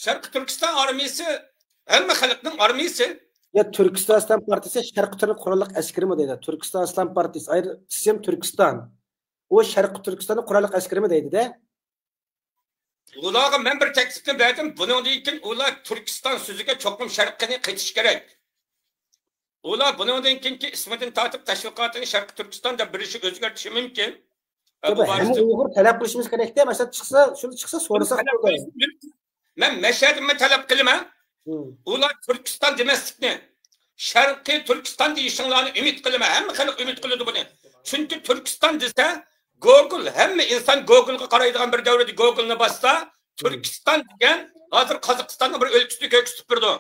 Sharq Turkiston armiyasi hamma xalqning armiyasi. Ya Turkiston Islom partiyasi Sharq Turkiston qurolli askarimi deydi. Turkiston Islom partiyasi ayr sistem Turkiston. O Sharq Turkistonning qurolli askarimi deydi-da. Ularga men bir teklifni berdim. Bundan keyin ular Turkiston so'ziga cho'qim sharqini qaytish kerak. Ular bundan keyinki ismidan tortib tashviqotini Sharq Turkiston deb birishi o'zgartirishi mumkin. Bu Uyg'ur talab qilishimiz kerak-da. Masalan chiqsa so'rasak bo'ladi. Men mashhadimni talab qilma. Ular Turkiston demaslikni, Sharqiy Turkiston deyishinglarni umid qilma. Hamma xalq umid qiladi buni. Chunki Turkiston desa, Google, hamma inson Google'ga qaraydigan bir davrda Google'ni bassa, Turkiston degan hozir Qozog'istonning bir o'lkasini ko'ksitib turdi.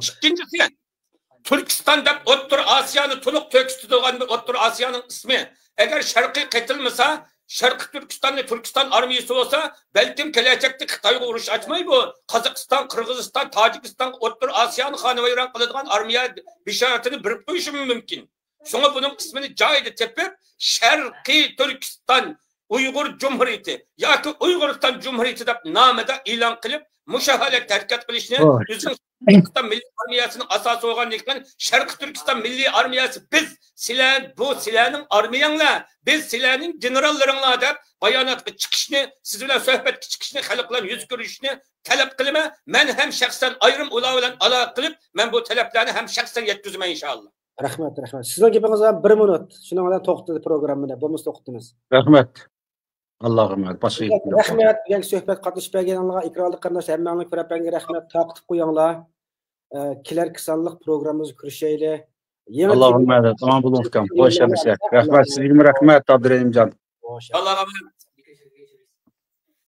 Ikkinchisi, Turkiston deb O'rta Osiyoni to'liq ko'ksitadigan bir O'rta Osiyoning ismi. Agar sharqiy qaytilmasa, Sharqiy Turkistonni Turkiston armiyasi bo'lsa, balkim kelajakda Xitoyga urush ochmay bu Qozog'iston, Qirg'iziston, Tojikiston, O'rta Osiyoni xonavayron qiladigan armiya bishoratini birib qo'yishi mumkin. Şuna bunun ismini joyida tepib, Sharqiy Turkiston Uyg'ur Cumhuriyati yoki Uyg'uriston Cumhuriyati deb nomida e'lon qilib, mushahalat harakat qilishni o'zing Turkiston milliy armiyasining asosi bo'lganligidan Sharqiy Turkiston milliy armiyasi biz bu sizlarning armiyanglar, biz sizlarning generallaringlar deb bayonotga chiqishni, siz bilan suhbatga chiqishni, xalq bilan yuz ko'rishni talab qilaman. Men ham shaxsan ayrim ular bilan aloqa qilib, men bu talablarni ham shaxsan yetkazaman inshaalloh. Rahmat. Sizning gapingizdan 1 minut. Shuning bilan to'xtatdi programmani. Bo'lmasa to'xtatamiz. Rahmat. Allohim boshqa. Rahmat. Yangi suhbat qatnashib berganingizga, ikronli qarindosh hammangizga ko'rapanga rahmat. Taqib qo'yinglar. Kelar sonliq programmamiz kirishayli. Allohim tamom bo'lsin. Rahmat sizga rahmat Abdurahimjon. Alloh rahmat.